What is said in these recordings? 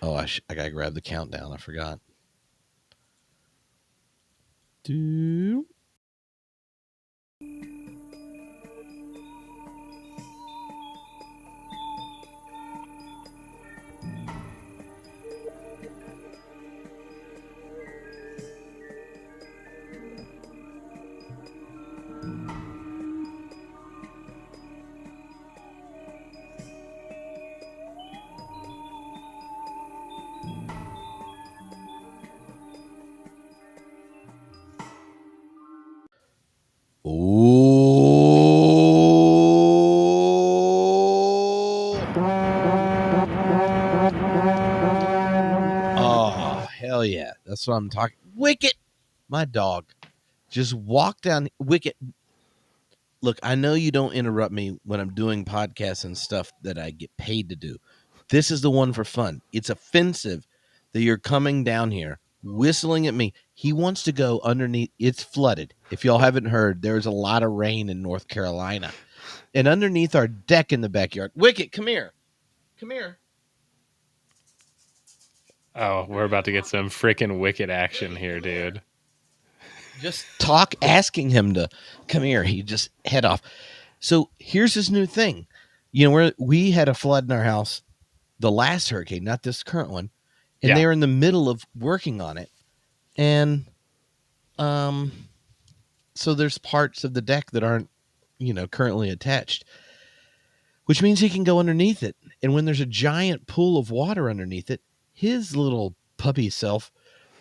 Oh, I gotta grab the countdown. I forgot. Oh, hell yeah. That's what I'm talking. Wicket, my dog, just walk down. Wicket, look, I know you don't interrupt me when I'm doing podcasts and stuff that I get paid to do. This is the one for fun. It's offensive that you're coming down here whistling at me. He wants to go underneath. It's flooded. If y'all haven't heard, there's a lot of rain in North Carolina. And underneath our deck in the backyard. Wicket, come here. Come here. Oh, we're about to get some freaking Wicked action here, dude. Just asking him to come here. He just head off. So here's his new thing. You know, we had a flood in our house, the last hurricane, not this current one. And they're in the middle of working on it. And so there's parts of the deck that aren't, currently attached, which means he can go underneath it. And when there's a giant pool of water underneath it, his little puppy self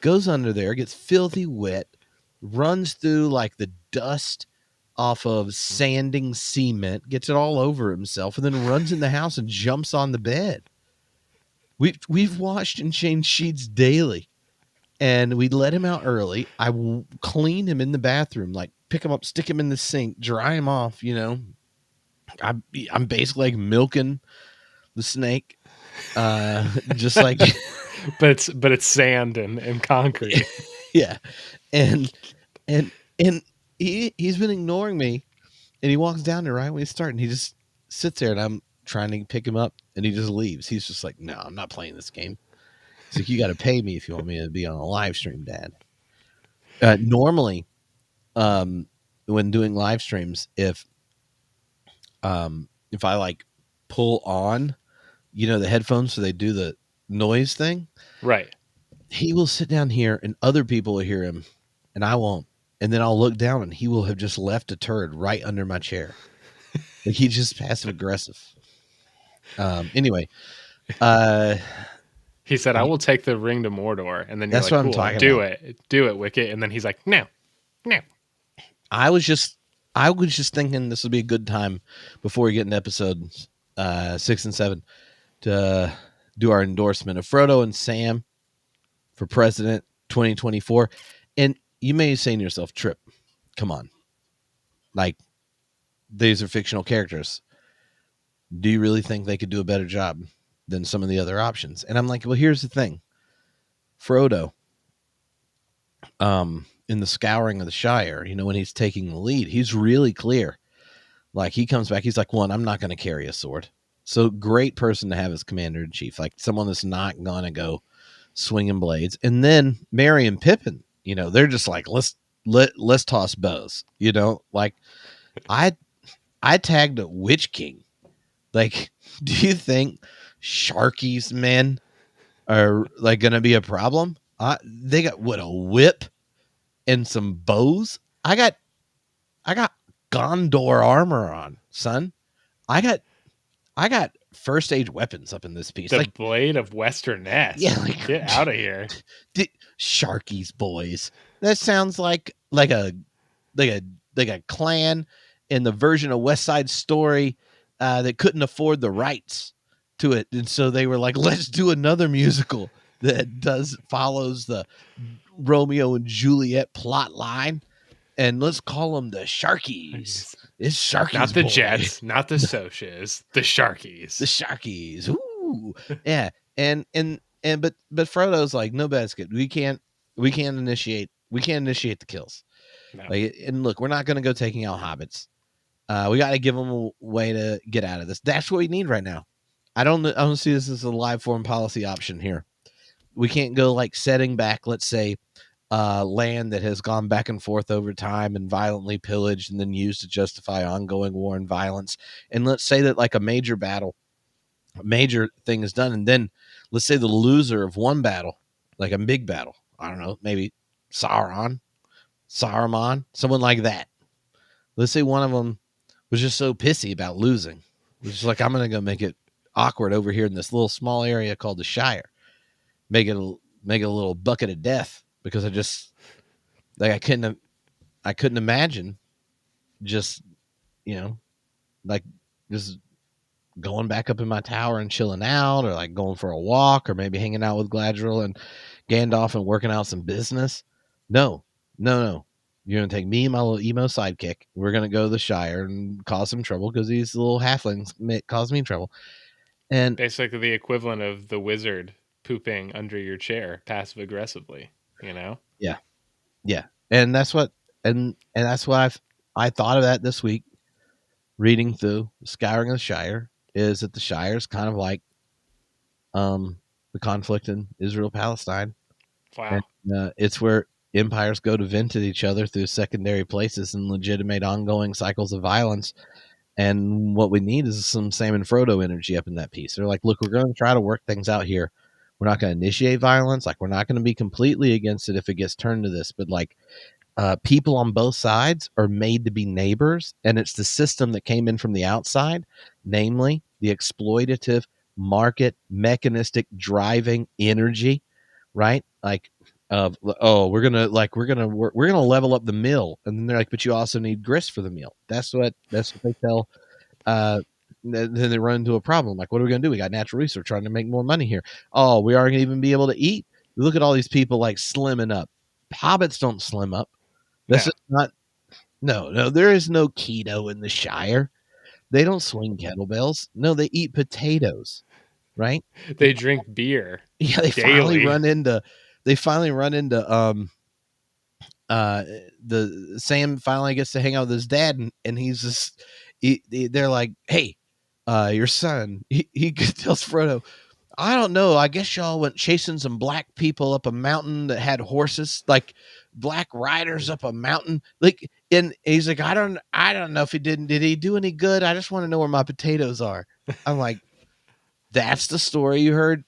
goes under there, gets filthy wet, runs through like the dust off of sanding cement, gets it all over himself, and then runs in the house and jumps on the bed. We've washed and changed sheets daily, and we let him out early. I clean him in the bathroom, like pick him up, stick him in the sink, dry him off. I'm basically like milking the snake, just like. but it's sand and concrete. Yeah, and he's been ignoring me, and he walks down there right when he's starting. He just sits there, and I'm trying to pick him up, and he just leaves. He's just like, "No, I'm not playing this game." He's like, "You got to pay me if you want me to be on a live stream, Dad." Normally, when doing live streams, if I like pull on, the headphones so they do the noise thing, right? He will sit down here, and other people will hear him, and I won't. And then I'll look down, and he will have just left a turd right under my chair. Like, he's just passive aggressive. Anyway, he said, "I will take the ring to Mordor," and then you're that's like, what cool, I'm talking do about. Do it, Wicket. And then he's like, no. I was just thinking this would be a good time before we get into episodes 6 and 7 to do our endorsement of Frodo and Sam for president 2024. And you may be saying to yourself, Tripp, come on. Like, these are fictional characters. Do you really think they could do a better job than some of the other options? And I'm like, well, here's the thing. Frodo, in the Scouring of the Shire, when he's taking the lead, he's really clear. Like, he comes back, he's like, one, I'm not going to carry a sword. So great person to have as commander-in-chief, like someone that's not going to go swinging blades. And then Merry and Pippin, they're just like, let's toss bows, like I tagged a Witch King. Like, do you think Sharky's men are like going to be a problem? They got a whip and some bows. I got Gondor armor on, son. I got first age weapons up in this piece. The like blade of Western Ness. Yeah, like, get out of here. Sharky's boys. That sounds like a clan in the version of West Side Story that couldn't afford the rights to it, and so they were like, let's do another musical that follows the Romeo and Juliet plot line, and let's call them the Sharkies. It's Sharkies, not the boy. Jets, not the Socias, the Sharkies. The Sharkies. Ooh, yeah. And but Frodo's like, no basket. We can't initiate the kills. No. Like, and look, we're not going to go taking out hobbits. We got to give them a way to get out of this. That's what we need right now. I don't see this as a live foreign policy option here. We can't go like setting back, let's say, land that has gone back and forth over time and violently pillaged and then used to justify ongoing war and violence. And let's say that like a major battle, a major thing is done, and then let's say the loser of one battle, like a big battle, I don't know, maybe Saruman, someone like that. Let's say one of them was just so pissy about losing, it was just like, I'm gonna go make it awkward over here in this little small area called the Shire, make it a little bucket of death because I just like I couldn't imagine just, you know, like just going back up in my tower and chilling out, or like going for a walk, or maybe hanging out with Gladriel and Gandalf and working out some business. No, no, no. You're gonna take me and my little emo sidekick. We're gonna go to the Shire and cause some trouble because these little halflings cause me trouble. And Basically, the equivalent of the wizard pooping under your chair passive aggressively. You know. yeah, yeah, and that's what and that's why I thought of that this week reading through Scouring of the Shire, is that the Shire is kind of like the conflict in Israel Palestine, and Wow. it's where empires go to vent at each other through secondary places and legitimate ongoing cycles of violence. And what we need is some Sam and Frodo energy up in that piece. They're like, look, we're going to try to work things out here. We're not going to initiate violence. Like, we're not going to be completely against it if it gets turned to this, but like, people on both sides are made to be neighbors, and it's the system that came in from the outside, namely the exploitative market mechanistic driving energy, right? Like, oh, we're gonna level up the mill, and then they're like, but you also need grist for the mill. That's what they tell. Then they run into a problem. Like, what are we gonna do? We got natural resource trying to make more money here. Oh, we aren't gonna even be able to eat. Look at all these people like slimming up. Hobbits don't slim up. This No, is not. No, no. There is no keto in the Shire. They don't swing kettlebells. No, they eat potatoes. Right? they drink beer Yeah. daily. They finally run into uh the Sam finally gets to hang out with his dad, and he's just they're like, hey, your son. He tells Frodo, I don't know. I guess y'all went chasing some black people up a mountain that had horses, like black riders up a mountain. Like, and he's like, I don't know if did he do any good? I just want to know where my potatoes are. I'm like, that's the story you heard.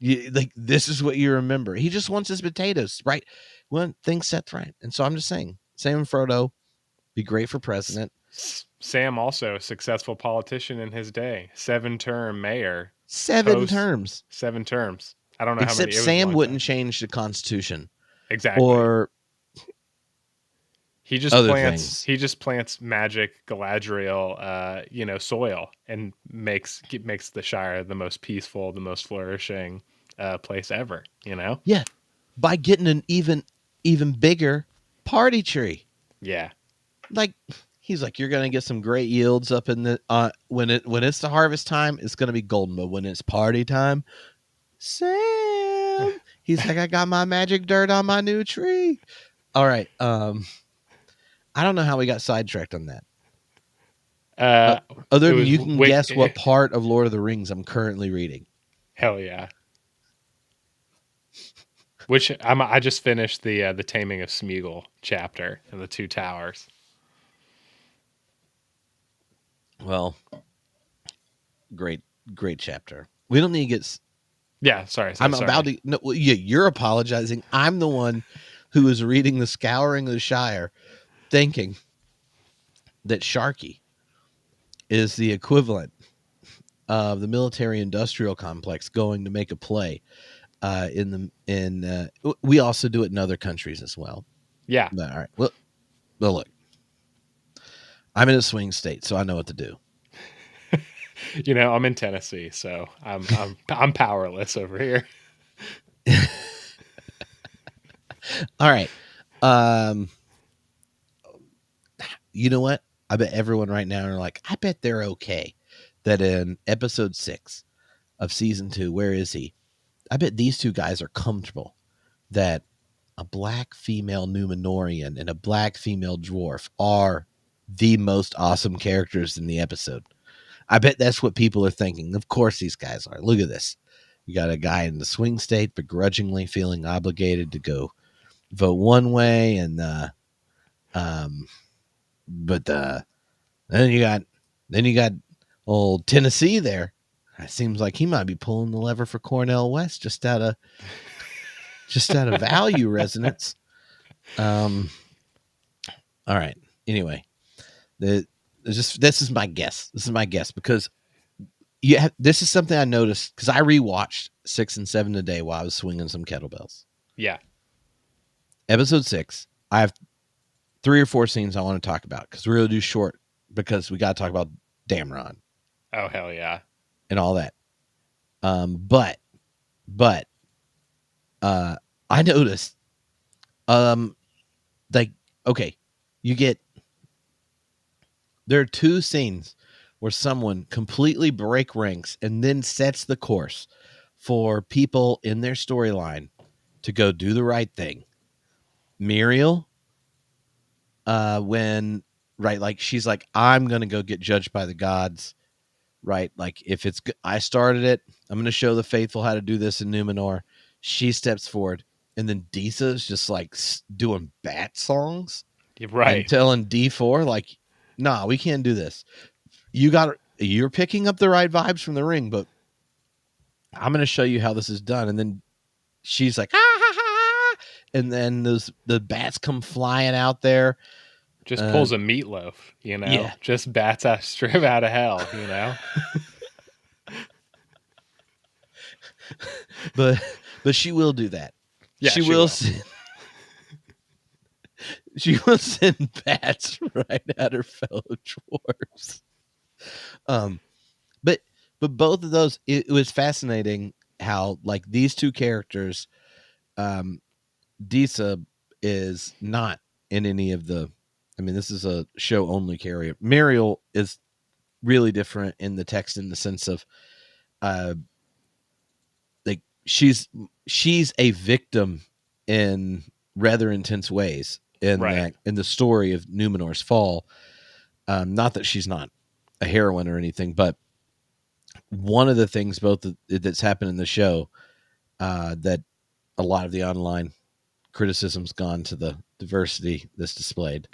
Like, this is what you remember. He just wants his potatoes, right? When things set right. And so I'm just saying, Sam and Frodo be great for president. Sam also a successful politician in his day, 7-term mayor, 7 post terms. 7 terms. I don't know how Except many. It was a Sam long time. wouldn't change the Constitution Exactly. or He just other plants. things. He just plants magic Galadriel, soil, and makes the Shire the most peaceful, the most flourishing place ever. You know. Yeah, by getting an even bigger party tree. Yeah. Like, he's like, you're gonna get some great yields up in the when it's the harvest time, it's gonna be golden, but when it's party time, Sam, he's like, I got my magic dirt on my new tree. All right, I don't know how we got sidetracked on that. Uh, Uh, Other it than was you can guess what part of Lord of the Rings I'm currently reading. Hell yeah. Which I just finished the Taming of Smeagol chapter in the Two Towers. Well, great, great chapter. We don't need to get. Yeah, sorry. I'm about to. No, well, yeah, you're apologizing. I'm the one who is reading the Scouring of the Shire, thinking that Sharky is the equivalent of the military-industrial complex going to make a play we also do it in other countries as well. Yeah. But, all right. Well, look, I'm in a swing state, so I know what to do. I'm in Tennessee, so I'm powerless over here. All right. You know what? I bet everyone right now are like, I bet they're okay that in episode 6 of season 2, where is he? I bet these two guys are comfortable that a black female Numenorian and a black female dwarf are the most awesome characters in the episode. I bet that's what people are thinking. Of course these guys are. Look at this. You got a guy in the swing state begrudgingly feeling obligated to go vote one way, and um, but then you got old Tennessee there. It seems like he might be pulling the lever for Cornel West just out of value resonance. All right. Anyway, this is my guess. This is my guess because this is something I noticed because I rewatched 6 and 7 today while I was swinging some kettlebells. Yeah. Episode 6, I have 3 or 4 scenes I want to talk about because we're going to do short because we got to talk about Damron. Oh, hell yeah. And all that. But I noticed, like, okay, there are 2 scenes where someone completely break ranks and then sets the course for people in their storyline to go do the right thing. Muriel, when, right, like, she's like, I'm going to go get judged by the gods, right? Like, if I started it, I'm going to show the faithful how to do this in Numenor. She steps forward, and then Disa is just like doing bat songs. You're And right. telling D4, like, nah, we can't do this. You're picking up the right vibes from the ring, but I'm going to show you how this is done. And then she's like, ah, ha, ha, and then the bats come flying out there. Just pulls a meatloaf, you know? Yeah. Just bats out straight out of hell, you know? But she will do that. Yeah, she will. She will send bats right at her fellow dwarves. But both of those, it was fascinating how, like, these 2 characters, Disa is not in any of the. I mean, this is a show only carrier. Muriel is really different in the text in the sense of, like, she's a victim in rather intense ways in the story of Numenor's fall. Not that she's not a heroine or anything, but one of the things that's happened in the show, that a lot of the online criticism's gone to the diversity that's displayed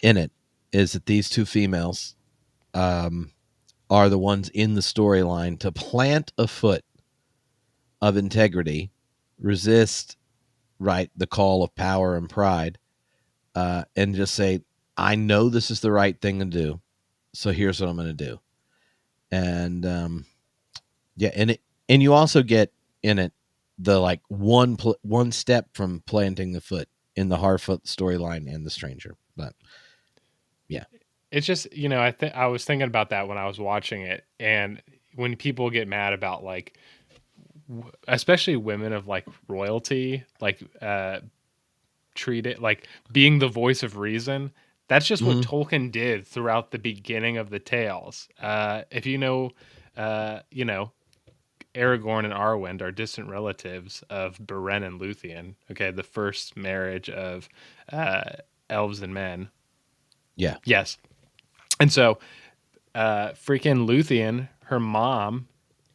in it, is that these 2 females are the ones in the storyline to plant a foot of integrity, resist, right, the call of power and pride, and just say, I know this is the right thing to do, so here's what I'm going to do. And yeah, and you also get in it the, like, one step from planting the foot in the Harfoot storyline and the Stranger. But yeah, it's just, you know, I was thinking about that when I was watching it, and when people get mad about, like, especially women of, like, royalty, like, treat it like being the voice of reason. That's just what Tolkien did throughout the beginning of the tales. If you know, Aragorn and Arwen are distant relatives of Beren and Luthien. Okay, the first marriage of elves and men. yeah, Yes, and so freaking Luthien, her mom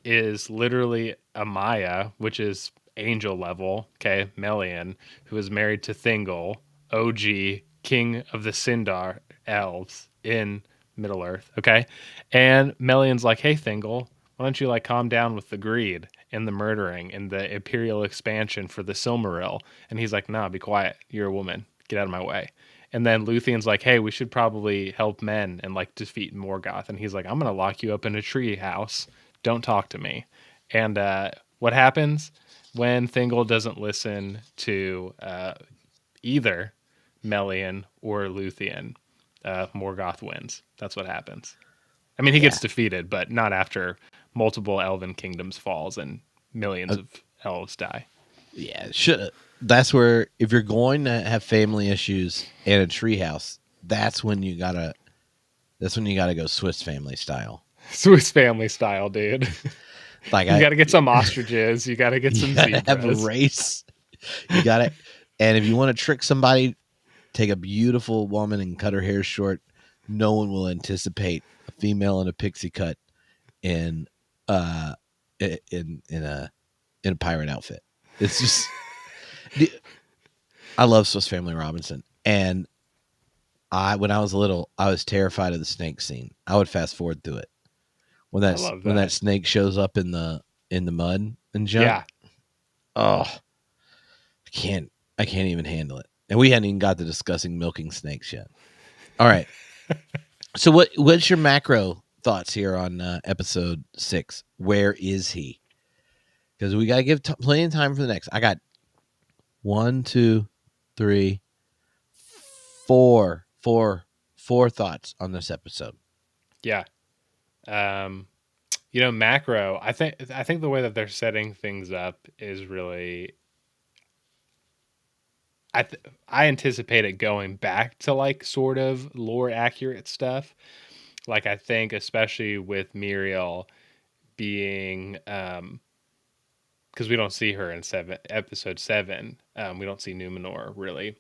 is literally a Maya, which is angel level, okay, Melian, who is married to Thingol, OG, king of the Sindar elves in Middle Earth, okay? And Melian's like, hey, Thingol, why don't you, like, calm down with the greed and the murdering and the imperial expansion for the Silmaril? And he's like, nah, be quiet. You're a woman. Get out of my way. And then Luthien's like, hey, we should probably help men and, like, defeat Morgoth. And he's like, I'm going to lock you up in a tree house. Don't talk to me. And what happens when Thingol doesn't listen to either Melian or Luthien? Morgoth wins. That's what happens. I mean, he gets defeated, but not after multiple elven kingdoms falls and millions of elves die. Yeah, that's where, if you're going to have family issues in a treehouse, that's when you gotta go Swiss Family style. Swiss Family style, dude. Like, you got to get some ostriches. You got to get some zebras. Have a race. You got it. And if you want to trick somebody, take a beautiful woman and cut her hair short. No one will anticipate a female in a pixie cut in in a pirate outfit. It's just I love Swiss Family Robinson, and when I was little, I was terrified of the snake scene. I would fast forward through it I love when that that. snake shows up in the mud and junk. Yeah. Oh, I can't even handle it. And we hadn't even got to discussing milking snakes yet. All right. So what's your macro thoughts here on episode 6? Where is he? Because we gotta give plenty of time for the next. I got 1, 2, 3, 4 thoughts on this episode. Yeah. Macro, I think the way that they're setting things up is really I anticipate it going back to like sort of lore accurate stuff. Like I think especially with Muriel being because we don't see her in episode 7. We don't see Numenor really.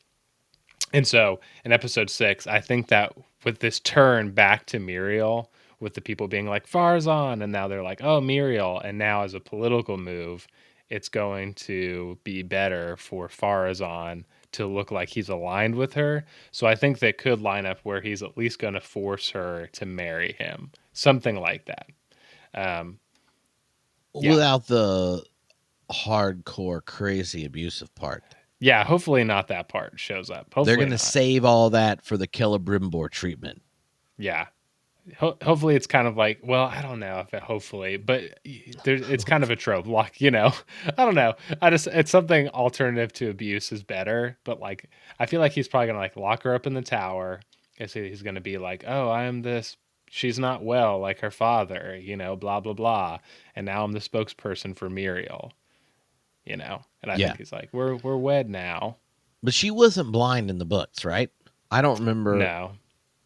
And so in episode 6, I think that with this turn back to Muriel, with the people being like Farzan, and now they're like, oh, Muriel, and now as a political move, it's going to be better for Farazan to look like he's aligned with her. So I think they could line up where he's at least going to force her to marry him, something like that. Um, yeah, Without the hardcore, crazy, abusive part. yeah. Hopefully not that part shows up. They're Hopefully going to not. save all that for the Celebrimbor treatment. Yeah, hopefully it's kind of like, well, I don't know if hopefully, but it's kind of a trope, like, I don't know, it's something alternative to abuse is better, but like I feel like he's probably gonna like lock her up in the tower. He's gonna be like, oh, I am this, she's not well like her father, blah blah blah, and now I'm the spokesperson for Muriel, and I Yeah. think he's like, we're wed now. But she wasn't blind in the books, right? I don't remember. No,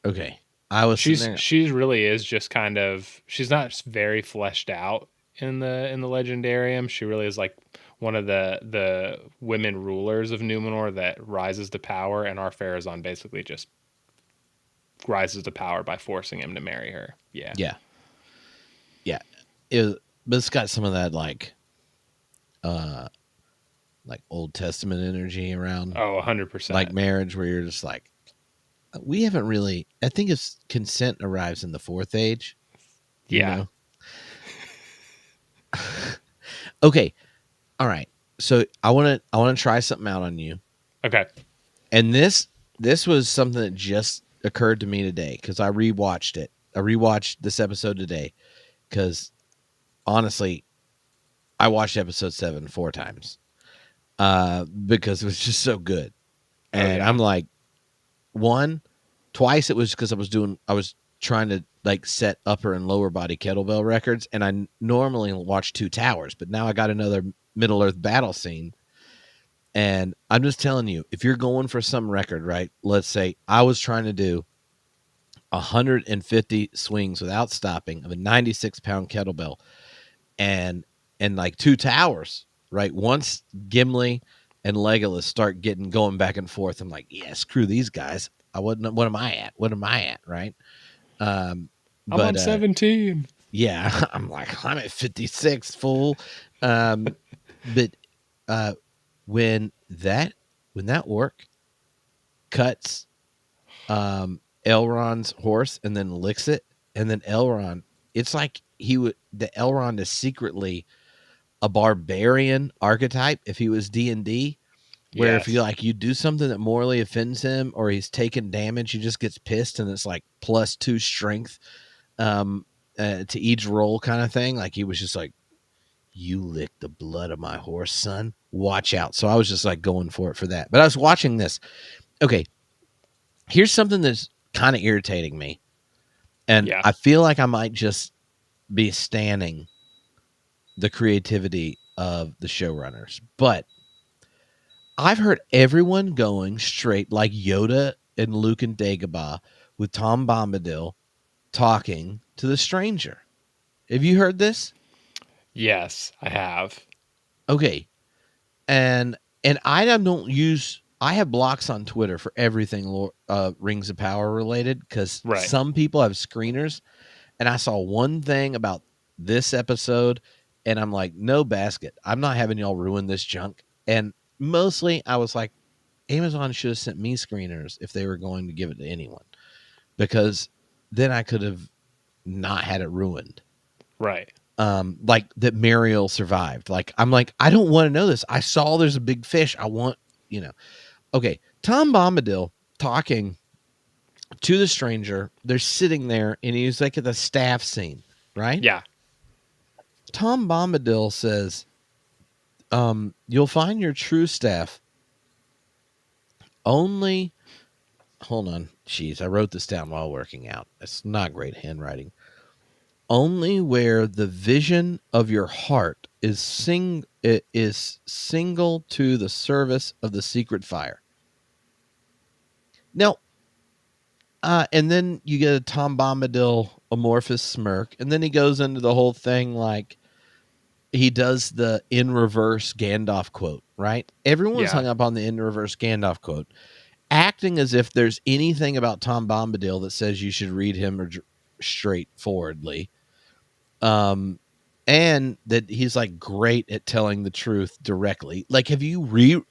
Okay. I was sitting there. She's really is just kind of, she's not very fleshed out in the Legendarium. She really is like one of the women rulers of Numenor that rises to power, and our Pharazôn basically just rises to power by forcing him to marry her. Yeah. Yeah. Yeah. But it's got some of that uh like Old Testament energy around Oh, 100%. like marriage, where you're just like, we haven't really. I think if consent arrives in the 4th age. Yeah. Okay. All right. So I want to try something out on you. Okay. And this was something that just occurred to me today because I rewatched it. I rewatched this episode today because honestly, I watched episode 7 4 times because it was just so good. And yeah. I'm like, twice it was because I was trying to like set upper and lower body kettlebell records, and I normally watch 2 towers, but now I got another Middle Earth battle scene. And I'm just telling you, if you're going for some record, right? Let's say I was trying to do 150 swings without stopping of a 96-pound kettlebell, and like 2 towers, right? Once Gimli and Legolas start going back and forth, I'm like, yeah, screw these guys. What am I at? What am I at? Right. I'm on 17. Yeah. I'm like, I'm at 56, fool. But when that orc cuts Elrond's horse and then licks it, and then Elrond, it's like the Elrond is secretly a barbarian archetype if he was D&D, where if you do something that morally offends him or he's taking damage, he just gets pissed, and it's like +2 strength to each roll kind of thing. Like he was just like, you licked the blood of my horse, son. Watch out. So I was just like going for it for that. But I was watching this. Okay, here's something that's kind of irritating me. And I feel like I might just be standing the creativity of the showrunners. But I've heard everyone going straight like Yoda and Luke and Dagobah with Tom Bombadil talking to the stranger. Have you heard this? Yes, I have. Okay. And I have blocks on Twitter for everything Rings of Power related, because some people have screeners, and I saw one thing about this episode And I'm like, no basket. I'm not having y'all ruin this junk. And mostly I was like, Amazon should have sent me screeners if they were going to give it to anyone, because then I could have not had it ruined. Right. Like that Mariel survived. Like, I'm like, I don't want to know this. I saw there's a big fish. I want, Okay. Tom Bombadil talking to the stranger. They're sitting there and he's like at the staff scene, right? Yeah. Tom Bombadil says, you'll find your true staff only. Hold on. Jeez, I wrote this down while working out. It's not great handwriting. Only where the vision of your heart is single to the service of the secret fire. Now, and then you get a Tom Bombadil amorphous smirk, and then he goes into the whole thing like he does the in reverse Gandalf quote, right? Everyone's hung up on the in reverse Gandalf quote, acting as if there's anything about Tom Bombadil that says you should read him straightforwardly. And that he's like great at telling the truth directly. Like, have you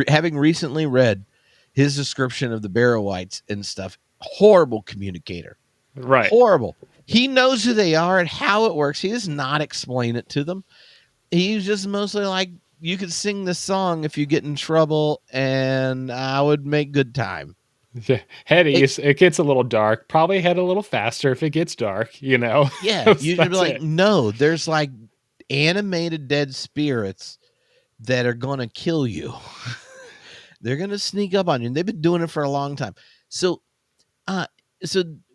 having recently read his description of the Barrow-wights and stuff? Horrible communicator. Right. Horrible. He knows who they are and how it works. He does not explain it to them. He's just mostly like, you could sing this song if you get in trouble and I would make good time. Head east, it gets a little dark. Probably head a little faster if it gets dark, Yeah, you should be like, no, there's like animated dead spirits that are going to kill you. They're going to sneak up on you. And they've been doing it for a long time. So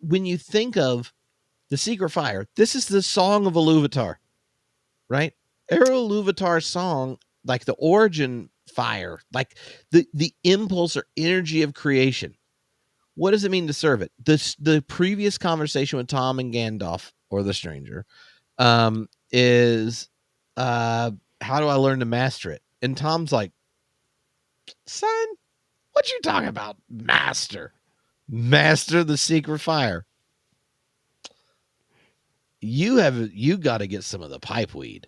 when you think of the Secret Fire, this is the song of Iluvatar, right? Iluvatar's song, like the origin fire, like the impulse or energy of creation. What does it mean to serve it? The previous conversation with Tom and Gandalf, or the stranger, is how do I learn to master it? And Tom's like, son, what you talking about? Master the secret fire. You got to get some of the pipe weed.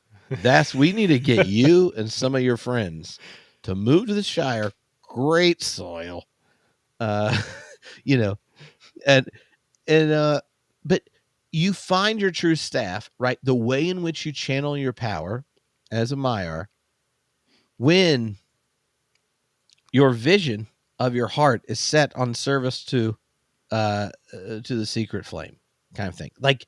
We need to get you and some of your friends to move to the Shire. Great soil. But you find your true staff, right? The way in which you channel your power as a Maiar, when your vision of your heart is set on service to the secret flame, kind of thing. Like,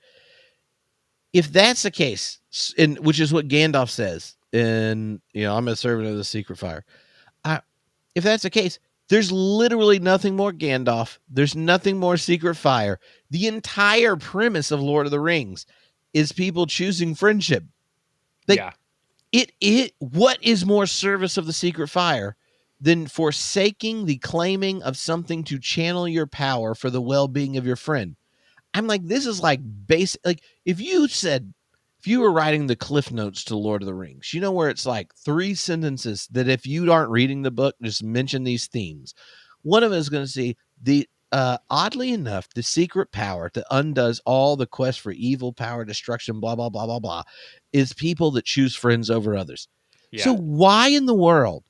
if that's the case, which is what Gandalf says, I'm a servant of the secret fire. If that's the case, there's literally nothing more Gandalf. There's nothing more secret fire. The entire premise of Lord of the Rings is people choosing friendship. What is more service of the secret fire than forsaking the claiming of something to channel your power for the well-being of your friend? I'm like, this is like basic. Like, if you were writing the cliff notes to Lord of the Rings, where it's like 3 sentences that if you aren't reading the book, just mention these themes. One of them is going to see oddly enough, the secret power that undoes all the quest for evil, power, destruction, blah, blah, blah, blah, blah, is people that choose friends over others. Yeah. So why in the world,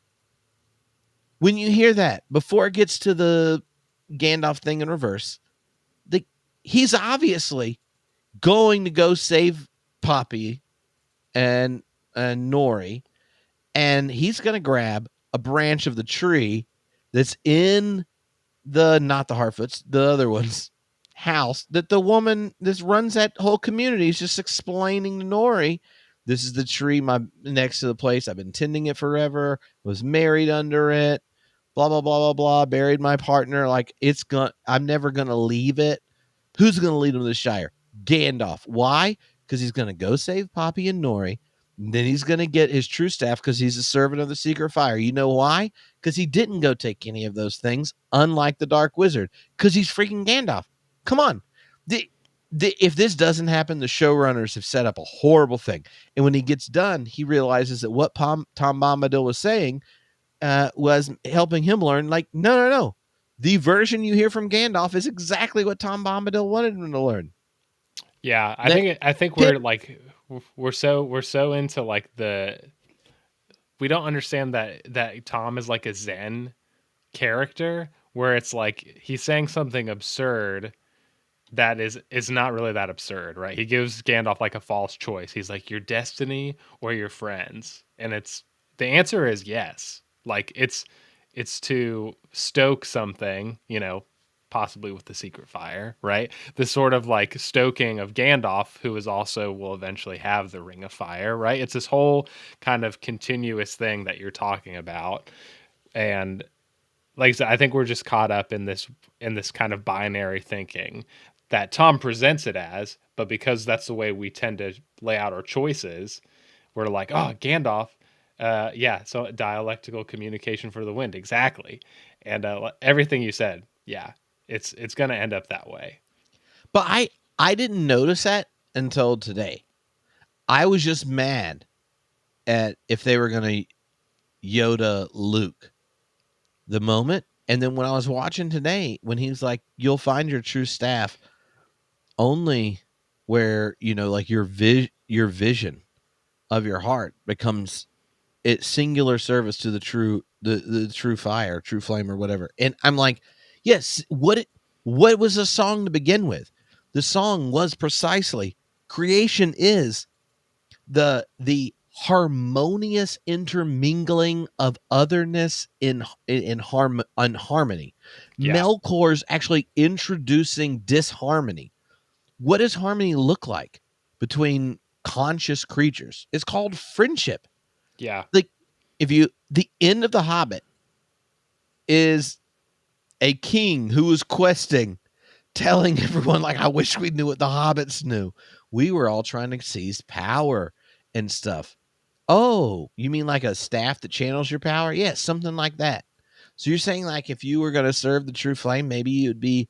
when you hear that, before it gets to the Gandalf thing in reverse, he's obviously going to go save Poppy and Nori, and he's going to grab a branch of the tree that's in not the Harfoots, the other one's house, that the woman that runs that whole community is just explaining to Nori, this is the tree next to the place. I've been tending it forever, was married under it, blah, blah, blah, blah, blah, buried my partner. Like, I'm never going to leave it. Who's going to lead him to the Shire? Gandalf. Why? Because he's going to go save Poppy and Nori. And then he's going to get his true staff because he's a servant of the secret fire. You know why? Because he didn't go take any of those things, unlike the Dark Wizard, because he's freaking Gandalf. Come on. If this doesn't happen, the showrunners have set up a horrible thing. And when he gets done, he realizes that what Tom Bombadil was saying was helping him learn, like, no. The version you hear from Gandalf is exactly what Tom Bombadil wanted him to learn. Yeah, I think we're like we're so into like the we don't understand that Tom is like a Zen character where it's like he's saying something absurd that is not really that absurd, right? He gives Gandalf like a false choice. He's like your destiny or your friends, and it's the answer is yes. Like it's to stoke something, possibly with the secret fire, right? This sort of like stoking of Gandalf, who is also will eventually have the ring of fire, right? It's this whole kind of continuous thing that you're talking about. And like I said, I think we're just caught up in this kind of binary thinking that Tom presents it as, but because that's the way we tend to lay out our choices, we're like, oh, Gandalf, yeah, so dialectical communication for the wind, exactly, and everything you said, yeah, it's gonna end up that way. But I didn't notice that until today. I was just mad at if they were going to Yoda Luke the moment. And then when I was watching today, when he's like, you'll find your true staff only where, like your vision of your heart becomes its singular service to the true fire, true flame or whatever. And I'm like, yes, what was the song to begin with? The song was precisely creation is the harmonious intermingling of otherness in harmony. Yeah, Melkor's actually introducing disharmony. What does harmony look like between conscious creatures? It's called friendship. yeah, Like if you the end of the Hobbit is a king who was questing, telling everyone like, I wish we knew what the hobbits knew. We were all trying to seize power and stuff. Oh, you mean like a staff that channels your power? Yeah, something like that. So you're saying like if you were going to serve the true flame, maybe you'd be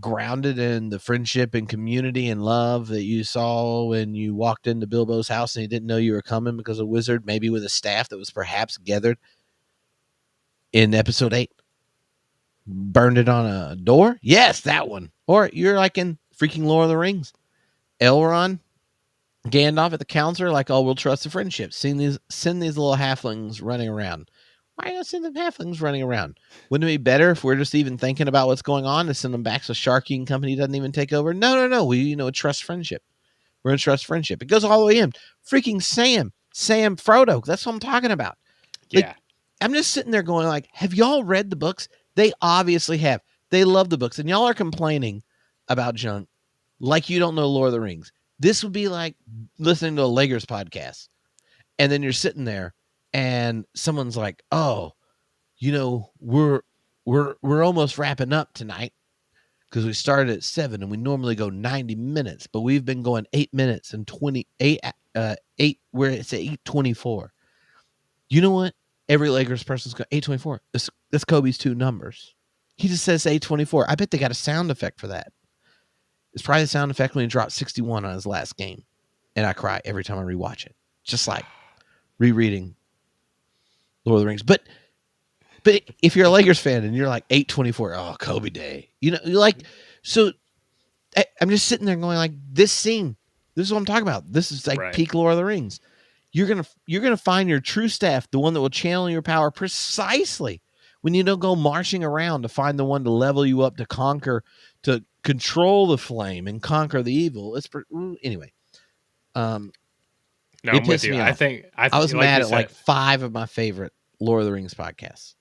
grounded in the friendship and community and love that you saw when you walked into Bilbo's house and he didn't know you were coming because a wizard, maybe with a staff that was perhaps gathered in episode 8, burned it on a door. Yes, that one. Or you're like in freaking Lord of the Rings. Elrond, Gandalf at the council, like, oh, we'll trust the friendship. Send these little halflings running around. Why are you gonna send the halflings running around? Wouldn't it be better if we're just even thinking about what's going on to send them back so Sharky and company doesn't even take over? No. We trust friendship. We're gonna trust friendship. It goes all the way in. Freaking Sam Frodo. That's what I'm talking about. Like, yeah, I'm just sitting there going, like, have y'all read the books? They obviously have. They love the books, and y'all are complaining about junk like you don't know Lord of the Rings. This would be like listening to a Lakers podcast, and then you're sitting there, and someone's like, "Oh, we're almost wrapping up tonight because we started at 7 and we normally go 90 minutes, but we've been going 8 minutes and 28 8 where it's at 8:24. You know what? Every Lakers person's got 8:24. That's Kobe's 2 numbers. He just says 8:24. I bet they got a sound effect for that. It's probably the sound effect when he dropped 61 on his last game. And I cry every time I rewatch it. Just like rereading Lord of the Rings. But if you're a Lakers fan and you're like 8:24, oh, Kobe Day. You're like, so I'm just sitting there going like, this scene, this is what I'm talking about. This is like right. peak Lord of the Rings. You're gonna find your true staff, the one that will channel your power precisely when you don't go marching around to find the one to level you up, to conquer, to control the flame and conquer the evil. Anyway. No, It I'm with pissed you. me I off. think I was like mad you at like said, 5 of my favorite Lord of the Rings podcasts.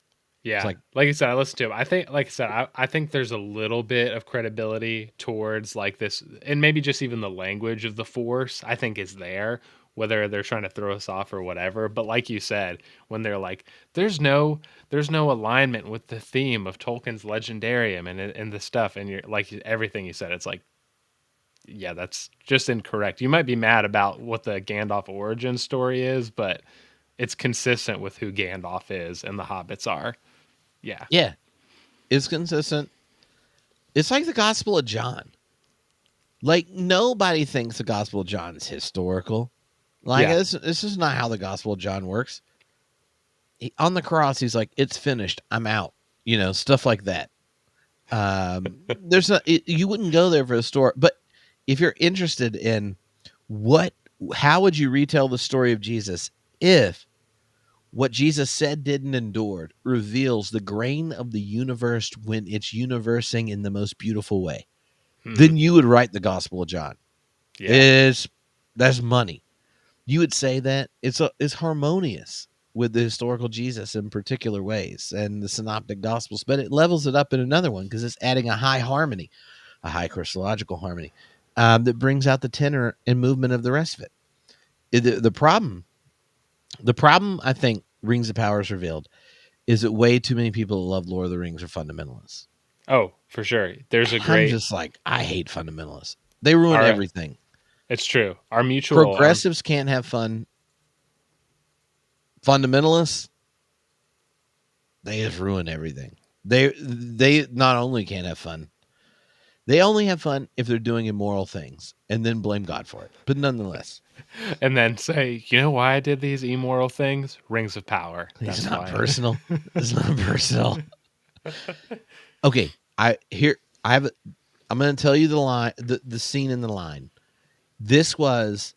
It's yeah, like, like you said, I listened to him. I think, like I said, I think there's a little bit of credibility towards like this, and maybe just even the language of the Force. I think is there, whether they're trying to throw us off or whatever. But like you said, when they're like, there's no alignment with the theme of Tolkien's Legendarium and the stuff, and you're like everything you said, it's like, yeah, that's just incorrect. You might be mad about what the Gandalf origin story is, but it's consistent with who Gandalf is and the hobbits are. Yeah. yeah, it's consistent. It's like the Gospel of John. Like nobody thinks the Gospel of John is historical. Like Yeah. this is not how the Gospel of John works. On the cross, he's like, "It's finished. I'm out." Stuff like that. There's not. You wouldn't go there for a story, but if you're interested in what How would you retell the story of Jesus if what Jesus said, did, and endured reveals the grain of the universe when it's universing in the most beautiful way? Hmm. Then you would write the Gospel of John. Yeah. Is That's money. You would say that it's harmonious with the historical Jesus in particular ways and the synoptic gospels, but it levels it up in another one because it's adding a high harmony, a high Christological harmony that brings out the tenor and movement of the rest of it. The problem, I think, Rings of Power is revealed is that way too many people that love Lord of the Rings are fundamentalists. Oh, for sure. There's a I'm great just like, I hate fundamentalists. They ruin our everything. it's true. Our mutual Progressives can't have fun. Fundamentalists, they just ruin everything. They not only can't have fun, they only have fun if they're doing immoral things and then blame God for it. But nonetheless, and then say, you know why I did these immoral things? Rings of Power. it's That's not why. personal. It's not personal. Okay, I have. I'm going to tell you the line, the scene in the line. This was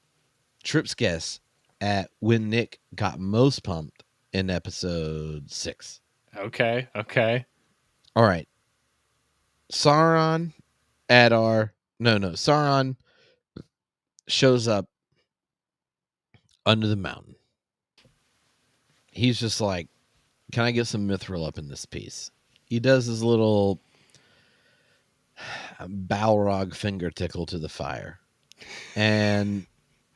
Tripp's guess at when Nick got most pumped in episode 6. Okay. Okay. All right, Sauron, Adar. No. Sauron shows up under the mountain. He's just like, can I get some mithril up in this piece? He does his little Balrog finger tickle to the fire. And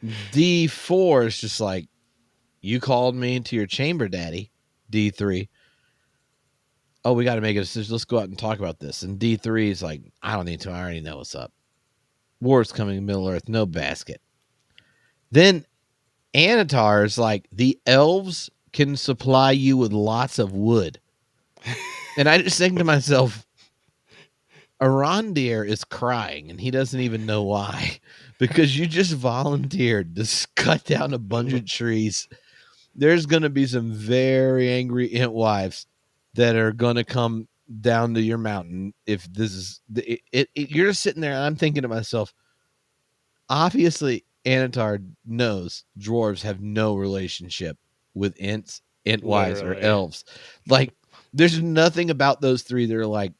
D4 is just like, you called me into your chamber, daddy. D3. Oh, we got to make a decision. Let's go out and talk about this. And D3 is like, I don't need to. I already know what's up. War's coming in Middle Earth. No basket. Then Anatar is like, the elves can supply you with lots of wood. And I just think to myself, Arondir is crying and he doesn't even know why because you just volunteered to cut down a bunch of trees. There's going to be some very angry ant wives that are going to come down to your mountain if this is you're just sitting there and I'm thinking to myself, obviously Anatar knows dwarves have no relationship with ant wives or Literally. elves. Like there's nothing about those three that are like,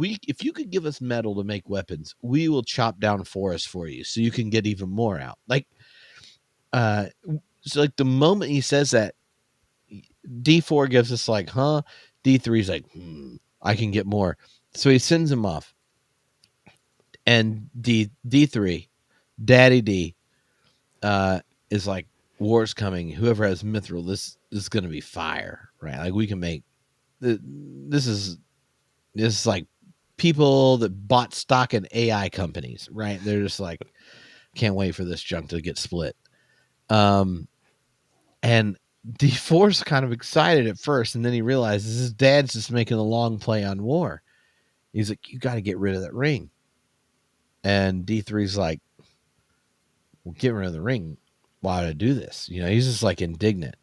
if you could give us metal to make weapons, we will chop down forests for you so you can get even more out. Like uh so like the moment he says that, D4 gives us like, huh? D3 is like, I can get more. So he sends him off. And D3, Daddy D, is like, war's coming. Whoever has mithril, this is going to be fire, right? Like we can make this is like people that bought stock in AI companies, right? They're just like, can't wait for this junk to get split. And D4's kind of excited at first, and then he realizes his dad's just making a long play on war. He's like, you got to get rid of that ring. And D3's like, well, get rid of the ring. Why would I do this? You know, he's just like indignant.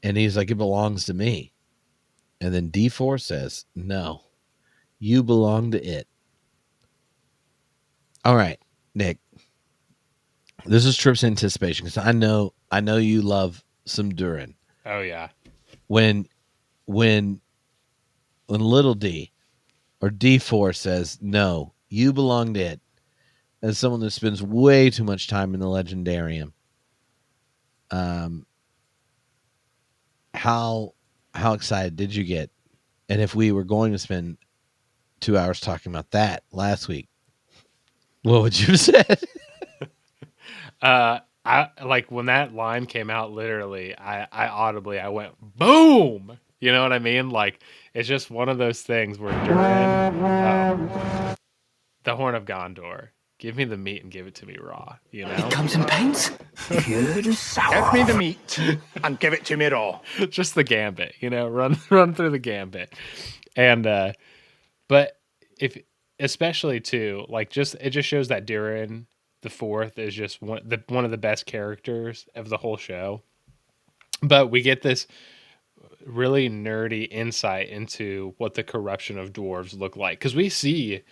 And he's like, it belongs to me. And then D4 says, no, you belong to it. All right, Nick, this is Tripp's anticipation because I know you love some Durin. Oh yeah. When when little D or D4 says, no, you belong to it, as someone that spends way too much time in the Legendarium, how excited did you get? And if we were going to spend 2 hours talking about that last week, what would you have said? I like when that line came out, literally, I audibly I went boom. You know what I mean? Like it's just one of those things where Durin, the Horn of Gondor, give me the meat and give it to me raw. You It know, comes in pints. Good as sour. Give me the meat and give it to me raw. just the gambit. You know, run through the gambit, and but if especially too like just it just shows that Durin the fourth is just one of the best characters of the whole show. But we get this really nerdy insight into what the corruption of dwarves look like because we see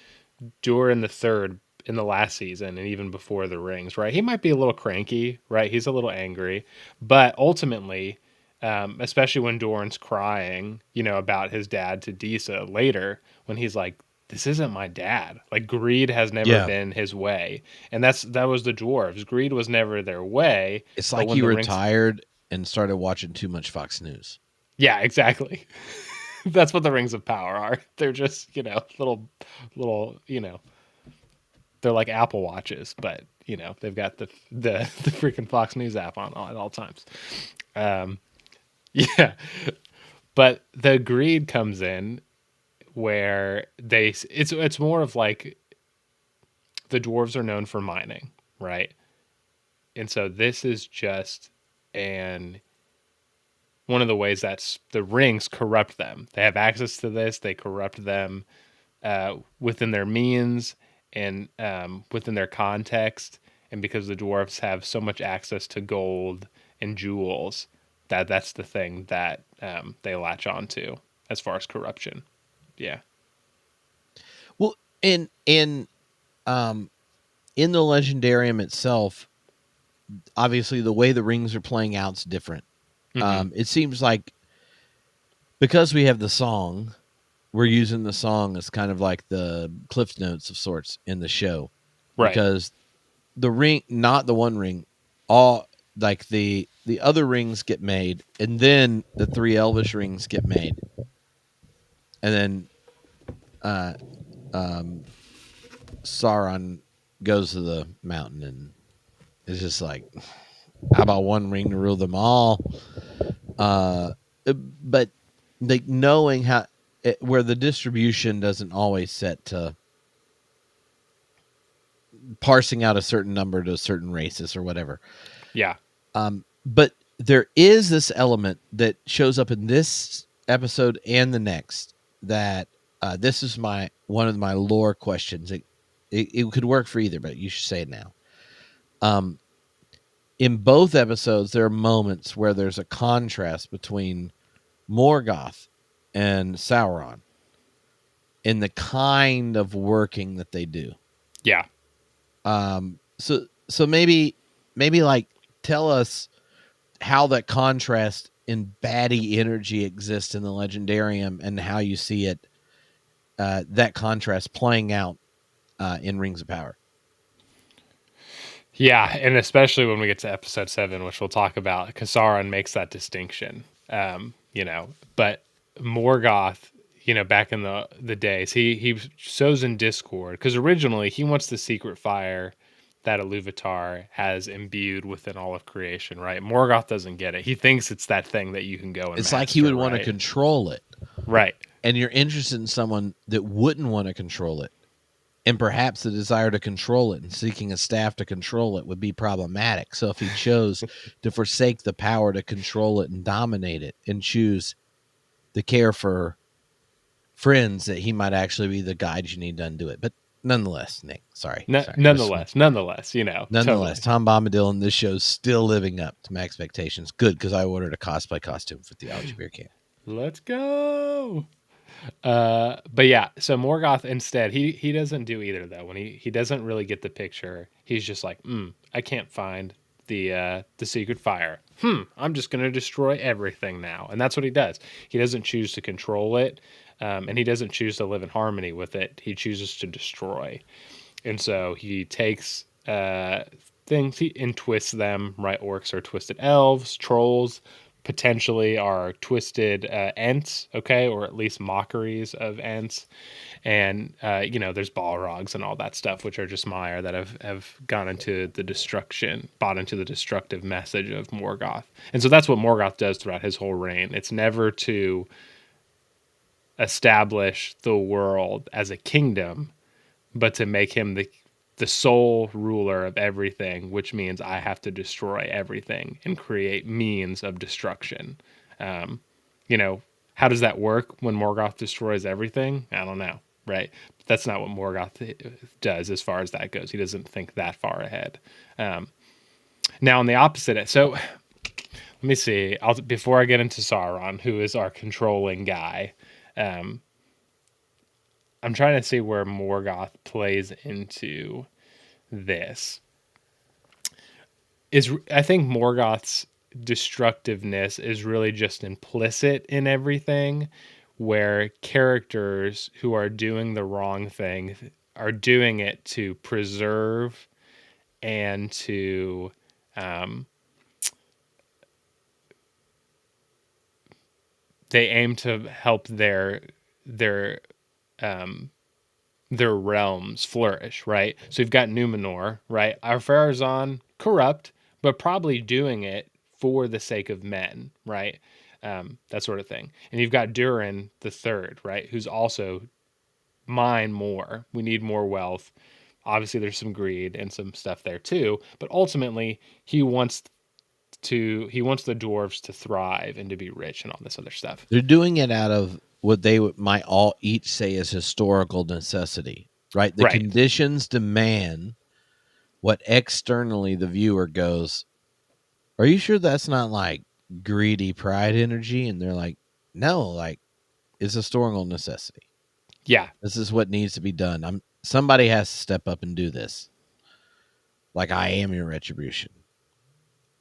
Durin the third in the last season and even before the rings, right? He might be a little cranky, right? He's a little angry, but ultimately, especially when Doran's crying, about his dad to Disa later, when he's like, "This isn't my dad." Like greed has never Yeah. been his way, and that was the dwarves. Greed was never their way. It's But like when he the rings, retired and started watching too much Fox News. yeah, exactly. That's what the rings of power are. They're just little they're like Apple Watches, but they've got the freaking Fox News app on at all times. Yeah, but the greed comes in where it's more of like the dwarves are known for mining, right? And so this is just an one of the ways that the rings corrupt them. They have access to this. They corrupt them within their means and within their context. And because the dwarves have so much access to gold and jewels, that's the thing that they latch on to as far as corruption. Yeah. Well, um in the Legendarium itself, obviously the way the rings are playing out is different. Mm-hmm. It seems like because we have the song, we're using the song as kind of like the cliff notes of sorts in the show. Right. Because the ring, not the one ring, all like the other rings get made, and then the three Elvish rings get made, and then Sauron goes to the mountain and is just like, how about one ring to rule them all? But like knowing how where the distribution doesn't always set to parsing out a certain number to certain races or whatever. Yeah. But there is this element that shows up in this episode and the next that this is one of my lore questions. It could work for either, but you should say it now. In both episodes, there are moments where there's a contrast between Morgoth and Sauron in the kind of working that they do. Yeah. So maybe like tell us how that contrast in baddie energy exists in the Legendarium and how you see it, that contrast playing out in Rings of Power. Yeah, and especially when we get to episode 7, which we'll talk about, because Sauron makes that distinction. But Morgoth, back in the days, he sows in discord because originally he wants the secret fire that Iluvatar has imbued within all of creation, right? Morgoth doesn't get it. He thinks it's that thing that you can go and It's master, like he would want to right? control it. Right. And you're interested in someone that wouldn't want to control it. And perhaps the desire to control it and seeking a staff to control it would be problematic. So if he chose to forsake the power to control it and dominate it and choose the care for friends, that he might actually be the guide you need to undo it. But nonetheless, Nick, sorry. Nonetheless, Nonetheless, totally. Tom Bombadil in this show's still living up to my expectations. Good, because I ordered a cosplay costume for Theology Beer Camp. Let's go. But yeah, so Morgoth instead, he doesn't do either though. When he doesn't really get the picture, he's just like, I can't find the secret fire. I'm just gonna destroy everything now. And that's what he does. He doesn't choose to control it, and he doesn't choose to live in harmony with it. He chooses to destroy. And so he takes things and twists them, right? Orcs are twisted elves, trolls potentially are twisted ents, okay, or at least mockeries of ents. And there's balrogs and all that stuff, which are just Mire that have gone into the bought into the destructive message of Morgoth. And so that's what Morgoth does throughout his whole reign. It's never to establish the world as a kingdom, but to make him the sole ruler of everything, which means I have to destroy everything and create means of destruction. How does that work when Morgoth destroys everything? I don't know, right? That's not what Morgoth does as far as that goes. He doesn't think that far ahead. Now, on the opposite, so let me see. Before I get into Sauron, who is our controlling guy, I'm trying to see where Morgoth plays into this. I think Morgoth's destructiveness is really just implicit in everything, where characters who are doing the wrong thing are doing it to preserve and to um, they aim to help their um, their realms flourish, right? So you've got Numenor, right? Ar-Pharazôn, corrupt, but probably doing it for the sake of men, right? That sort of thing. And you've got Durin the third, right? Who's also mine more. We need more wealth. Obviously, there's some greed and some stuff there too, but ultimately, he wants the dwarves to thrive and to be rich and all this other stuff. They're doing it out of what they might all each say is historical necessity, right? The Right. conditions demand what externally the viewer goes, are you sure that's not like greedy pride energy? And they're like, no, like it's historical necessity. Yeah. This is what needs to be done. Somebody has to step up and do this. Like I am your retribution.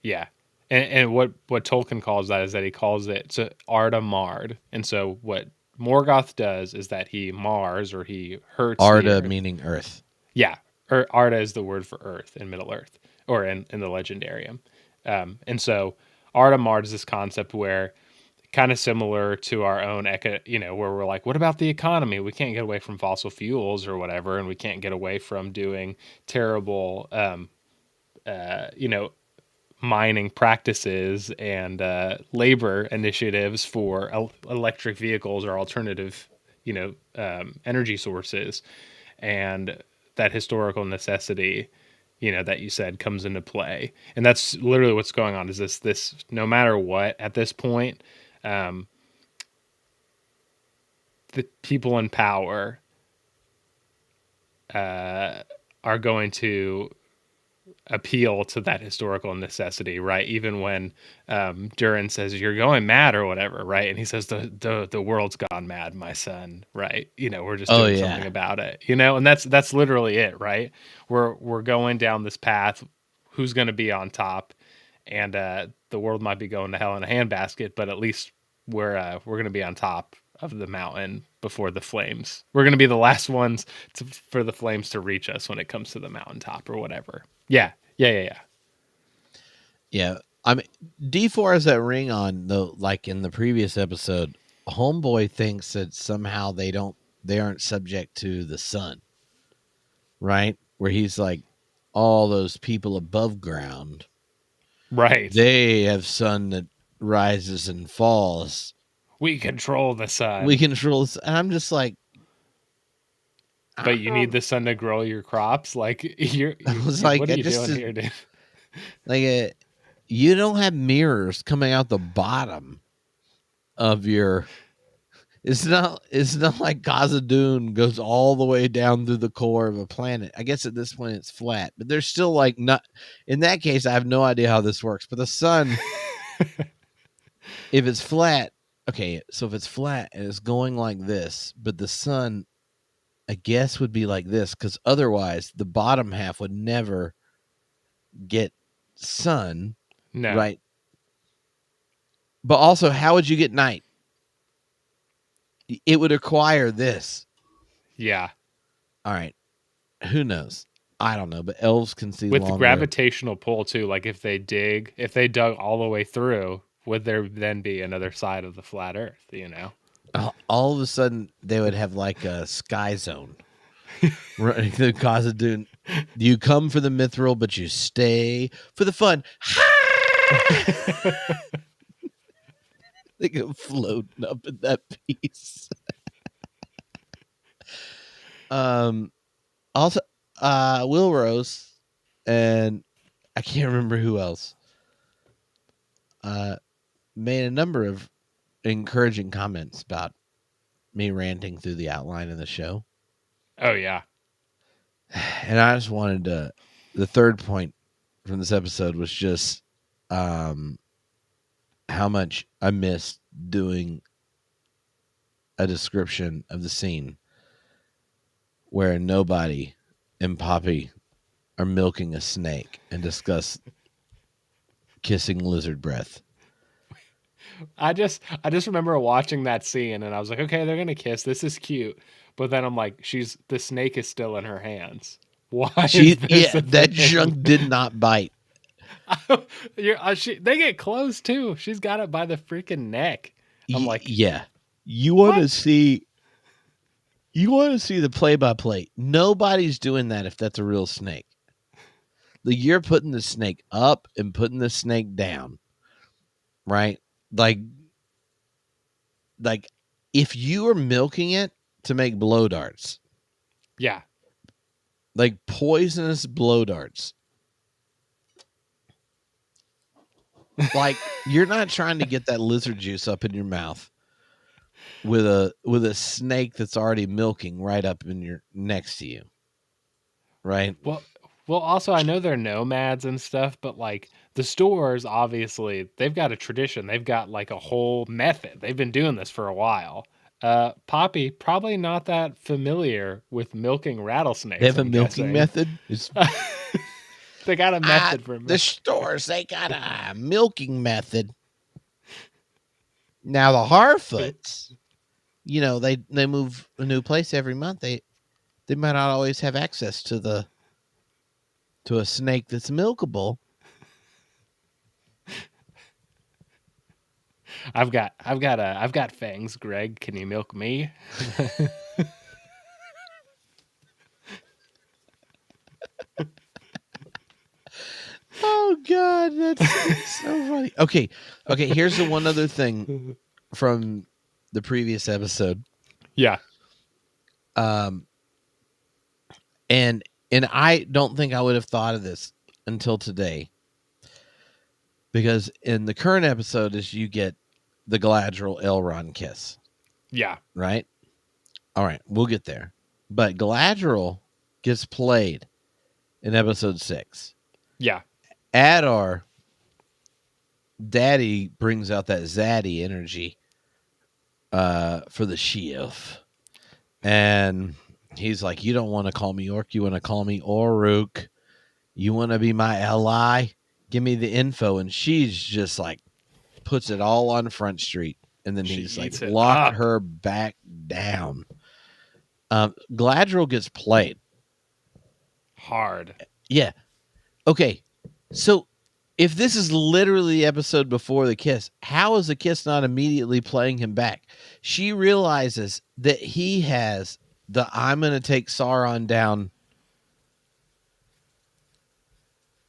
Yeah. And what Tolkien calls that is that he calls it Arda Mard. And so what Morgoth does is that he mars or he hurts the Arda earth. meaning earth. Yeah. Or Arda is the word for earth in Middle Earth or in the Legendarium. And so Arda Mard is this concept where kind of similar to our own, where we're like, what about the economy? We can't get away from fossil fuels or whatever. And we can't get away from doing terrible, mining practices and labor initiatives for electric vehicles or alternative, energy sources, and that historical necessity, that you said comes into play, and that's literally what's going on. Is this no matter what at this point, um, the people in power are going to appeal to that historical necessity, right? Even when Durin says you're going mad or whatever, right? And he says the world's gone mad, my son, right? We're just Oh doing yeah. something about it, and that's literally it, right? We're going down this path. Who's going to be on top? And the world might be going to hell in a handbasket, but at least we're going to be on top of the mountain before the flames. We're going to be the last ones for the flames to reach us when it comes to the mountaintop or whatever. Yeah. Yeah. I mean, D4 has that ring on though, like in the previous episode, Homeboy thinks that somehow they aren't subject to the sun. Right? Where he's like, all those people above ground, Right. they have sun that rises and falls. We control the sun. We control this. And I'm just like, but you need the sun to grow your crops. Like I was like, what are you doing here, dude? Like, you don't have mirrors coming out the bottom of your. It's not like Khazad-dûm goes all the way down through the core of a planet. I guess at this point it's flat, but there's still like not. In that case, I have no idea how this works. But the sun, if it's flat, okay. So if it's flat and it's going like this, but the sun, I guess, would be like this, because otherwise the bottom half would never get sun. No. Right. But also, how would you get night? It would require this. Yeah. All right. Who knows? I don't know, but elves can see with longer. The gravitational pull too. Like if they dug all the way through, would there then be another side of the flat Earth? All of a sudden, they would have like a sky zone. Right, the Khazad-dûm. You come for the mithril, but you stay for the fun. They go floating up in that piece. Also, Will Rose and I can't remember who else made a number of encouraging comments about me ranting through the outline of the show. Oh yeah. And I just wanted to. The third point from this episode was just how much I missed doing a description of the scene where nobody and Poppy are milking a snake and discuss kissing lizard breath. I just remember watching that scene and I was like, okay, they're gonna kiss. This is cute. But then I'm like, the snake is still in her hands. Why is this a That thing? junk did not bite. They get close too. She's got it by the freaking neck. I'm like, yeah. You want to what? see the play-by-play. Nobody's doing that if that's a real snake. You're putting the snake up and putting the snake down. Right? Like if you are milking it to make blow darts. Yeah. Like poisonous blow darts. Like you're not trying to get that lizard juice up in your mouth with a snake that's already milking right up in your next to you. Right? Well, also I know they're nomads and stuff, but like the stores, obviously, they've got a tradition. They've got like a whole method. They've been doing this for a while. Poppy probably not that familiar with milking rattlesnakes. They have a I'm milking guessing. method. They got a method for the stores. They got a milking method. Now the Harfoots, they move a new place every month. They might not always have access to a snake that's milkable. I've got fangs, Greg. Can you milk me? Oh God, that's so funny. Okay. Here's the one other thing from the previous episode. Yeah. And I don't think I would have thought of this until today, because in the current episode is you get the Galadriel Elrond kiss. Yeah. Right. All right, we'll get there. But Galadriel gets played in episode 6. Yeah. Adar, Daddy brings out that zaddy energy for the Sheev. And he's like, you don't want to call me Orc, you want to call me Oruk. You want to be my ally? Give me the info. And she's just like, puts it all on Front Street. And then he's like, lock her back down. Galadriel gets played. Hard. Yeah. Okay. So if this is literally the episode before the kiss, how is the kiss not immediately playing him back? She realizes that he has the I'm going to take Sauron down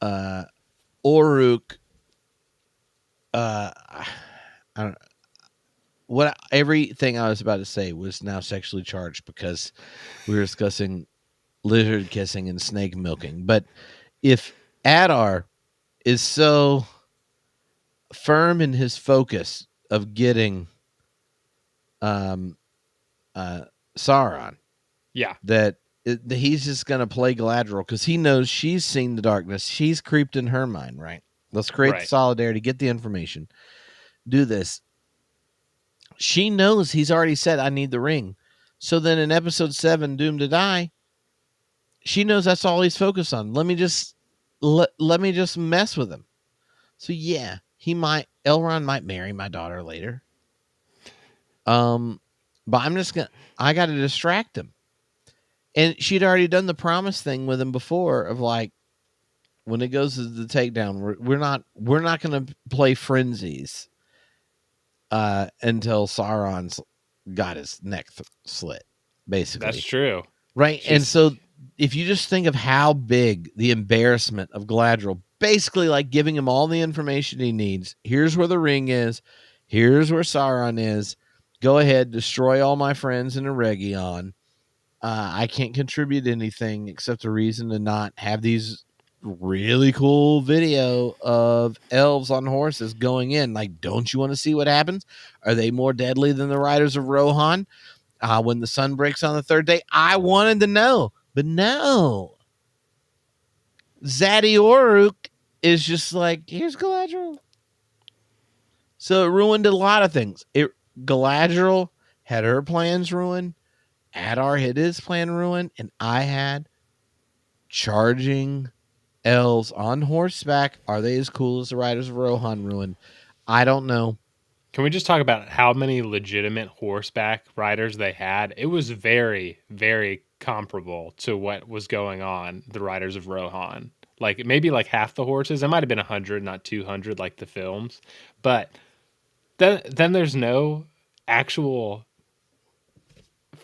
Oruk. I don't know. Everything I was about to say was now sexually charged because we were discussing lizard kissing and snake milking. But if Adar is so firm in his focus of getting Sauron, yeah, that he's just going to play Galadriel because he knows she's seen the darkness. She's creeped in her mind, right? Let's create the solidarity, get the information, do this. She knows he's already said, I need the ring. So then in episode 7, Doomed to Die, she knows that's all he's focused on. Let me just mess with him. So yeah, Elrond might marry my daughter later. But I got to distract him. And she'd already done the promise thing with him before of like, when it goes to the takedown, we're not going to play frenzies until Sauron's got his neck slit, basically. That's true. Right. And so if you just think of how big the embarrassment of Galadriel, basically like giving him all the information he needs. Here's where the ring is. Here's where Sauron is. Go ahead, destroy all my friends in Eregion. I can't contribute anything except a reason to not have these really cool video of elves on horses going in. Like, don't you want to see what happens? Are they more deadly than the riders of Rohan? When the sun breaks on the third day, I wanted to know, but no. Zaddy Oruk is just like, here's Galadriel. So it ruined a lot of things. Galadriel had her plans ruined. Adar hit his plan ruin, and I had charging elves on horseback. Are they as cool as the Riders of Rohan ruin? I don't know. Can we just talk about how many legitimate horseback riders they had? It was very, very comparable to what was going on the Riders of Rohan. Like maybe like half the horses. It might have been 100, not 200 like the films. But then there's no actual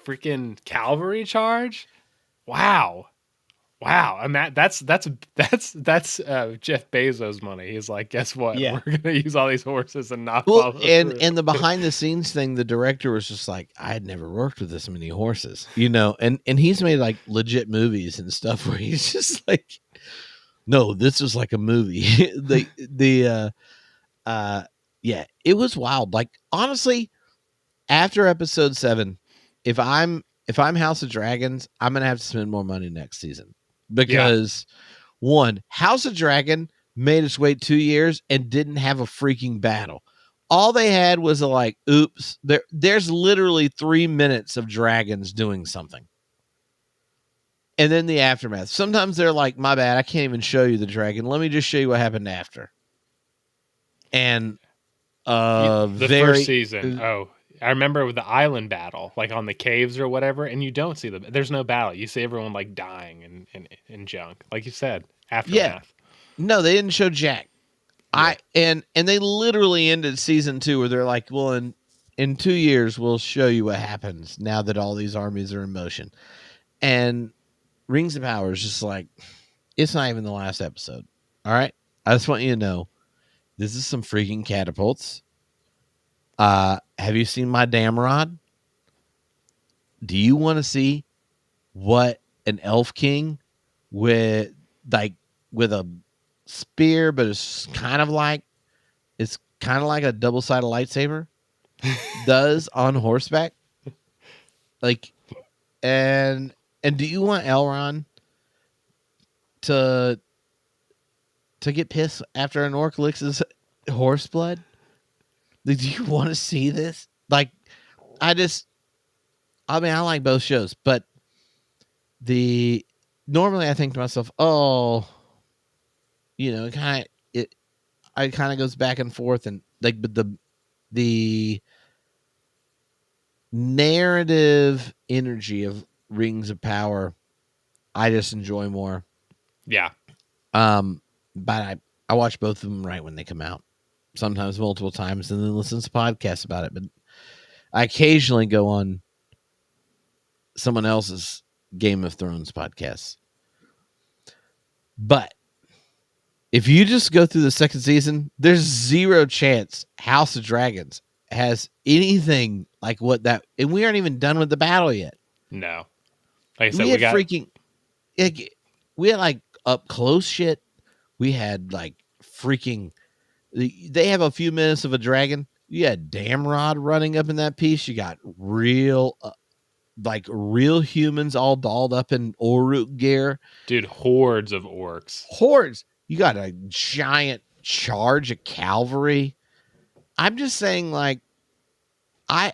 freaking cavalry charge. Wow. Wow, and that's Jeff Bezos' money. He's like, guess what? Yeah. We're gonna use all these horses and not Well, follow and through. and the behind the scenes thing, the director was just like, I had never worked with this many horses, you know, and he's made like legit movies and stuff where he's just like, no, this is like a movie. Yeah, it was wild. Like honestly, after episode 7, if I'm House of Dragons, I'm gonna have to spend more money next season because one, House of Dragon made us wait 2 years and didn't have a freaking battle. All they had was a like, oops, there's literally 3 minutes of dragons doing something. And then the aftermath. Sometimes they're like, my bad, I can't even show you the dragon. Let me just show you what happened after. And The first season. Oh, I remember with the island battle, like on the caves or whatever, and you don't see there's no battle. You see everyone like dying and junk, like you said, aftermath. No, they didn't show Jack. Yeah. And they literally ended season 2 where they're like, well, in 2 years we'll show you what happens now that all these armies are in motion. And Rings of Power is just like, it's not even the last episode. All right, I just want you to know, this is some freaking catapults. Have you seen my damn rod? Do you want to see what an elf king with a spear, but it's kind of like a double-sided lightsaber does on horseback? Like, and do you want Elrond to get pissed after an orc licks his horse blood? Like, do you want to see this? Like, I like both shows, but normally I think to myself, oh, you know, it kind of goes back and forth, and like, but the narrative energy of Rings of Power, I just enjoy more. Yeah. But I watch both of them right when they come out, sometimes multiple times, and then listen to podcasts about it. But I occasionally go on someone else's Game of Thrones podcasts. But if you just go through the second season, there's zero chance House of Dragons has anything like what that, and we aren't even done with the battle yet. No. Like I said, we had like up close shit. We had like freaking, they have a few minutes of a dragon. You had Damrod running up in that piece. You got real humans all dolled up in Orruk gear. dude, hordes of orcs. You got a giant charge of cavalry. I'm just saying, like, I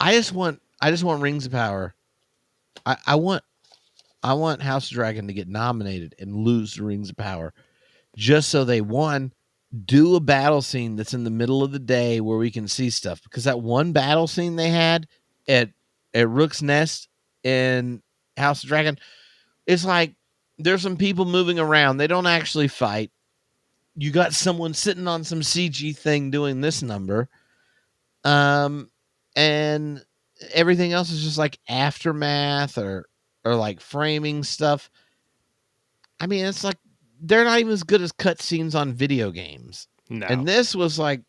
just want Rings of Power. I want House of Dragon to get nominated and lose the Rings of Power, just so they do a battle scene that's in the middle of the day where we can see stuff. Because that one battle scene they had at Rook's Nest in House of Dragon, it's like there's some people moving around. They don't actually fight. You got someone sitting on some CG thing doing this number. And everything else is just like aftermath or like framing stuff. I mean, it's like they're not even as good as cutscenes on video games. No. And this was like,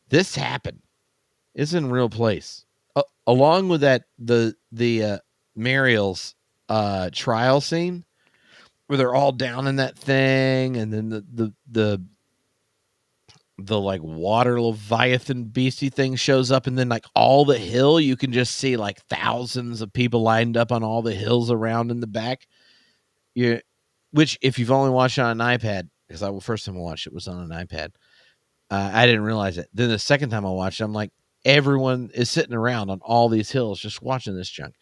this happened. It's in real place. Along with that, the Mariel's trial scene where they're all down in that thing, and then the like water leviathan beastie thing shows up, and then like all the hill, you can just see like thousands of people lined up on all the hills around in the back. Which if you've only watched it on an iPad, because first time I watched it was on an iPad, I didn't realize it. Then the second time I watched it, I'm like, everyone is sitting around on all these hills just watching this junk.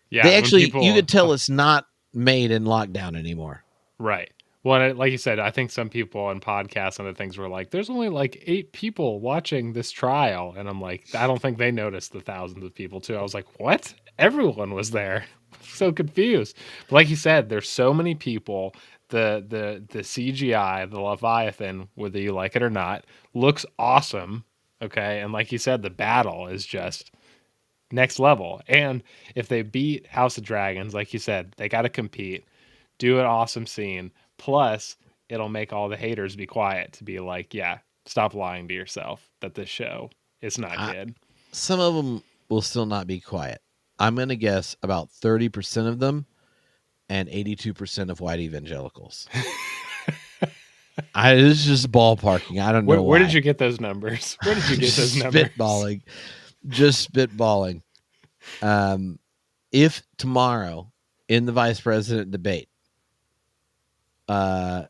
Yeah, They when actually, people, you could tell it's not made in lockdown anymore. right. Well, like you said, I think some people on podcasts and other things were like, "There's only like 8 people watching this trial," and I'm like, I don't think they noticed the thousands of people too. I was like, "What? Everyone was there." So confused. But like you said, there's so many people. The CGI, the Leviathan, whether you like it or not, looks awesome. Okay, and like you said, the battle is just next level. And if they beat House of Dragons, like you said, they got to compete, do an awesome scene. Plus, it'll make all the haters be quiet to be like, yeah, stop lying to yourself that this show is not good. Some of them will still not be quiet. I'm going to guess about 30% of them and 82% of white evangelicals. It's just ballparking. I don't know Where why. did you get those numbers? Where did you get those numbers? Spitballing. Just spitballing. If tomorrow in the vice president debate, Lord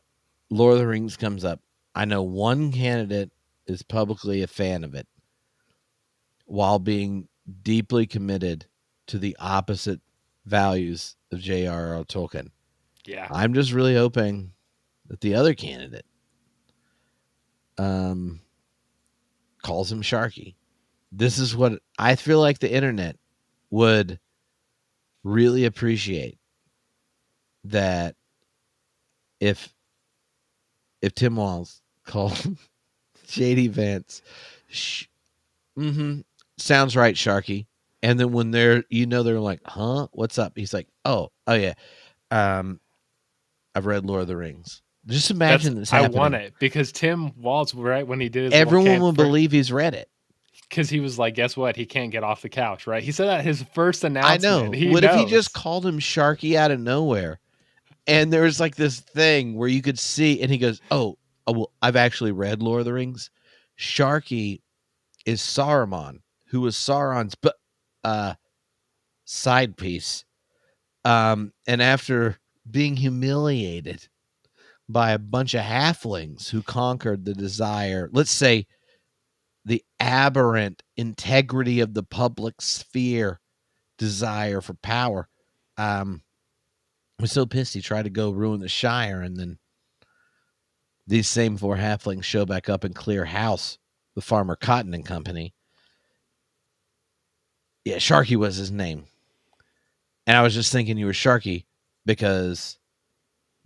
of the Rings comes up, I know one candidate is publicly a fan of it while being deeply committed to the opposite values of J.R.R. Tolkien. Yeah. I'm just really hoping that the other candidate calls him Sharky. This is what I feel like the internet would really appreciate, that if Tim Walz called JD Vance, sounds right, Sharky. And then when they're like, huh, what's up? He's like, oh yeah, I've read Lord of the Rings. Just imagine this happening. I want it because Tim Walz, right when he did his everyone will believe he's read it. Because he was like, guess what? He can't get off the couch, right? He said that his first announcement. I know. What if he just called him Sharky out of nowhere? And there was like this thing where you could see, and he goes, oh well, I've actually read Lord of the Rings. Sharky is Saruman, who was Sauron's side piece. And after being humiliated by a bunch of halflings who conquered the desire, let's say the aberrant integrity of the public sphere desire for power, was so pissed he tried to go ruin the Shire, and then these same 4 halflings show back up and clear house, the farmer Cotton and Company. Yeah, Sharky was his name. And I was just thinking you were Sharky because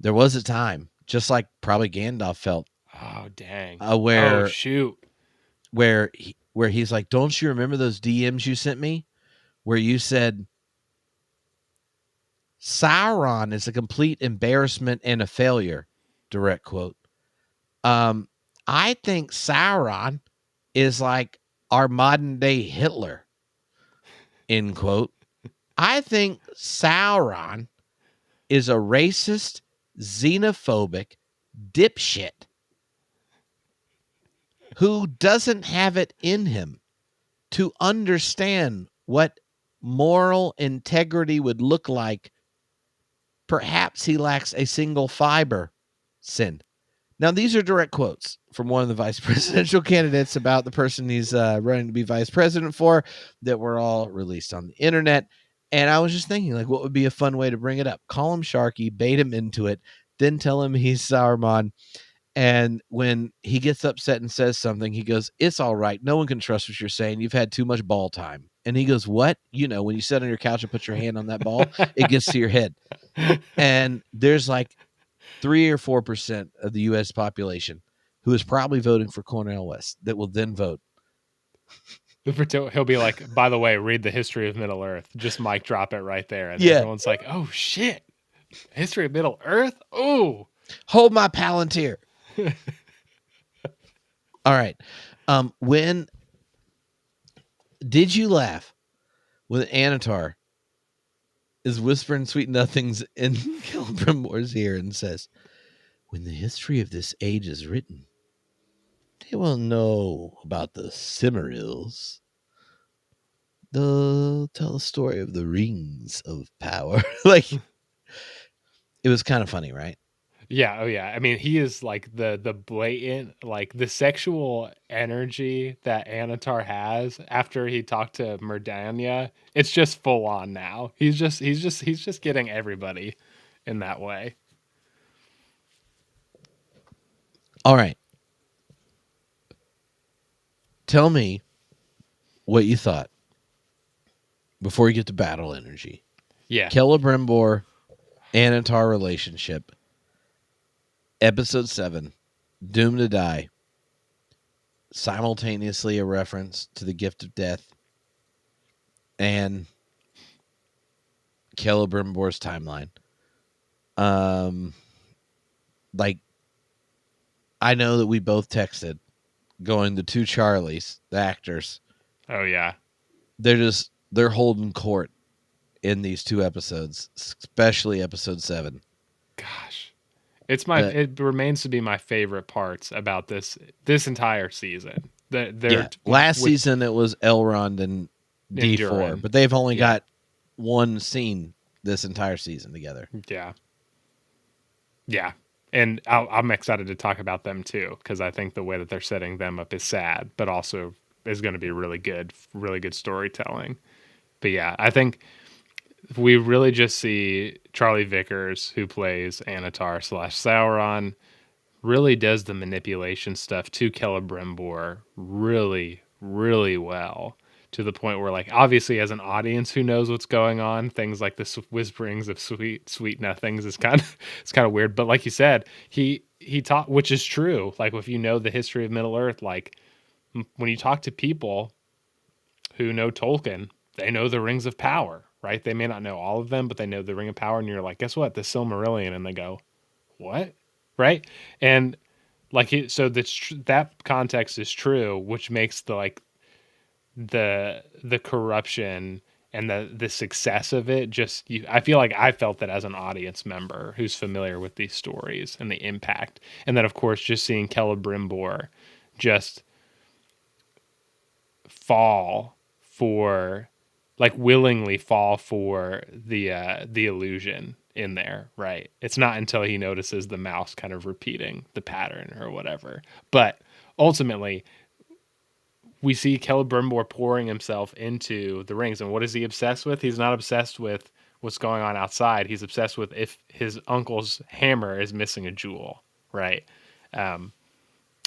there was a time, just like probably Gandalf felt. Oh, dang. Where, oh, shoot. Where he's like, don't you remember those DMs you sent me? Where you said, Sauron is a complete embarrassment and a failure. Direct quote. I think Sauron is like our modern day Hitler. End quote. I think Sauron is a racist, xenophobic dipshit who doesn't have it in him to understand what moral integrity would look like. Perhaps he lacks a single fiber. Sin. Now, these are direct quotes from one of the vice presidential candidates about the person he's running to be vice president for that were all released on the internet. And I was just thinking, like, what would be a fun way to bring it up? Call him Sharky, bait him into it, then tell him he's Saruman. And when he gets upset and says something, he goes, it's all right. No one can trust what you're saying. You've had too much ball time. And he goes, what? You know, when you sit on your couch and put your hand on that ball, it gets to your head. And there's like 3 or 4% of the U.S. population who is probably voting for Cornel West that will then vote. He'll be like, by the way, read the history of Middle Earth. Just mic drop it right there. And everyone's like, oh, shit. History of Middle Earth? Oh. Hold my Palantir. All right. When did you laugh when Anatar is whispering sweet nothings in Celebrimmore's ear and says, when the history of this age is written, they will know about the Cimmerils. They'll tell the story of the rings of power. Like, it was kind of funny, right? Yeah, oh yeah. I mean, he is like the blatant, like the sexual energy that Anatar has after he talked to Merdania. It's just full on now. He's just getting everybody in that way. All right. Tell me what you thought before you get to battle energy. Yeah. Celebrimbor, Anatar relationship. Episode 7, Doomed to Die. Simultaneously a reference to the gift of death and Celebrimbor's timeline. Like, I know that we both texted going the two Charlies, the actors. Oh yeah. They're holding court in these two episodes, especially episode 7. Gosh. The It remains to be my favorite parts about this entire season. They're last with season it was Elrond and D4, Durin. but they've only Yeah. got one scene this entire season together. Yeah. Yeah. And I'm excited to talk about them too, because I think the way that they're setting them up is sad, but also is going to be really good storytelling. But yeah, I think we really just see Charlie Vickers, who plays Anatar / Sauron, really does the manipulation stuff to Celebrimbor really, really well, to the point where, like, obviously as an audience who knows what's going on, things like the whisperings of sweet nothings is kind of it's kind of weird. But like you said, he taught, which is true. Like, if you know the history of Middle Earth, like when you talk to people who know Tolkien, they know the Rings of Power, right? They may not know all of them, but they know the Ring of Power, and you're like, guess what? The Silmarillion, and they go, what? Right? And like so that context is true, which makes the corruption and the success of it just I feel like I felt that as an audience member who's familiar with these stories and the impact. And then of course just seeing Celebrimbor just fall for, like, willingly fall for the illusion in there, right? It's not until he notices the mouse kind of repeating the pattern or whatever. But ultimately, we see Celebrimbor pouring himself into the rings. And what is he obsessed with? He's not obsessed with what's going on outside. He's obsessed with if his uncle's hammer is missing a jewel, right?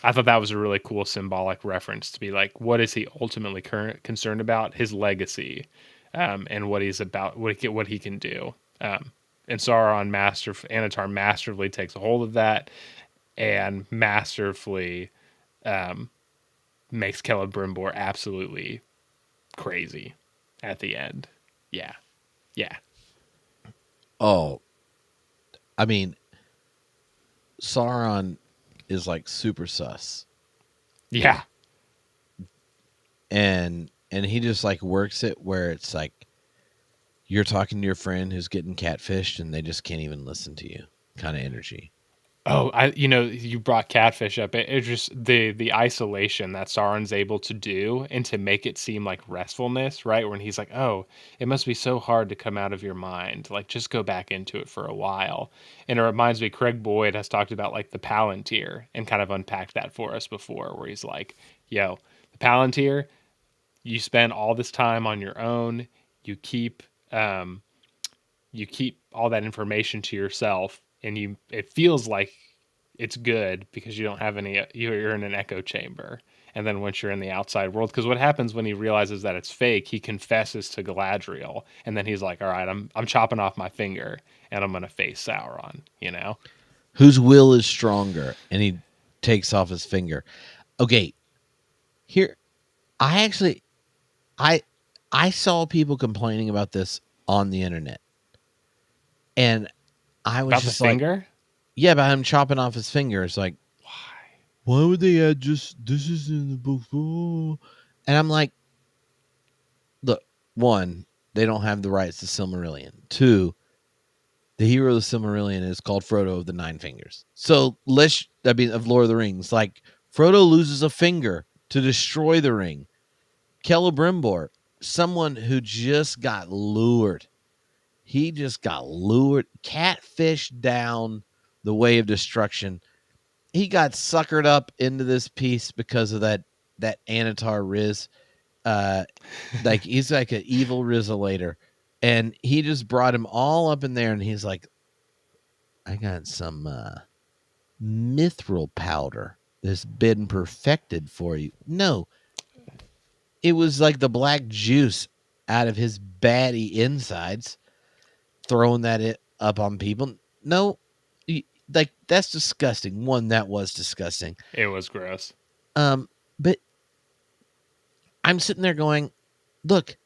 I thought that was a really cool symbolic reference to be like, what is he ultimately concerned about? His legacy, and what he's about, what he can do. And Anatar masterfully takes a hold of that and masterfully makes Celebrimbor absolutely crazy at the end. Yeah. Yeah. Oh, I mean, Sauron is like super sus, Yeah. and he just like works it where it's like you're talking to your friend who's getting catfished and they just can't even listen to you, kind of energy. Oh, you brought catfish up. It just the isolation that Sauron's able to do, and to make it seem like restfulness, right? When he's like, "Oh, it must be so hard to come out of your mind. Like, just go back into it for a while." And it reminds me, Craig Boyd has talked about like the Palantir and kind of unpacked that for us before, where he's like, "Yo, the Palantir, you spend all this time on your own. You keep um, you keep all that information to yourself, and it feels like it's good because you don't have any, you're in an echo chamber. And then once you're in the outside world, because what happens when he realizes that it's fake, he confesses to Galadriel, and then he's like, all right, I'm chopping off my finger and I'm gonna face Sauron, Whose will is stronger, and he takes off his finger. Okay, here, I actually, I saw people complaining about this on the internet, and I was about just the like, finger. yeah, about him chopping off his finger. It's like, why would they add just this is in the book? Oh. And I'm like, look, one, they don't have the rights to Silmarillion. Two, the hero of the Silmarillion is called Frodo of the Nine Fingers. So of Lord of the Rings, like Frodo loses a finger to destroy the ring. Celebrimbor, someone who just got lured. He just got lured, catfished down the way of destruction. He got suckered up into this piece because of that Anatar Riz. Like he's like an evil Rizzolator. And he just brought him all up in there, and he's like, I got some mithril powder that's been perfected for you. No, it was like the black juice out of his baddie insides, throwing that up on people. No, like that's disgusting. One, that was disgusting. It was gross. But I'm sitting there going, look,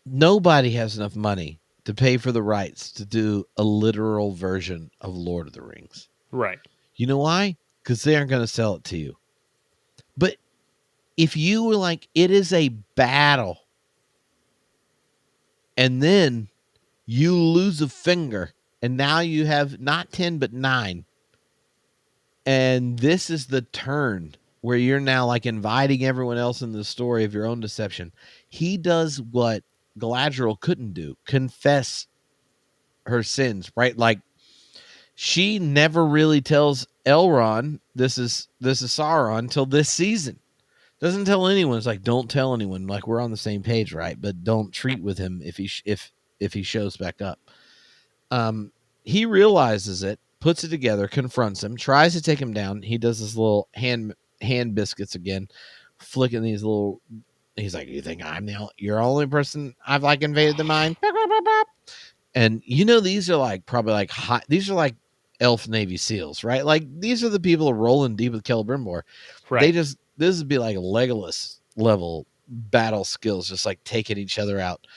nobody has enough money to pay for the rights to do a literal version of Lord of the Rings. Right. You know why? Because they aren't going to sell it to you. But if you were like, it is a battle, and then you lose a finger, and now you have not 10, but 9. And this is the turn where you're now like inviting everyone else in the story of your own deception. He does what Galadriel couldn't do, confess her sins, right? Like she never really tells Elrond this is Sauron until this season. Doesn't tell anyone. It's like, don't tell anyone. Like we're on the same page, right? But don't treat with him if he shows back up. He realizes it, puts it together, confronts him, tries to take him down. He does this little hand biscuits again, flicking these little. He's like, you think you're the only person I've like invaded the mind? And you know, these are like probably like hot. These are like elf Navy SEALs, right? Like these are the people rolling deep with Celebrimbor. Right. This would be like Legolas level battle skills, just like taking each other out.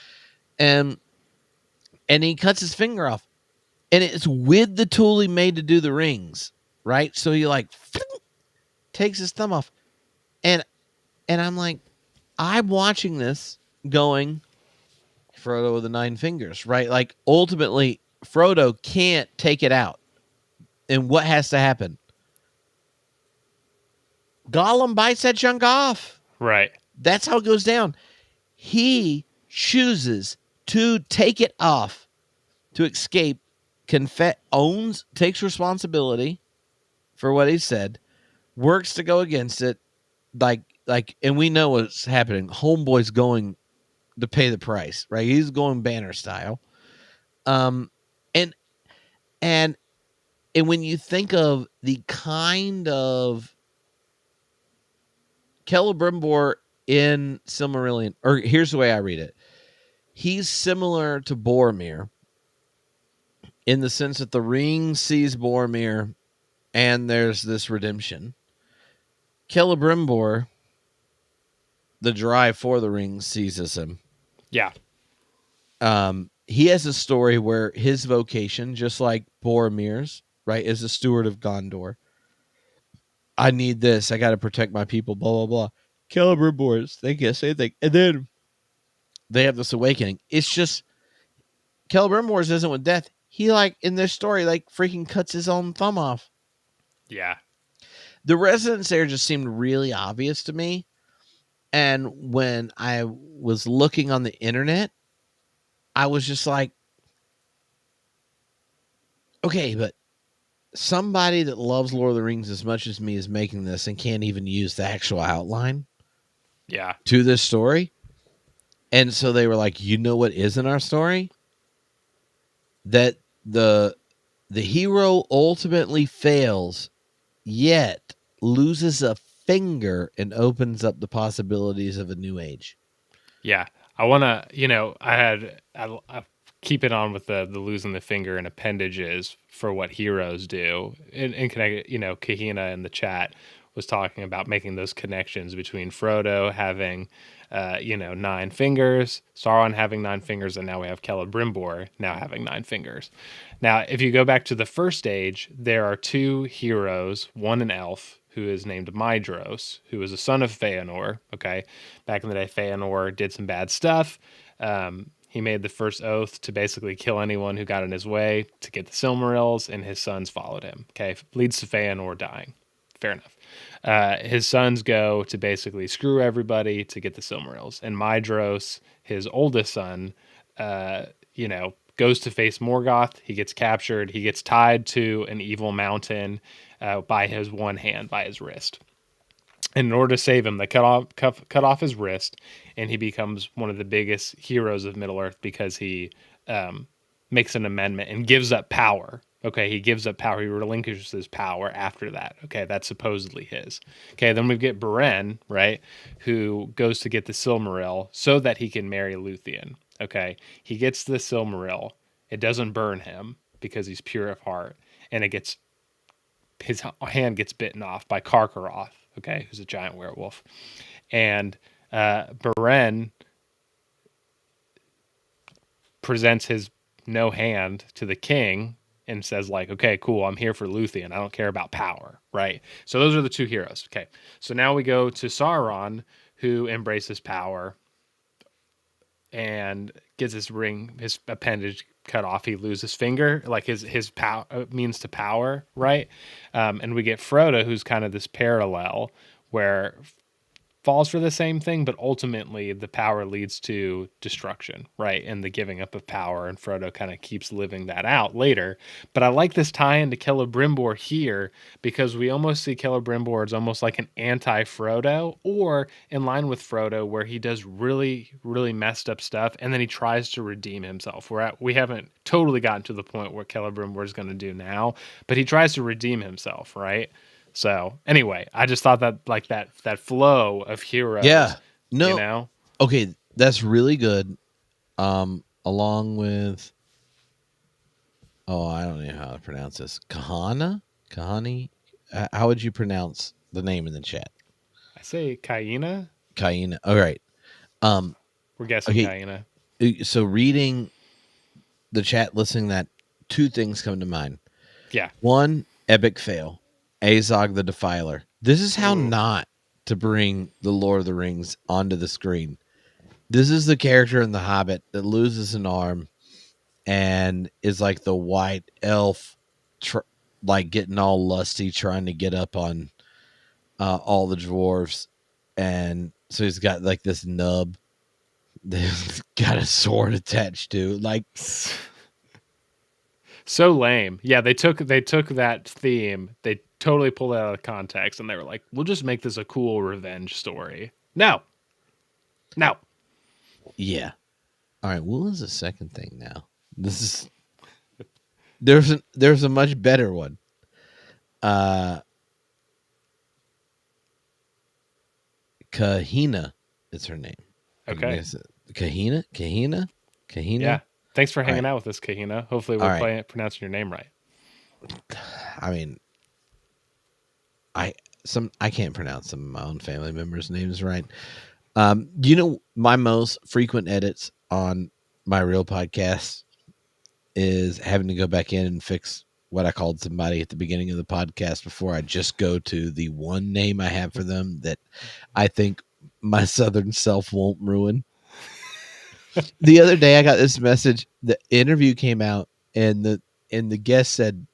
And he cuts his finger off, and it's with the tool he made to do the rings, right? So he like takes his thumb off, and I'm like, I'm watching this going, Frodo with the 9 fingers, right? Like ultimately, Frodo can't take it out. And what has to happen? Gollum bites that chunk off. Right. That's how it goes down. He chooses to take it off, to escape, takes responsibility for what he said, works to go against it, like, and we know what's happening. Homeboy's going to pay the price, right? He's going Banner style. And when you think of the kind of Celebrimbor in Silmarillion, or here's the way I read it. He's similar to Boromir in the sense that the ring sees Boromir and there's this redemption. Celebrimbor, the drive for the ring, seizes him. Yeah. He has a story where his vocation, just like Boromir's, right, is a steward of Gondor. I need this. I got to protect my people, blah, blah, blah. Celebrimbor's, they can't say anything. And then they have this awakening. It's just, Celebrimbor's isn't with death. He, like, in this story, like, freaking cuts his own thumb off. Yeah. The resonance there just seemed really obvious to me. And when I was looking on the internet, I was just like, okay, but somebody that loves Lord of the Rings as much as me is making this and can't even use the actual outline to this story. And so they were like, you know what is in our story? That the hero ultimately fails, yet loses a finger and opens up the possibilities of a new age. Yeah. I want to, I keep it on with the losing the finger and appendages for what heroes do. And connect, Kahina in the chat was talking about making those connections between Frodo having, 9 fingers, Sauron having 9 fingers, and now we have Celebrimbor now having 9 fingers. Now, if you go back to the first age, there are 2 heroes, one an elf, who is named Maedhros, who is a son of Feanor. Okay, back in the day, Feanor did some bad stuff. He made the first oath to basically kill anyone who got in his way to get the Silmarils, and his sons followed him. Okay, leads to Feanor dying. Fair enough. His sons go to basically screw everybody to get the Silmarils, and Maedhros, his oldest son, goes to face Morgoth. He gets captured. He gets tied to an evil mountain by his one hand, by his wrist. And in order to save him, they cut off his wrist, and he becomes one of the biggest heroes of Middle Earth because he makes an amendment and gives up power. Okay, he gives up power. He relinquishes his power after that. Okay, that's supposedly his. Okay, then we get Beren, right, who goes to get the Silmaril so that he can marry Luthien. Okay, he gets the Silmaril. It doesn't burn him because he's pure of heart, and his hand gets bitten off by Karkaroth. Okay, who's a giant werewolf, and Beren presents his no hand to the king and says like, okay, cool, I'm here for Luthien. I don't care about power, right? So those are the two heroes. Okay, so now we go to Sauron, who embraces power and gets his ring, his appendage cut off. He loses his finger, like his power means to power, right? And we get Frodo, who's kind of this parallel where falls for the same thing, but ultimately the power leads to destruction, right? And the giving up of power, and Frodo kind of keeps living that out later. But I like this tie into Celebrimbor here because we almost see Celebrimbor as almost like an anti-Frodo, or in line with Frodo, where he does really, really messed up stuff, and then he tries to redeem himself. We haven't totally gotten to the point where Celebrimbor is going to do now, but he tries to redeem himself, right? So anyway, I just thought that like that flow of heroes, Yeah. No. you know, Okay, that's really good. Along with I don't know how to pronounce this. Kahani. How would you pronounce the name in the chat? I say Kaina. Kaina. All right. We're guessing Okay. Kaina. So reading the chat, listening to that, two things come to mind. Yeah. One, epic fail. Azog the Defiler. This is how not to bring the Lord of the Rings onto the screen. This is the character in The Hobbit that loses an arm and is like the white elf, like getting all lusty, trying to get up on all the dwarves. And so he's got like this nub that's got a sword attached to, like, So lame. Yeah, they took that theme, they totally pulled it out of context, and they were like, "We'll just make this a cool revenge story." No. Yeah. All right. What was the second thing now? This is there's a much better one. Kahina is her name. Okay. Kahina. Yeah. Thanks for hanging right. out with us, Kahina. Hopefully, we're pronouncing your name right. I mean, I can't pronounce some of my own family members' names right. My most frequent edits on my real podcast is having to go back in and fix what I called somebody at the beginning of the podcast before I just go to the one name I have for them that I think my Southern self won't ruin. The other day I got this message. The interview came out and the guest said,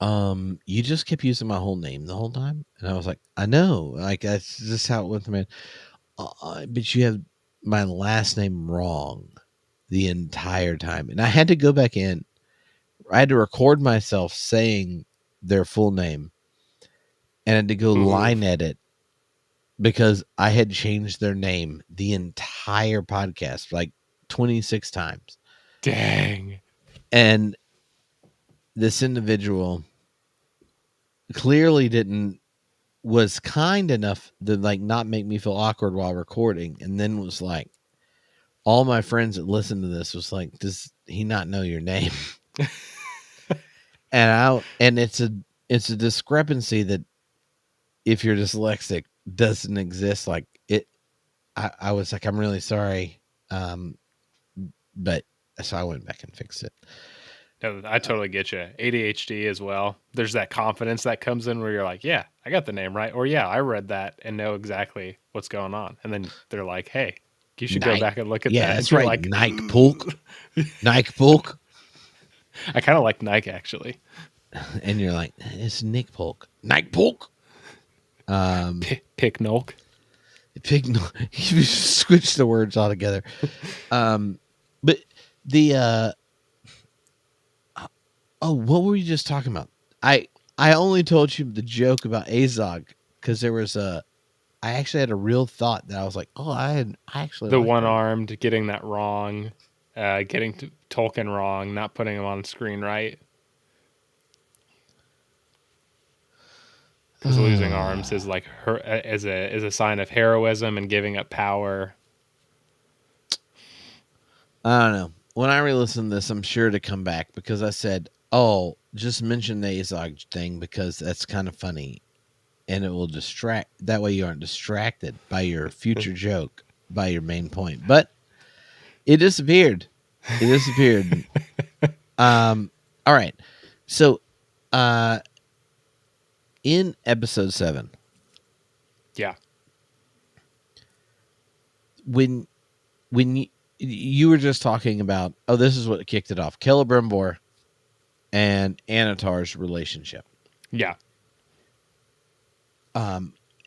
you just kept using my whole name the whole time. And I was like, I know, like that's just how it went, man. But you have my last name wrong the entire time. And I had to go back in. I had to record myself saying their full name and I had to go line edit because I had changed their name the entire podcast, like 26 times. Dang. And this individual clearly was kind enough to like not make me feel awkward while recording. And then was like, all my friends that listened to this was like, does he not know your name? And it's a discrepancy that if you're dyslexic doesn't exist. Like it, I was like, I'm really sorry. But so I went back and fixed it. No, I totally get you. ADHD as well. There's that confidence that comes in where you're like, yeah, I got the name right. Or yeah, I read that and know exactly what's going on. And then they're like, hey, you should go back and look at that. Yeah, that's right. Like Nike Polk. Nike Polk. I kind of like Nike actually. And you're like, it's Nick Polk. Nike Polk. Pick Nolk. You switch the words altogether. But The oh, what were you just talking about? I only told you the joke about Azog because there was I actually had a real thought that I was like, oh, I actually The like one that. armed getting that wrong, getting Tolkien wrong, not putting him on screen right. Because losing arms is like is a sign of heroism and giving up power. I don't know. When I re-listen to this, I'm sure to come back because I said, "Oh, just mention the Azog thing because that's kind of funny, and it will distract. That way, you aren't distracted by your future joke, by your main point." But it disappeared. It disappeared. All right. So, uh, in episode 7, Yeah, when you were just talking about, oh, this is what kicked it off: Celebrimbor and Anatar's relationship. yeah,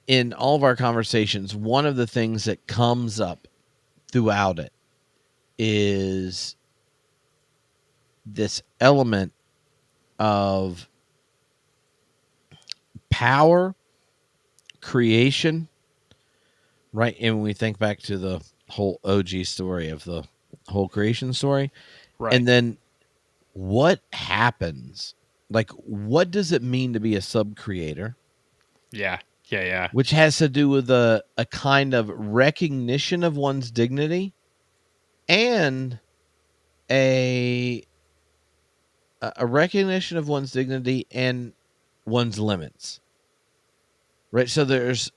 In all of our conversations, one of the things that comes up throughout it is this element of power creation, right? And when we think back to the whole OG story of the whole creation story, right. and then what happens? Like, what does it mean to be a sub creator? Yeah, yeah, yeah, Which has to do with a kind of recognition of one's dignity and a recognition of one's dignity and one's limits. Right? So there's,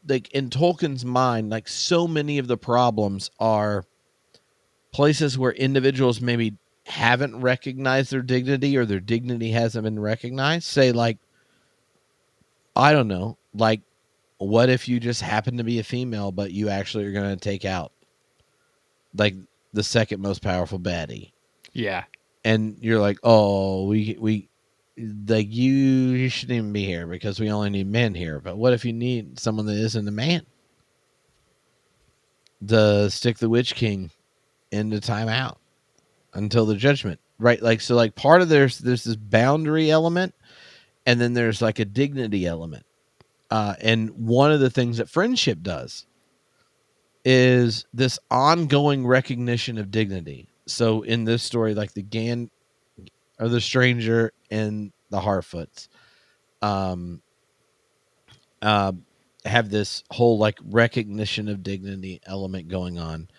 like, in Tolkien's mind, like, so many of the problems are places where individuals maybe haven't recognized their dignity or their dignity hasn't been recognized. Say, like, I don't know, like, what if you just happen to be a female, but you actually are going to take out, like, the second most powerful baddie? yeah, And you're like, oh, we like, you shouldn't even be here because we only need men here. But what if you need someone that isn't a man to stick the Witch King into timeout until the judgment, right? Like, so, like, part of there's this boundary element, and then there's like a dignity element. And one of the things that friendship does is this ongoing recognition of dignity. So in this story, like the stranger and the Harfoots, have this whole, like, recognition of dignity element going on.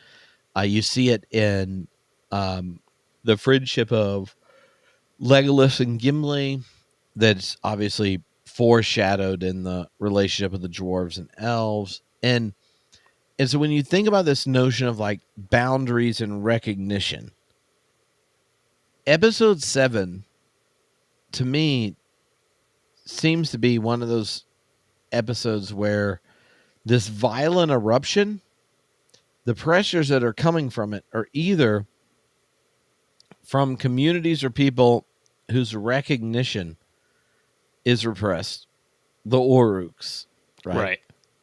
You see it in the friendship of Legolas and Gimli. That's obviously foreshadowed in the relationship of the dwarves and elves. And so when you think about this notion of, like, boundaries and recognition, episode 7 to me seems to be one of those episodes where this violent eruption, the pressures that are coming from it are either from communities or people whose recognition is repressed, the Oruks, right?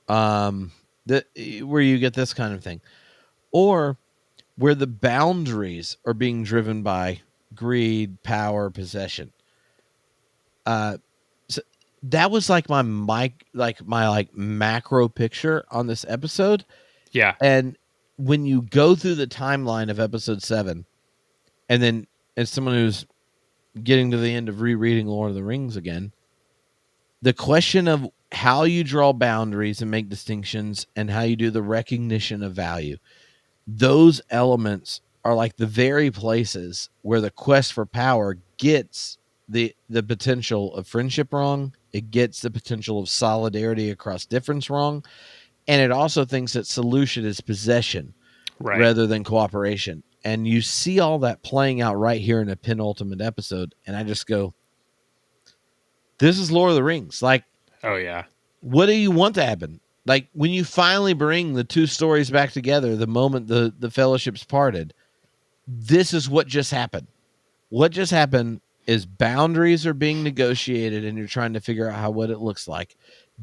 Where you get this kind of thing, or where the boundaries are being driven by greed, power, possession. So that was like my macro picture on this episode. yeah, And when you go through the timeline of episode 7, and then as someone who's getting to the end of rereading Lord of the Rings again, the question of how you draw boundaries and make distinctions and how you do the recognition of value, those elements are like the very places where the quest for power gets the potential of friendship wrong. It gets the potential of solidarity across difference wrong. And it also thinks that solution is possession right. rather than cooperation. And you see all that playing out right here in a penultimate episode. And I just go, this is Lord of the Rings. Like, Oh yeah, what do you want to happen? Like, when you finally bring the two stories back together, the moment the fellowship's parted, this is what just happened. What just happened is boundaries are being negotiated and you're trying to figure out what it looks like.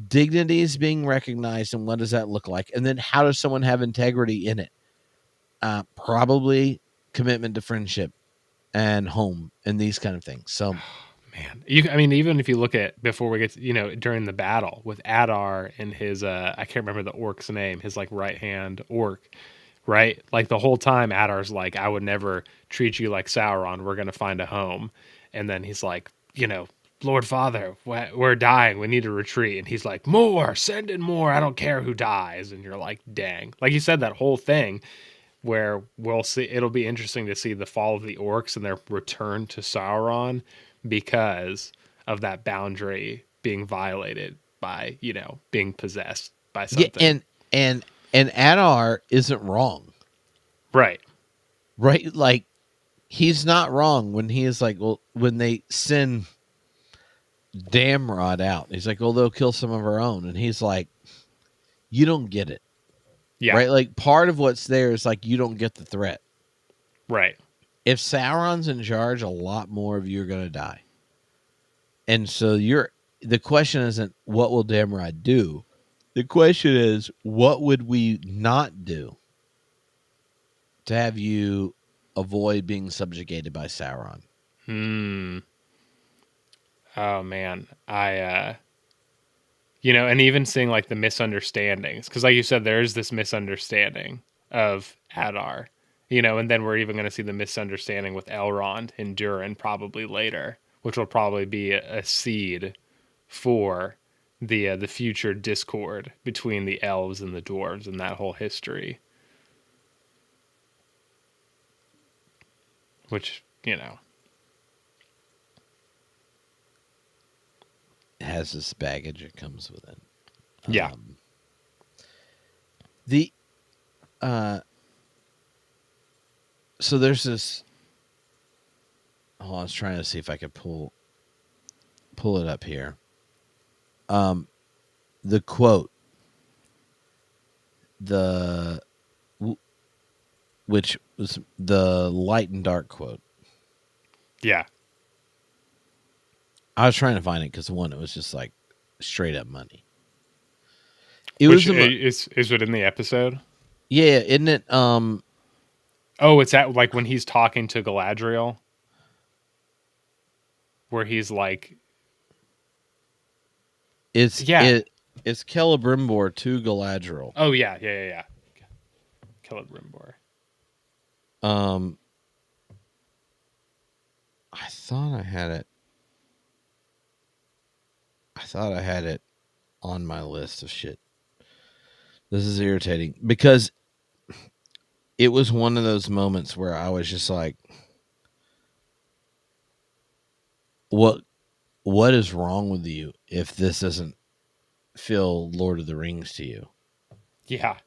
Dignity is being recognized, and what does that look like? And then how does someone have integrity in it? Probably commitment to friendship and home and these kind of things. So, man, I mean, even if you look at before we get to, during the battle with Adar and his, I can't remember the orc's name, his like right hand orc, right? Like the whole time Adar's like, I would never treat you like Sauron. We're going to find a home. And then he's like, Lord Father, we're dying. We need to retreat. And he's like, more, send in more. I don't care who dies. And you're like, dang. Like you said, that whole thing where we'll see, it'll be interesting to see the fall of the orcs and their return to Sauron because of that boundary being violated by, being possessed by yeah, something. and Adar isn't wrong. Right. Right? Like, he's not wrong when he is like, well, when they send Damrod out, he's like, well, they'll kill some of our own. And he's like, you don't get it. Yeah. Right? Like, part of what's there is like, you don't get the threat. Right. If Sauron's in charge, a lot more of you are going to die. And so the question isn't what will Damrod do? The question is, what would we not do to have you avoid being subjugated by Sauron? Oh man, and even seeing like the misunderstandings, because like you said, there is this misunderstanding of Adar, and then we're even going to see the misunderstanding with Elrond and Durin probably later, which will probably be a seed for the future discord between the elves and the dwarves and that whole history, which It has this baggage it comes with it. Yeah. So there's this. Oh, I was trying to see if I could pull it up here. The quote, which was the light and dark quote. Yeah. I was trying to find it because it was just like straight up money. Is it in the episode? Yeah, isn't it? Oh, it's at like when he's talking to Galadriel, where he's like, it's Celebrimbor to Galadriel. Oh yeah. Celebrimbor. I thought I had it on my list of shit. This is irritating because it was one of those moments where I was just like, what is wrong with you if this doesn't feel Lord of the Rings to you? Yeah.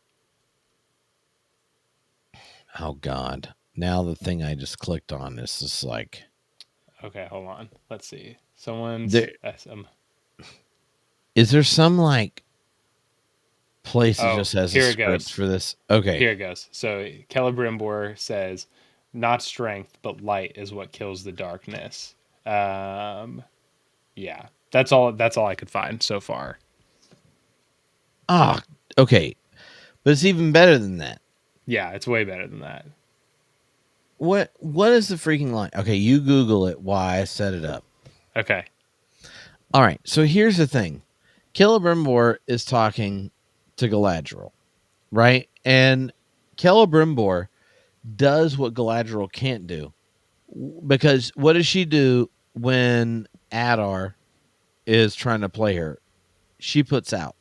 Oh God. Now the thing I just clicked on is just like, okay, hold on. Let's see. Someone's is there some like place that just has here a it script goes. for this? Okay. Here it goes. So Celebrimbor says, not strength, but light is what kills the darkness. Yeah. That's all I could find so far. Ah, okay. But it's even better than that. Yeah, it's way better than that. What is the freaking line? Okay, you Google it while I set it up. Okay. All right, so here's the thing. Celebrimbor is talking to Galadriel, right? And Celebrimbor does what Galadriel can't do. Because what does she do when Adar is trying to play her? She puts out.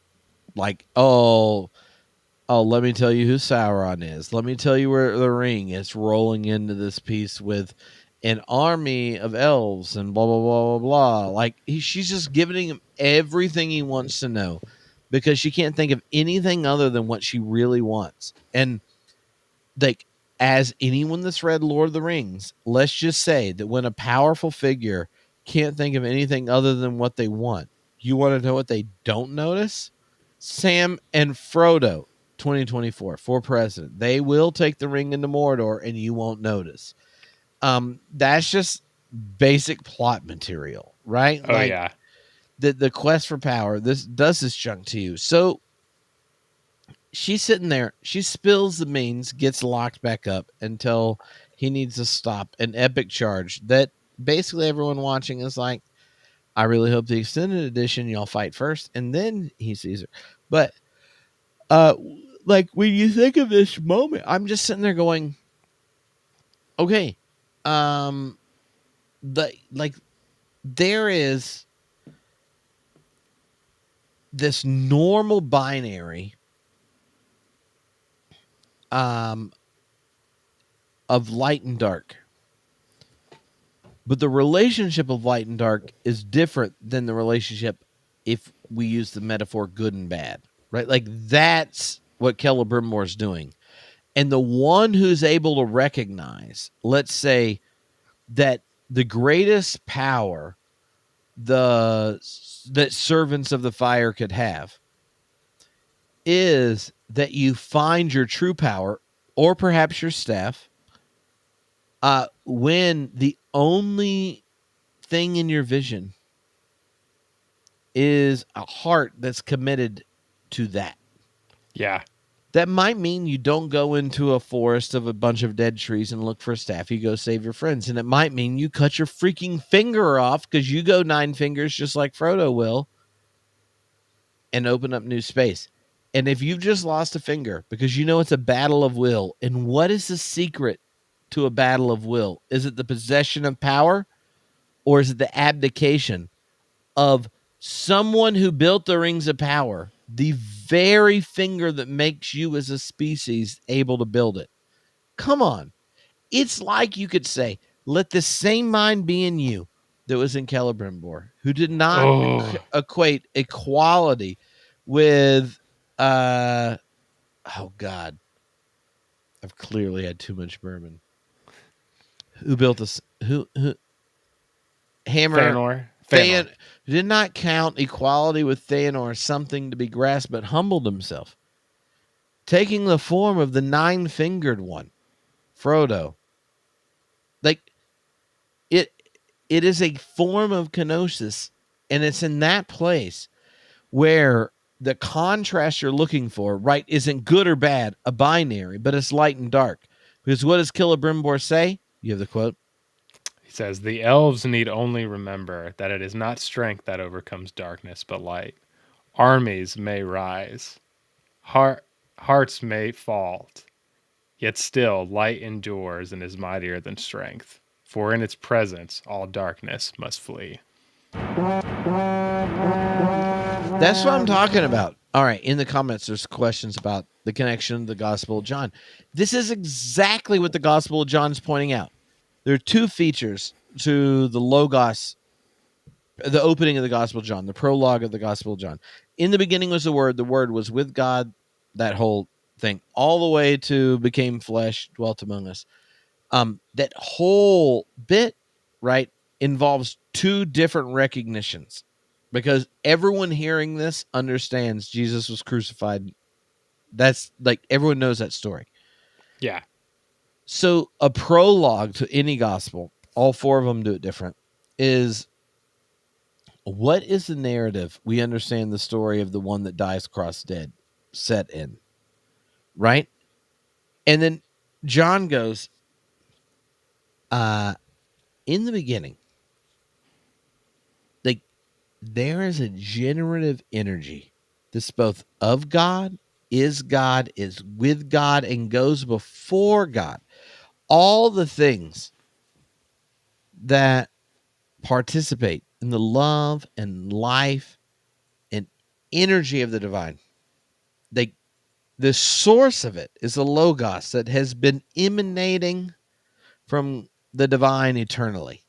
Like, oh, let me tell you who Sauron is. Let me tell you where the ring is rolling into this piece with an army of elves and blah, blah, blah, blah, blah. Like, she's just giving him everything he wants to know because she can't think of anything other than what she really wants. And, like, as anyone that's read Lord of the Rings, let's just say that when a powerful figure can't think of anything other than what they want, you want to know what they don't notice? Sam and Frodo, 2024, for president. They will take the ring into Mordor and you won't notice. That's just basic plot material, right? Oh, like, yeah. The quest for power, this does this junk to you. So she's sitting there. She spills the beans, gets locked back up until he needs to stop an epic charge that basically everyone watching is like, I really hope the extended edition y'all fight first, and then he sees her. But like when you think of this moment, I'm just sitting there going, okay, there is this normal binary of light and dark. But the relationship of light and dark is different than the relationship if we use the metaphor good and bad, right? Like that's what Celebrimbor is doing. And the one who's able to recognize, let's say, that the greatest power that servants of the fire could have is that you find your true power, or perhaps your staff, when the only thing in your vision is a heart that's committed to that. Yeah. That might mean you don't go into a forest of a bunch of dead trees and look for a staff. You go save your friends. And it might mean you cut your freaking finger off because you go 9 fingers just like Frodo will and open up new space. And if you've just lost a finger because you know it's a battle of will, and what is the secret to a battle of will? Is it the possession of power, or is it the abdication of someone who built the rings of power, the very finger that makes you as a species able to build it? Come on. It's like you could say, let the same mind be in you that was in Celebrimbor, who did not equate equality with, oh God, I've clearly had too much bourbon. Who built this? Who Hammer? Fëanor. Did not count equality with Fëanor something to be grasped, but humbled himself, taking the form of the 9-fingered one, Frodo. Like, it is a form of kenosis, and it's in that place where the contrast you're looking for, right, isn't good or bad, a binary, but it's light and dark. Because what does Celebrimbor say? You have the quote. He says, the elves need only remember that it is not strength that overcomes darkness, but light. Armies may rise. Hearts may fall. Yet still light endures and is mightier than strength. For in its presence all darkness must flee. That's what I'm talking about. All right, in the comments, there's questions about the connection to the Gospel of John. This is exactly what the Gospel of John is pointing out. There are 2 features to the Logos, the opening of the Gospel of John, the prologue of the Gospel of John. In the beginning was the Word was with God, that whole thing, all the way to became flesh, dwelt among us. That whole bit, right, involves 2 different recognitions, because everyone hearing this understands Jesus was crucified. That's like, everyone knows that story. Yeah. So a prologue to any gospel, all 4 of them do it different, is what is the narrative we understand the story of the one that dies cross dead set in, right? And then John goes, in the beginning, like, there is a generative energy that's both of God, is with God, and goes before God. All the things that participate in the love and life and energy of the divine. The source of it is the Logos that has been emanating from the divine eternally.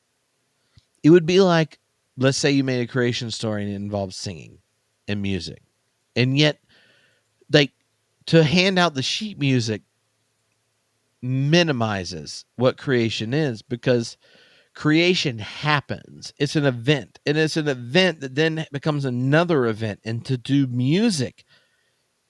It would be like, let's say you made a creation story and it involves singing and music. And yet, like, to hand out the sheet music minimizes what creation is, because creation happens. It's an event, and it's an event that then becomes another event. And to do music,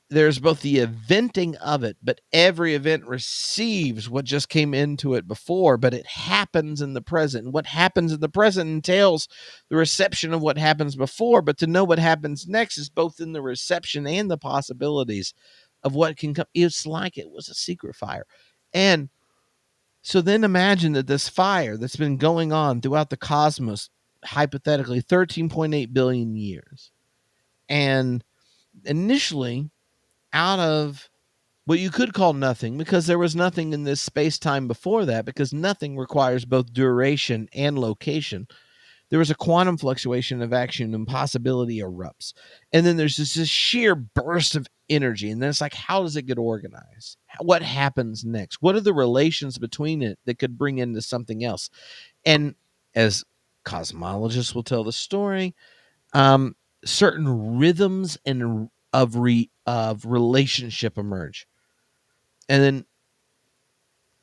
there's both the eventing of it, but every event receives what just came into it before, but it happens in the present. And what happens in the present entails the reception of what happens before, but to know what happens next is both in the reception and the possibilities of what can come. It's like it was a secret fire. And so then imagine that this fire that's been going on throughout the cosmos, hypothetically 13.8 billion years, and initially out of what you could call nothing, because there was nothing in this space-time before that, because nothing requires both duration and location. There was a quantum fluctuation of action and possibility erupts. And then there's this sheer burst of energy. And then it's like, how does it get organized? What happens next? What are the relations between it that could bring into something else? And as cosmologists will tell the story, certain rhythms and of relationship emerge. And then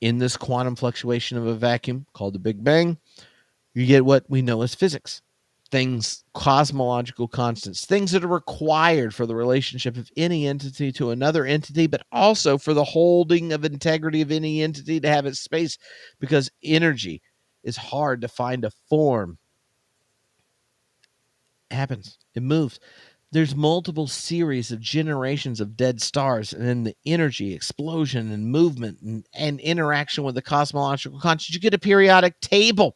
in this quantum fluctuation of a vacuum called the Big Bang, you get what we know as physics. Things, cosmological constants, things that are required for the relationship of any entity to another entity, but also for the holding of integrity of any entity to have its space, because energy is hard to find a form. It happens. It moves. There's multiple series of generations of dead stars, and then the energy, explosion, and movement and interaction with the cosmological constants. You get a periodic table.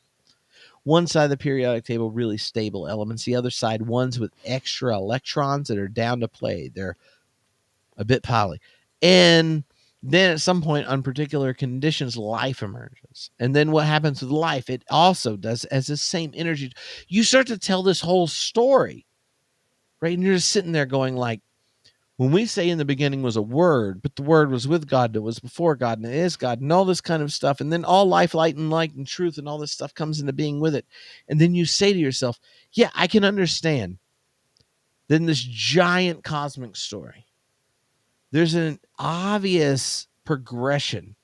One side of the periodic table, really stable elements. The other side, ones with extra electrons that are down to play. They're a bit poly. And then at some point, on particular conditions, life emerges. And then what happens with life? It also does as the same energy. You start to tell this whole story, right? And you're just sitting there going like, when we say in the beginning was a word, but the word was with God, that was before God, and it is God, and all this kind of stuff. And then all life, light, and truth, and all this stuff comes into being with it. And then you say to yourself, yeah, I can understand. Then this giant cosmic story, there's an obvious progression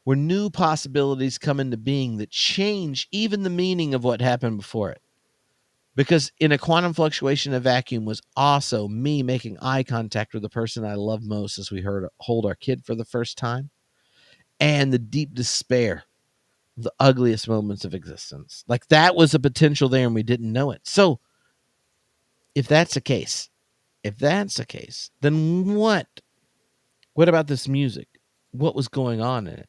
where new possibilities come into being that change even the meaning of what happened before it. Because in a quantum fluctuation of vacuum was also me making eye contact with the person I love most as we hold our kid for the first time, and the deep despair, the ugliest moments of existence. Like that was a potential there and we didn't know it. So if that's the case, then what about this music? What was going on in it?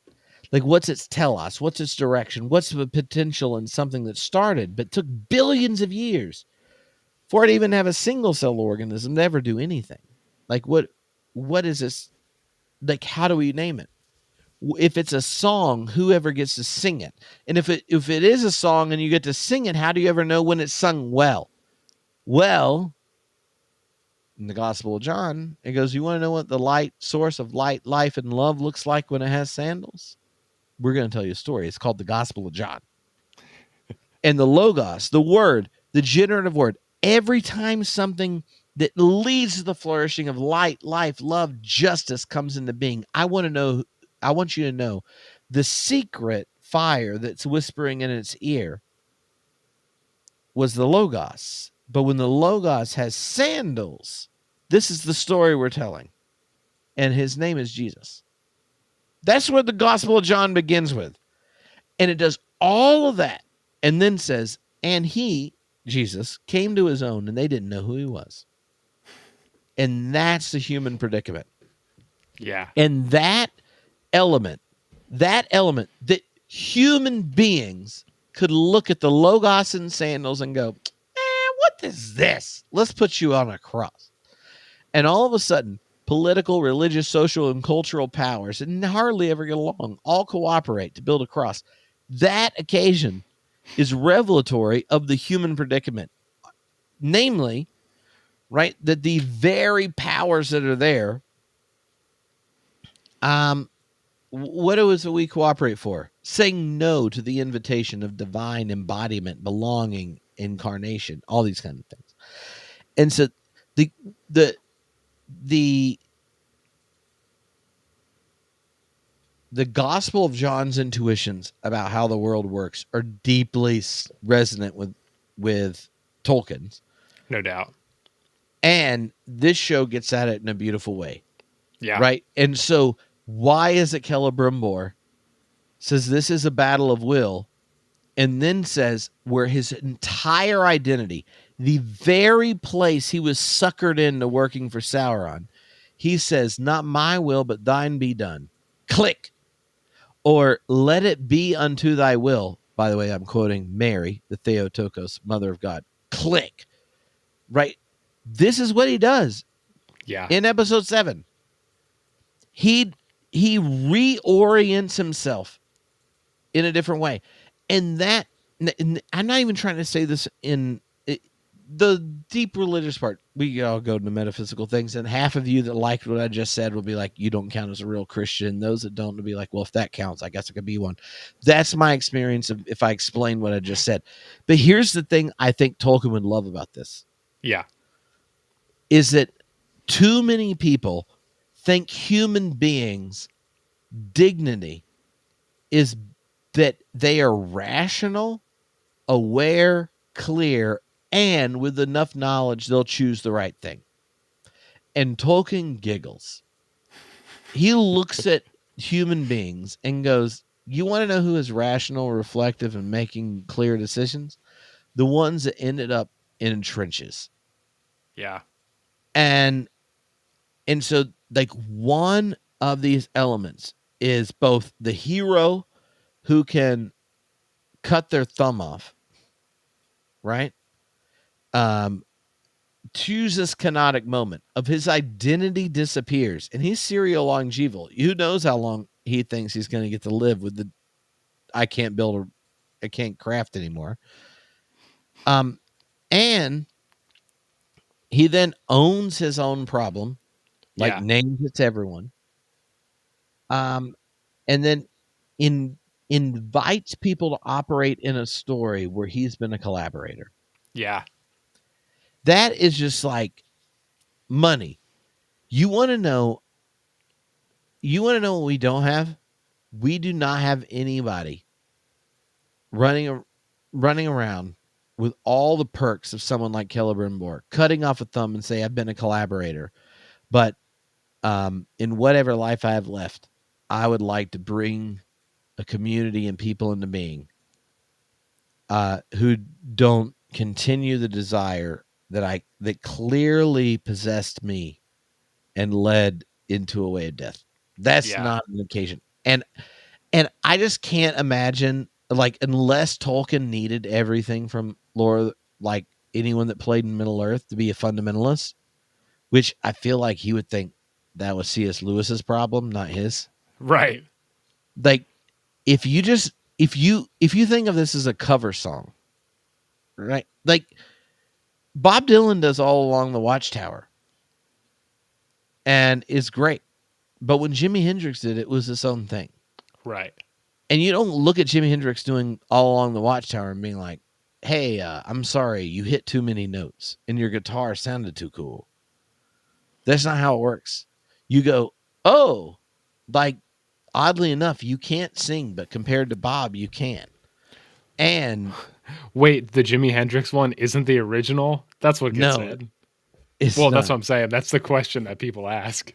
Like, what's its telos? What's its direction? What's the potential in something that started but took billions of years for it to even have a single cell organism to ever do anything? Like, what is this? Like, how do we name it? If it's a song, whoever gets to sing it? And if it is a song and you get to sing it, how do you ever know when it's sung well? Well, in the Gospel of John, it goes, you want to know what the light source of light, life, and love looks like when it has sandals? We're going to tell you a story. It's called the Gospel of John. And the Logos, the word, the generative word, every time something that leads to the flourishing of light, life, love, justice comes into being, I want you to know the secret fire that's whispering in its ear was the Logos. But when the Logos has sandals, this is the story we're telling. And his name is Jesus. That's what the Gospel of John begins with. And it does all of that and then says, and he, Jesus, came to his own and they didn't know who he was. And that's the human predicament. Yeah. And that element that human beings could look at the Logos and sandals and go, what is this? Let's put you on a cross. And all of a sudden, political, religious, social, and cultural powers, and hardly ever get along, all cooperate to build a cross. That occasion is revelatory of the human predicament. Namely, right, that the very powers that are there, what is it we cooperate for? Saying no to the invitation of divine embodiment, belonging, incarnation, all these kind of things. And so the Gospel of John's intuitions about how the world works are deeply resonant with Tolkien's. No doubt. And this show gets at it in a beautiful way. Yeah. Right? And so why is it Celebrimbor says this is a battle of will, and then says where his entire identity, the very place he was suckered into working for Sauron, he says, "Not my will, but thine be done." Click. Or "Let it be unto thy will." By the way, I'm quoting Mary, the Theotokos, Mother of God. Click. Right? This is what he does Yeah. in episode 7. He reorients himself in a different way. And that, and I'm not even trying to say this in the deep religious part. We all go to metaphysical things, and half of you that liked what I just said will be like, you don't count as a real Christian. Those that don't will be like, well, if that counts, I guess I could be one. That's my experience of if I explain what I just said. But here's the thing I think Tolkien would love about this Yeah. is that too many people think human beings' dignity is that they are rational, aware, clear, and with enough knowledge, they'll choose the right thing. And Tolkien giggles. He looks at human beings and goes, you want to know who is rational, reflective, and making clear decisions? The ones that ended up in trenches. Yeah. And so, like, one of these elements is both the hero who can cut their thumb off, right? Choose this canonic moment of his identity disappears and he's serial longeval. Who knows how long he thinks he's going to get to live with the I can't craft anymore. And he then owns his own problem, like names it to everyone. And then invites people to operate in a story where he's been a collaborator. Yeah. That is just like money. You want to know what we don't have? We do not have anybody running around with all the perks of someone like Celebrimbor, cutting off a thumb and say, I've been a collaborator. But in whatever life I have left, I would like to bring a community and people into being who don't continue the desire that clearly possessed me and led into a way of death. That's not an occasion. And I just can't imagine, like, unless Tolkien needed everything from lore, like anyone that played in Middle Earth to be a fundamentalist, which I feel like he would think that was C.S. Lewis's problem, not his. Right. Like, if you think of this as a cover song, right? Like, Bob Dylan does All Along the Watchtower and it's great. But when Jimi Hendrix did it, it was its own thing. Right. And you don't look at Jimi Hendrix doing All Along the Watchtower and being like, hey, I'm sorry, you hit too many notes and your guitar sounded too cool. That's not how it works. You go, oh, like, oddly enough, you can't sing, but compared to Bob, you can. And wait, the Jimi Hendrix one isn't the original? That's what gets said. It's well, not. That's what I'm saying. That's the question that people ask.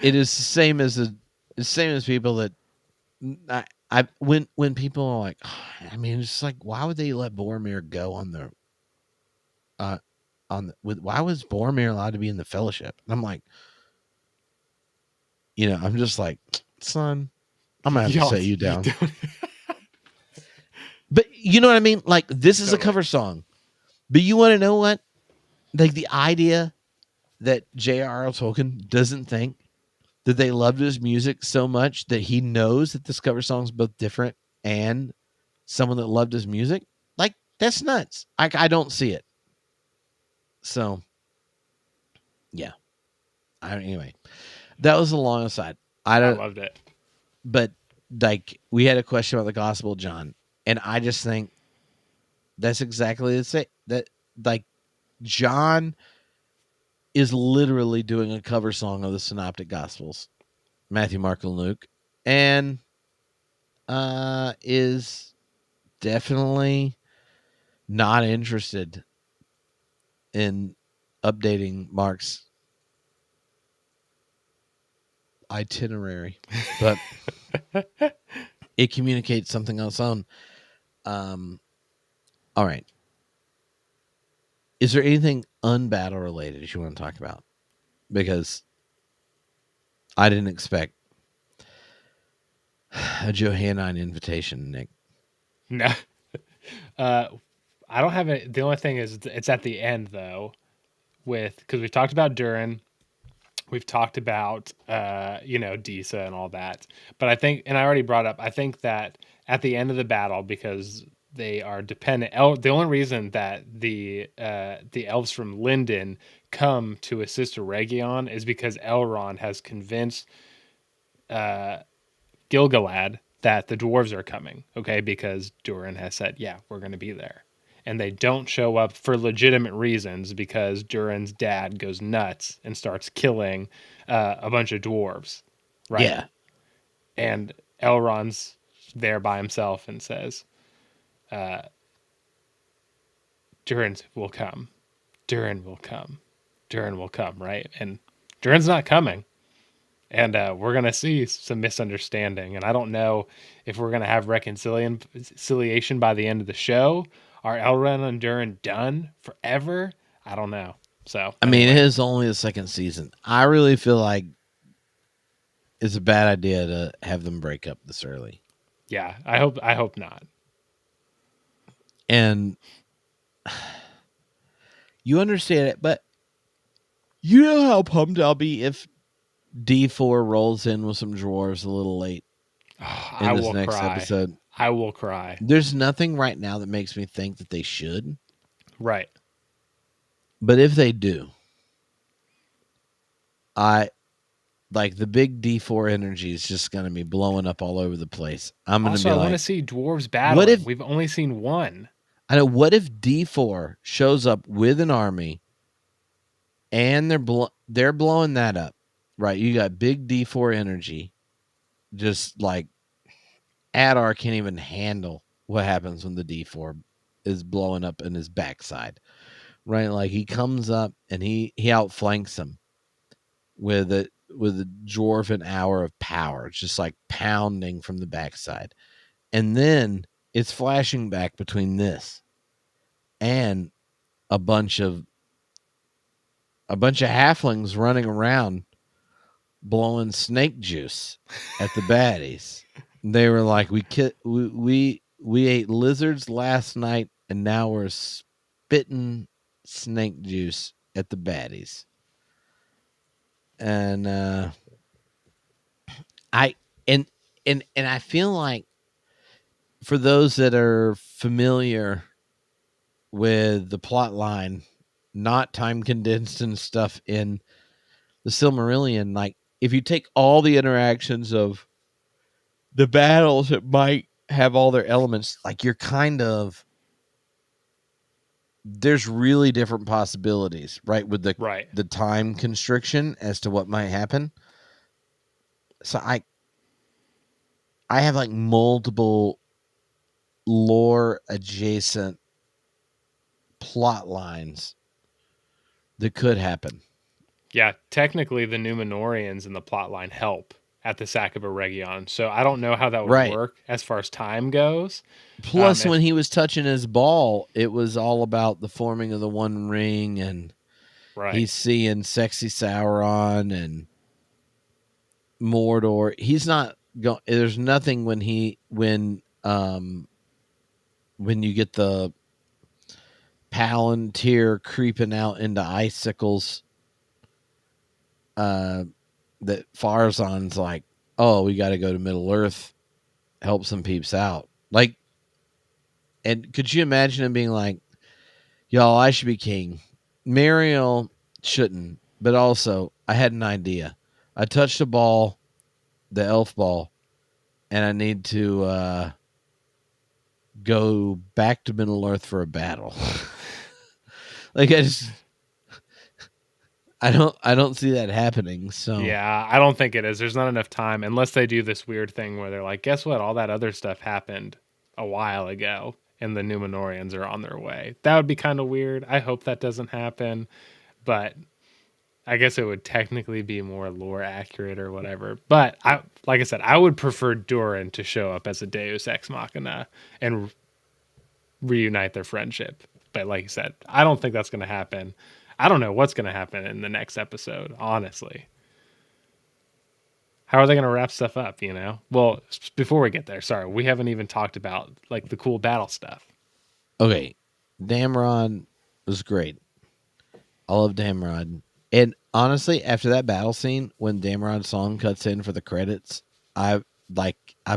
It is the same as people that when people are like, I mean, it's like, why would they let Boromir go on the why was Boromir allowed to be in the Fellowship? And I'm like, I'm just like, son, I'm gonna have to set you down. But you know what I mean? Like, this is a cover song. But you want to know what? Like, the idea that J.R.R. Tolkien doesn't think that they loved his music so much that he knows that this cover song is both different and someone that loved his music, like, that's nuts. I don't see it. So, yeah. Anyway, that was a long aside. I loved it. But, like, we had a question about the Gospel of John, and I just think that's exactly the same. That, like, John is literally doing a cover song of the Synoptic Gospels, Matthew, Mark, and Luke, and is definitely not interested in updating Mark's itinerary, but it communicates something on its own. All right. Is there anything unbattle related you want to talk about? Because I didn't expect a Johannine invitation, Nick. No. I don't have it. The only thing is it's at the end though, because we've talked about Durin, we've talked about Disa and all that. But I think, and I already brought up, I think that at the end of the battle, because they are dependent. The only reason that the elves from Linden come to assist Region is because Elrond has convinced Gilgalad that the dwarves are coming, okay? Because Durin has said, yeah, we're going to be there. And they don't show up for legitimate reasons because Durin's dad goes nuts and starts killing a bunch of dwarves, right? Yeah. And Elrond's there by himself and says, Durin will come. Durin will come. Durin will come, right? And Durin's not coming. And we're going to see some misunderstanding. And I don't know if we're going to have reconciliation by the end of the show. Are Elrond and Durin done forever? I don't know. So, I mean, it is only the second season. I really feel like it's a bad idea to have them break up this early. Yeah, I hope not. And you understand it, but you know how pumped I'll be if D4 rolls in with some dwarves a little late in this next episode. I will cry. There's nothing right now that makes me think that they should. Right. But if they do, I like the big D4 energy is just going to be blowing up all over the place. I'm going to be I like, want to see dwarves battling. What if we've only seen one? I know. What if D4 shows up with an army, and they're blowing that up, right? You got big D4 energy, just like Adar can't even handle what happens when the D4 is blowing up in his backside, right? Like he comes up and he outflanks him with a dwarven hour of power, just like pounding from the backside. And then it's flashing back between this and a bunch of halflings running around blowing snake juice at the baddies. They were like, we ate lizards last night and now we're spitting snake juice at the baddies. And I feel like for those that are familiar with the plot line, not time condensed and stuff in the Silmarillion, like if you take all the interactions of the battles that might have all their elements, like you're kind of, there's really different possibilities, right? With the time constriction as to what might happen. So I have like multiple lore adjacent plot lines that could happen. Yeah, technically the Numenorians in the plotline help at the sack of Eregion. So I don't know how that would work as far as time goes. Plus, when he was touching his ball, it was all about the forming of the One Ring, and he's seeing sexy Sauron and Mordor. He's not going. There's nothing when you get the Palantir creeping out into icicles. That Farazan's like, oh, we got to go to Middle Earth, help some peeps out. Like, and could you imagine him being like, y'all, I should be king. Muriel shouldn't, but also I had an idea. I touched a ball, the elf ball, and I need to go back to Middle Earth for a battle. Like I don't see that happening. So yeah, I don't think it is. There's not enough time unless they do this weird thing where they're like, guess what? All that other stuff happened a while ago and the Numenorians are on their way. That would be kind of weird. I hope that doesn't happen, but I guess it would technically be more lore accurate or whatever. But like I said, I would prefer Durin to show up as a Deus Ex Machina and reunite their friendship. But like you said, I don't think that's going to happen. I don't know what's going to happen in the next episode, honestly. How are they going to wrap stuff up? Well, before we get there, sorry, we haven't even talked about like the cool battle stuff. Okay, Damrod was great. I love Damrod. And honestly, after that battle scene, when Damrod's song cuts in for the credits, I've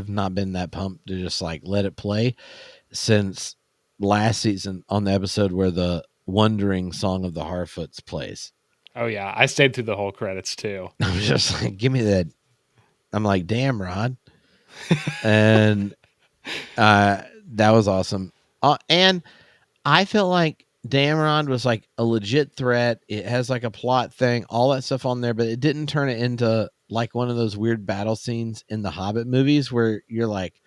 not been that pumped to just like let it play since last season on the episode where the Wandering Song of the Harfoots plays. Oh yeah, I stayed through the whole credits too. I'm just like, give me that. I'm like, Damrod. And that was awesome. And I felt like Damrod was like a legit threat. It has like a plot thing, all that stuff on there, but it didn't turn it into like one of those weird battle scenes in the Hobbit movies where you're like,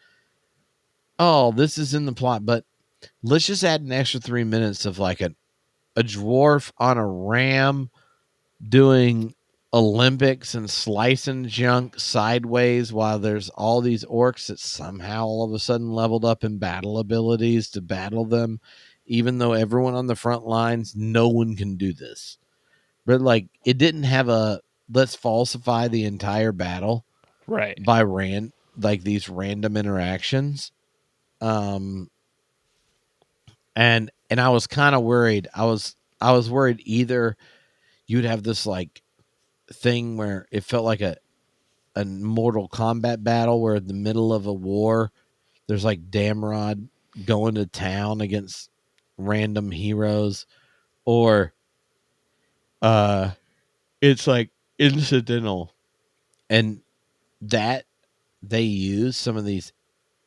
oh, this is in the plot, but let's just add an extra 3 minutes of like a dwarf on a ram doing Olympics and slicing junk sideways while there's all these orcs that somehow all of a sudden leveled up in battle abilities to battle them, even though everyone on the front lines, no one can do this. But like, it didn't have a let's falsify the entire battle Right. by these random interactions. And I was kind of worried. I was worried either you'd have this like thing where it felt like a Mortal Kombat battle where in the middle of a war there's like Damrod going to town against random heroes, or it's like incidental, and that they use some of these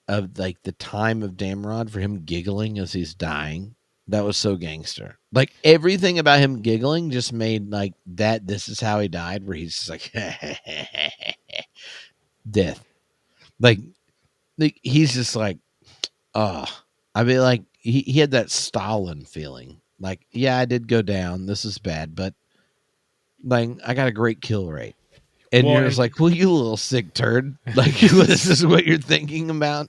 of like the time of Damrod for him giggling as he's dying. That was so gangster. Like everything about him giggling just made like that. This is how he died, where he's just like death. Like he's just like, oh, I mean, like he had that Stalin feeling. Like, yeah, I did go down. This is bad, but like I got a great kill rate. And Well, you're just like, well, you little sick turd. Like, this is what you're thinking about.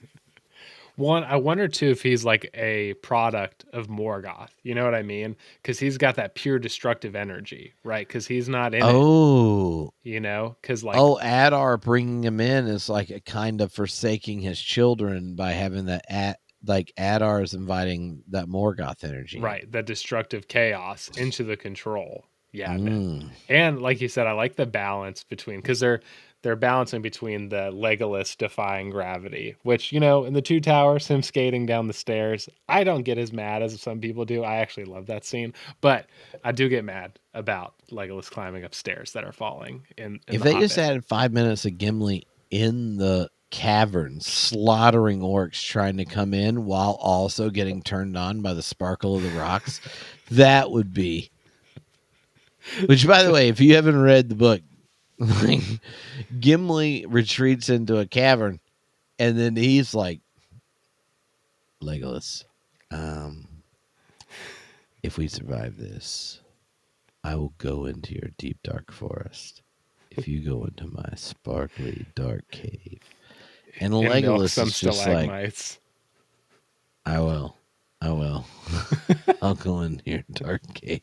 one, I wonder too if he's like a product of Morgoth. You know what I mean? Because he's got that pure destructive energy, right? Because he's not in it. Oh, Because like, Adar bringing him in is like a kind of forsaking his children by having that like Adar is inviting that Morgoth energy. right, the destructive chaos into the control. Yeah, Mm. and like you said, I like the balance between, because they're balancing between the Legolas defying gravity, which in the Two Towers, him skating down the stairs, I don't get as mad as some people do. I actually love that scene, but I do get mad about Legolas climbing up stairs that are falling in If the they Hobbit. just added 5 minutes of Gimli in the cavern slaughtering orcs trying to come in while also getting turned on by the sparkle of the rocks, that would be. Which, by the way, if you haven't read the book, Gimli retreats into a cavern, and then he's like, Legolas, if we survive this, I will go into your deep, dark forest. If you go into my sparkly, dark cave. And and milk Legolas some is just stalagmites. like, I will. I'll go in your dark cave.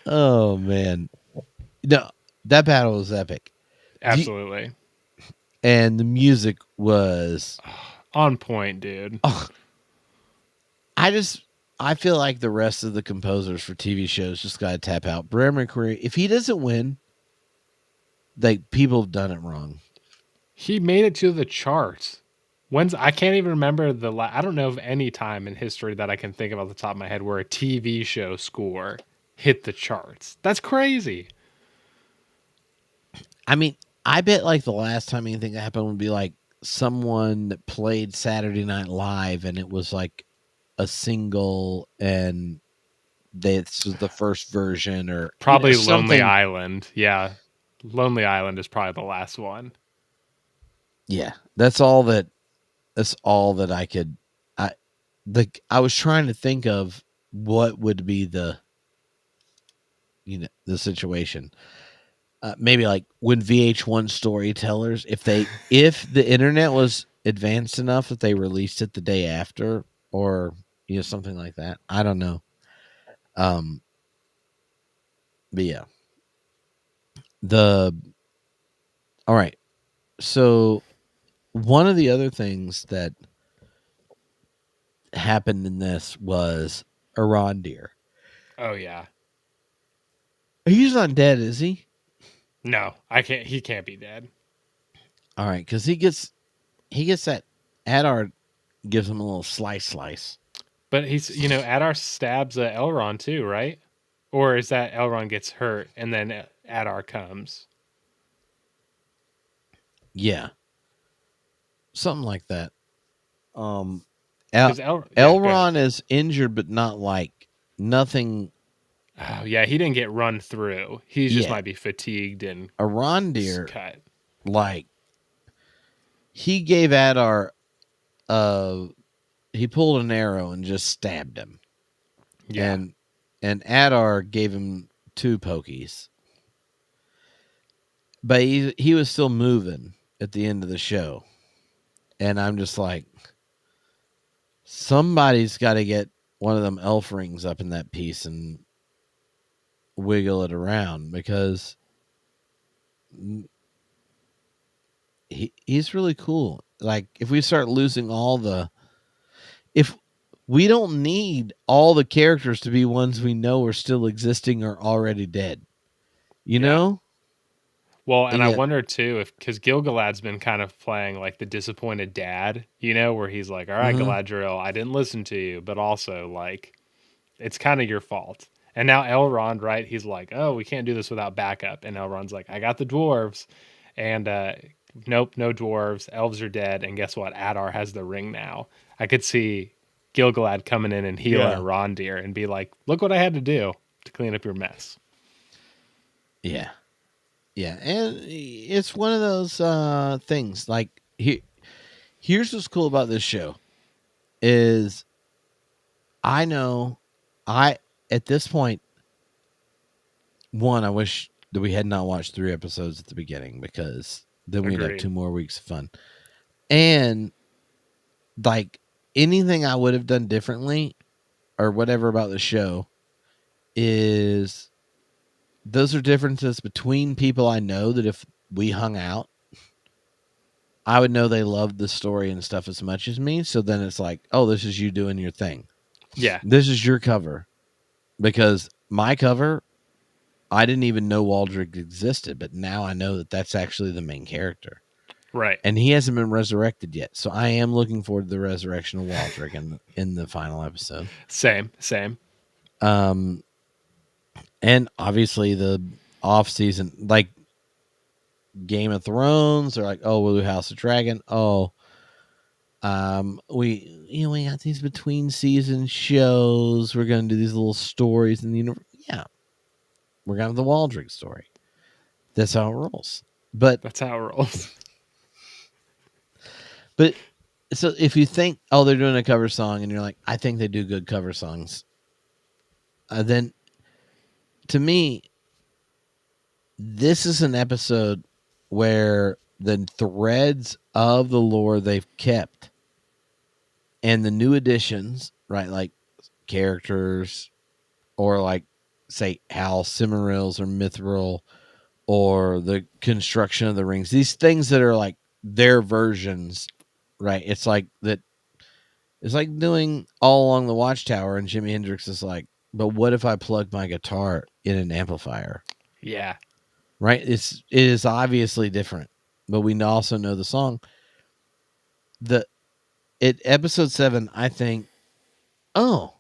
Oh, man. No, that battle was epic. Absolutely. And the music was on point, dude. Oh, I feel like the rest of the composers for TV shows just got to tap out. Bram McCreary, if he doesn't win, like people have done it wrong. He made it to the charts. I can't even remember I don't know of any time in history that I can think of off the top of my head where a TV show score hit the charts. That's crazy. I mean, I bet like the last time anything happened would be like someone that played Saturday Night Live and it was like a single and this was the first version, or probably Lonely Island. Yeah. Lonely Island is probably the last one. Yeah. That's all that I could I was trying to think of what would be the situation. Maybe like when VH1 storytellers, if the internet was advanced enough that they released it the day after, or something like that. I don't know. But yeah, The all right. So one of the other things that happened in this was Arondir. Oh yeah. He's not dead, is he? No, I can't. He can't be dead. All right, because he gets that Adar gives him a little slice. But he's Adar stabs Elrond too, right? Or is that Elrond gets hurt and then Adar comes? Yeah, something like that. Because yeah, go ahead. Elrond is injured, but not like nothing. Oh yeah, he didn't get run through. He just Yeah, might be fatigued and Arondir, cut. like he gave Adar he pulled an arrow and just stabbed him, Yeah, and Adar gave him 2 pokies, but he was still moving at the end of the show, and I'm just like, somebody's got to get one of them elf rings up in that piece and wiggle it around, because he's really cool. Like, if we start losing if we don't need all the characters to be ones we know are still existing or already dead, you yeah. know? Well, and And I yet, wonder too if because Gilgalad's been kind of playing like the disappointed dad, where he's like, "All right, mhm, Galadriel, I didn't listen to you, but also like it's kind of your fault." And now Elrond, right? He's like, "Oh, we can't do this without backup." And Elrond's like, "I got the dwarves," and nope, no dwarves. Elves are dead, and guess what? Adar has the ring now. I could see Gilgalad coming in and healing yeah, Arondir and be like, "Look what I had to do to clean up your mess." yeah, yeah. And it's one of those things. Like, here's what's cool about this show is I know I at this point, one, I wish that we had not watched 3 episodes at the beginning, because then we'd have Agreed. 2 more weeks of fun. And like, anything I would have done differently or whatever about the show is those are differences between people I know that if we hung out, I would know they loved the story and stuff as much as me. So then it's like, oh, this is you doing your thing. Yeah, This is your cover. Because my cover, I didn't even know Waldrick existed, but now I know that that's actually the main character. right. And he hasn't been resurrected yet. So I am looking forward to the resurrection of Waldrick in the final episode. Same. Um, and obviously the off season, like Game of Thrones, or like, oh, we'll do House of Dragon. Oh, we got these between season shows. We're gonna do these little stories in the universe. Yeah, we're gonna have the Waldrick story. That's how it rolls. But That's how it rolls. but so if you think, oh, they're doing a cover song, and you're like, I think they do good cover songs, then to me, this is an episode where the threads of the lore they've kept and the new additions, right, like characters, or like, say, how Cimmerils or Mithril, or the construction of the rings, these things that are like their versions, right? It's like that. It's like doing All Along the Watchtower, and Jimi Hendrix is like, but what if I plug my guitar in an amplifier? Yeah. Right? It is obviously different, but we also know the song. At episode 7, I think, oh,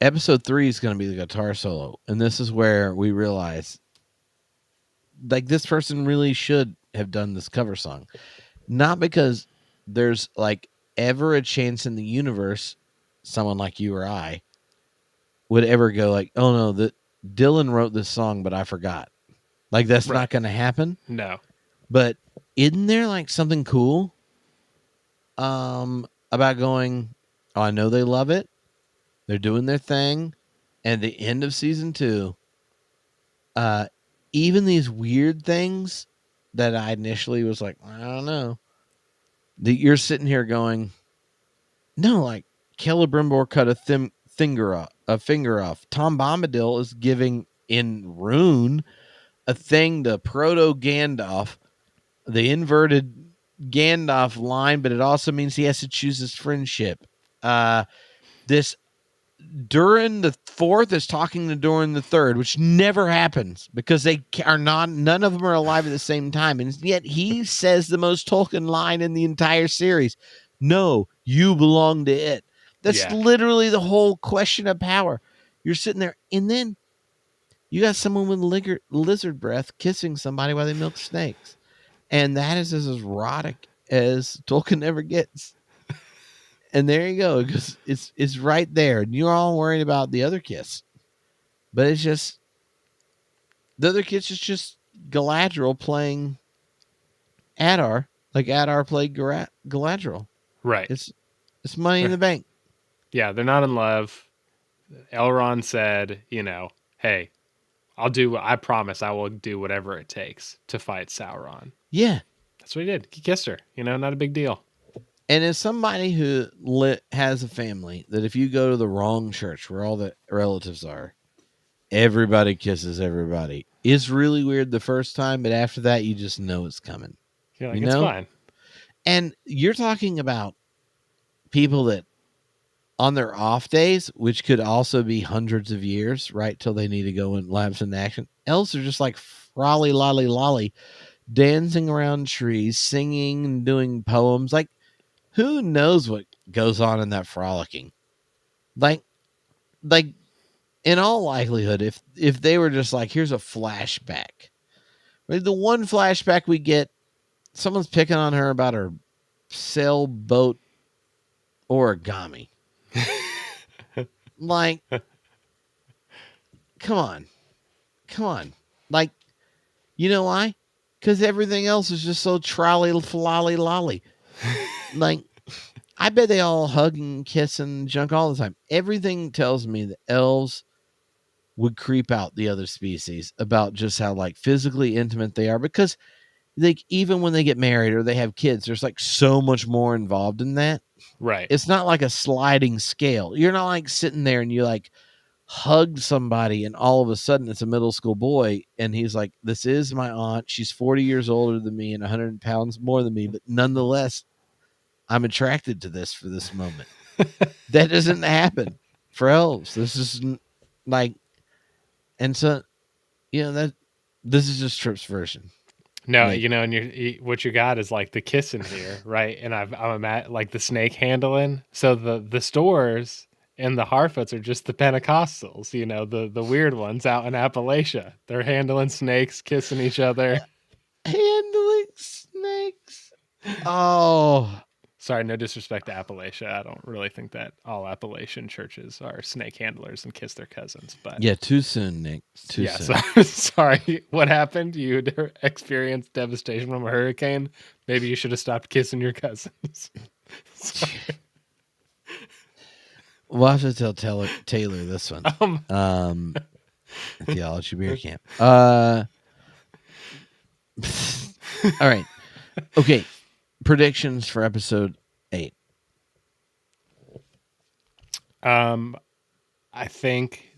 episode 3 is going to be the guitar solo, and this is where we realize, like, this person really should have done this cover song, not because there's like ever a chance in the universe someone like you or I would ever go like, oh no, that Dylan wrote this song, but I forgot. Like, that's Right. not going to happen. No. But isn't there like something cool about going, oh, I know they love it, they're doing their thing, and the end of season 2, even these weird things that I initially was like, I don't know, that you're sitting here going, no, like Celebrimbor cut a finger off. Tom Bombadil is giving in rune a thing, the proto Gandalf, the inverted Gandalf line, but it also means he has to choose his friendship. This Durin the Fourth is talking to Durin the Third, which never happens because they are not. None of them are alive at the same time, and yet he says the most Tolkien line in the entire series. No, you belong to it. That's literally the whole question of power. You're sitting there, and then you got someone with lizard breath kissing somebody while they milk snakes, and that is as erotic as Tolkien ever gets. And there you go, because it's right there, and you're all worried about the other kiss, but it's just the other kiss is just Galadriel playing Adar, like Adar played Galadriel. Right. It's money in the bank. Yeah, they're not in love. Elrond said, hey, I promise I will do whatever it takes to fight Sauron. Yeah. That's what he did. He kissed her, not a big deal. And as somebody who has a family, that if you go to the wrong church where all the relatives are, everybody kisses everybody. It's really weird the first time, but after that, you just know it's coming. You're like, it's fine. And you're talking about people that on their off days, which could also be hundreds of years, right, till they need to go and lapse into action. Elves are just like frolly lolly lolly, dancing around trees, singing and doing poems. Like, who knows what goes on in that frolicking? Like in all likelihood, if they were just like, here's a flashback. Right? The one flashback we get, someone's picking on her about her sailboat origami. Like, come on. Like, you know why? Because everything else is just so trolley flolly lolly. Like, I bet they all hug and kiss and junk all the time. Everything tells me that elves would creep out the other species about just how like physically intimate they are, because like even when they get married or they have kids, there's like so much more involved in that. Right. It's not like a sliding scale. You're not like sitting there and you like hug somebody and all of a sudden it's a middle school boy and he's like, this is my aunt. She's 40 years older than me and 100 pounds more than me, but nonetheless, I'm attracted to this for this moment. That doesn't happen for elves. This is like, and so, that this is just Tripp's version. No, and what you got is like the kissing here, right? And I'm at like the snake handling. So the stores and the Harfoots are just the Pentecostals, the weird ones out in Appalachia. They're handling snakes, kissing each other. Handling snakes. Oh. Sorry, no disrespect to Appalachia. I don't really think that all Appalachian churches are snake handlers and kiss their cousins. But yeah, too soon, Nick. Too So, soon. sorry. What happened? You experienced devastation from a hurricane. Maybe you should have stopped kissing your cousins. We'll have to tell Taylor this one. Theology Beer Camp. All right. Okay. Predictions for episode 8. I think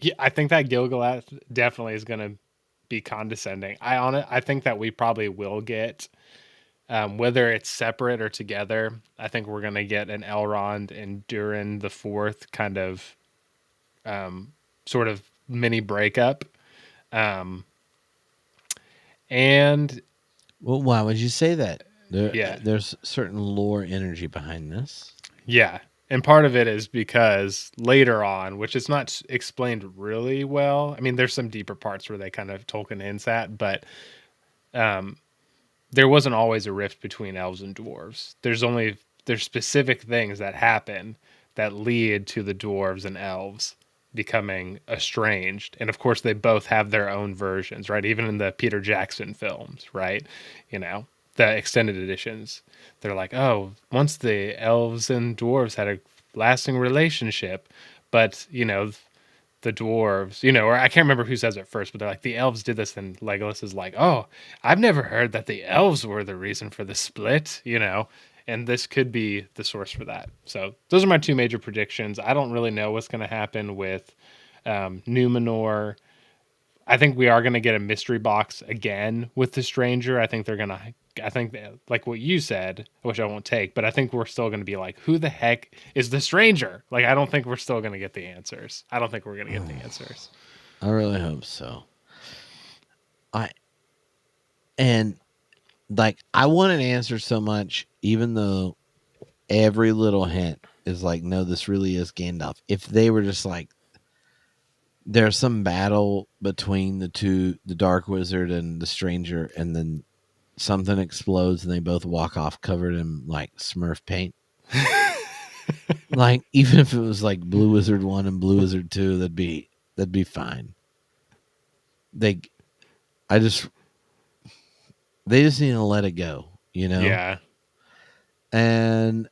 that Gilgalad definitely is going to be condescending. I think that we probably will get, whether it's separate or together, I think we're going to get an Elrond and Durin the Fourth kind of, sort of mini breakup. And well, why would you say that? There's certain lore energy behind this. Yeah. And part of it is because later on, which is not explained really well. I mean, there's some deeper parts where they kind of Tolkien hints at, but there wasn't always a rift between elves and dwarves. There's specific things that happen that lead to the dwarves and elves becoming estranged. And of course, they both have their own versions, right? Even in the Peter Jackson films, right? The extended editions, they're like, oh, once the elves and dwarves had a lasting relationship, but the dwarves, or I can't remember who says it first, but they're like, the elves did this, and Legolas is like, oh, I've never heard that the elves were the reason for the split, and this could be the source for that. So those are my two major predictions. I don't really know what's going to happen with Numenor. I think we are going to get a mystery box again with the stranger. I think like what you said, which I won't take, but I think we're still going to be like, who the heck is the stranger? Like, I don't think we're still going to get the answers. I don't think we're going to get the answers. I really hope so. And like, I want an answer so much, even though every little hint is like, no, this really is Gandalf. If they were just like, there's some battle between the Dark Wizard and the stranger, and then something explodes and they both walk off covered in like Smurf paint. Like, even if it was like Blue Wizard 1 and Blue Wizard 2, that'd be fine. They just need to let it go, you know? Yeah. And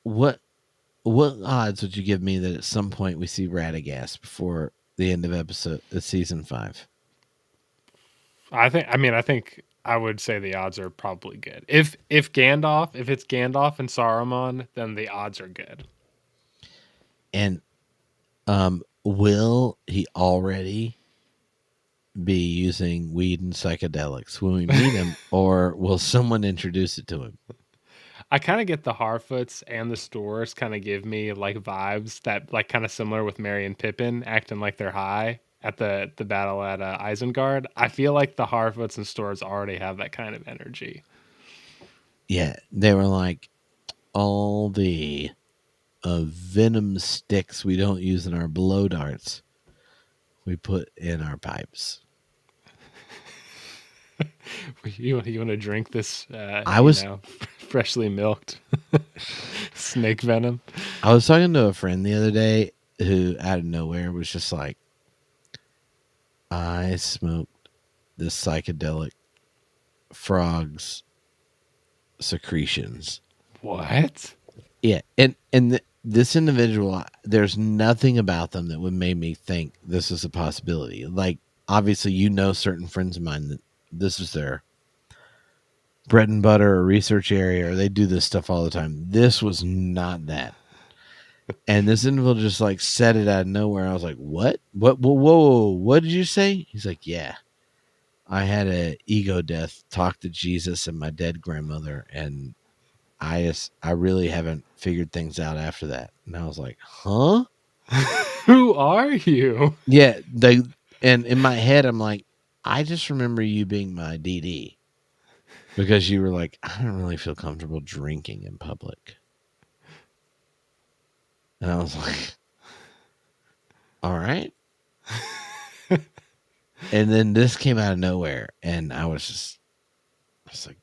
what odds would you give me that at some point we see Radagast before the end of season 5? I think I would say the odds are probably good. If it's Gandalf and Saruman, then the odds are good. And will he already be using weed and psychedelics when we meet him, or will someone introduce it to him? I kind of get the Harfoots and the Stores kind of give me like vibes that like kind of similar with Merry and Pippin acting like they're high at the battle at Isengard. I feel like the Harfoots and Stores already have that kind of energy. Yeah, they were like, all the venom sticks we don't use in our blow darts, we put in our pipes. You want to drink this? Freshly milked snake venom. I was talking to a friend the other day who out of nowhere was just like, I smoked this psychedelic frog's secretions. What? Yeah, and this individual, there's nothing about them that would make me think this is a possibility. Like, obviously, certain friends of mine that this is their bread and butter or research area, or they do this stuff all the time. This was not that. And this individual just like said it out of nowhere. I was like, what? Whoa, what did you say? He's like, yeah, I had a ego death, talked to Jesus and my dead grandmother, and I really haven't figured things out after that. And I was like, huh? Who are you? Yeah, and in my head, I'm like, I just remember you being my DD because you were like, I don't really feel comfortable drinking in public. And I was like, all right. And then this came out of nowhere, and I was like,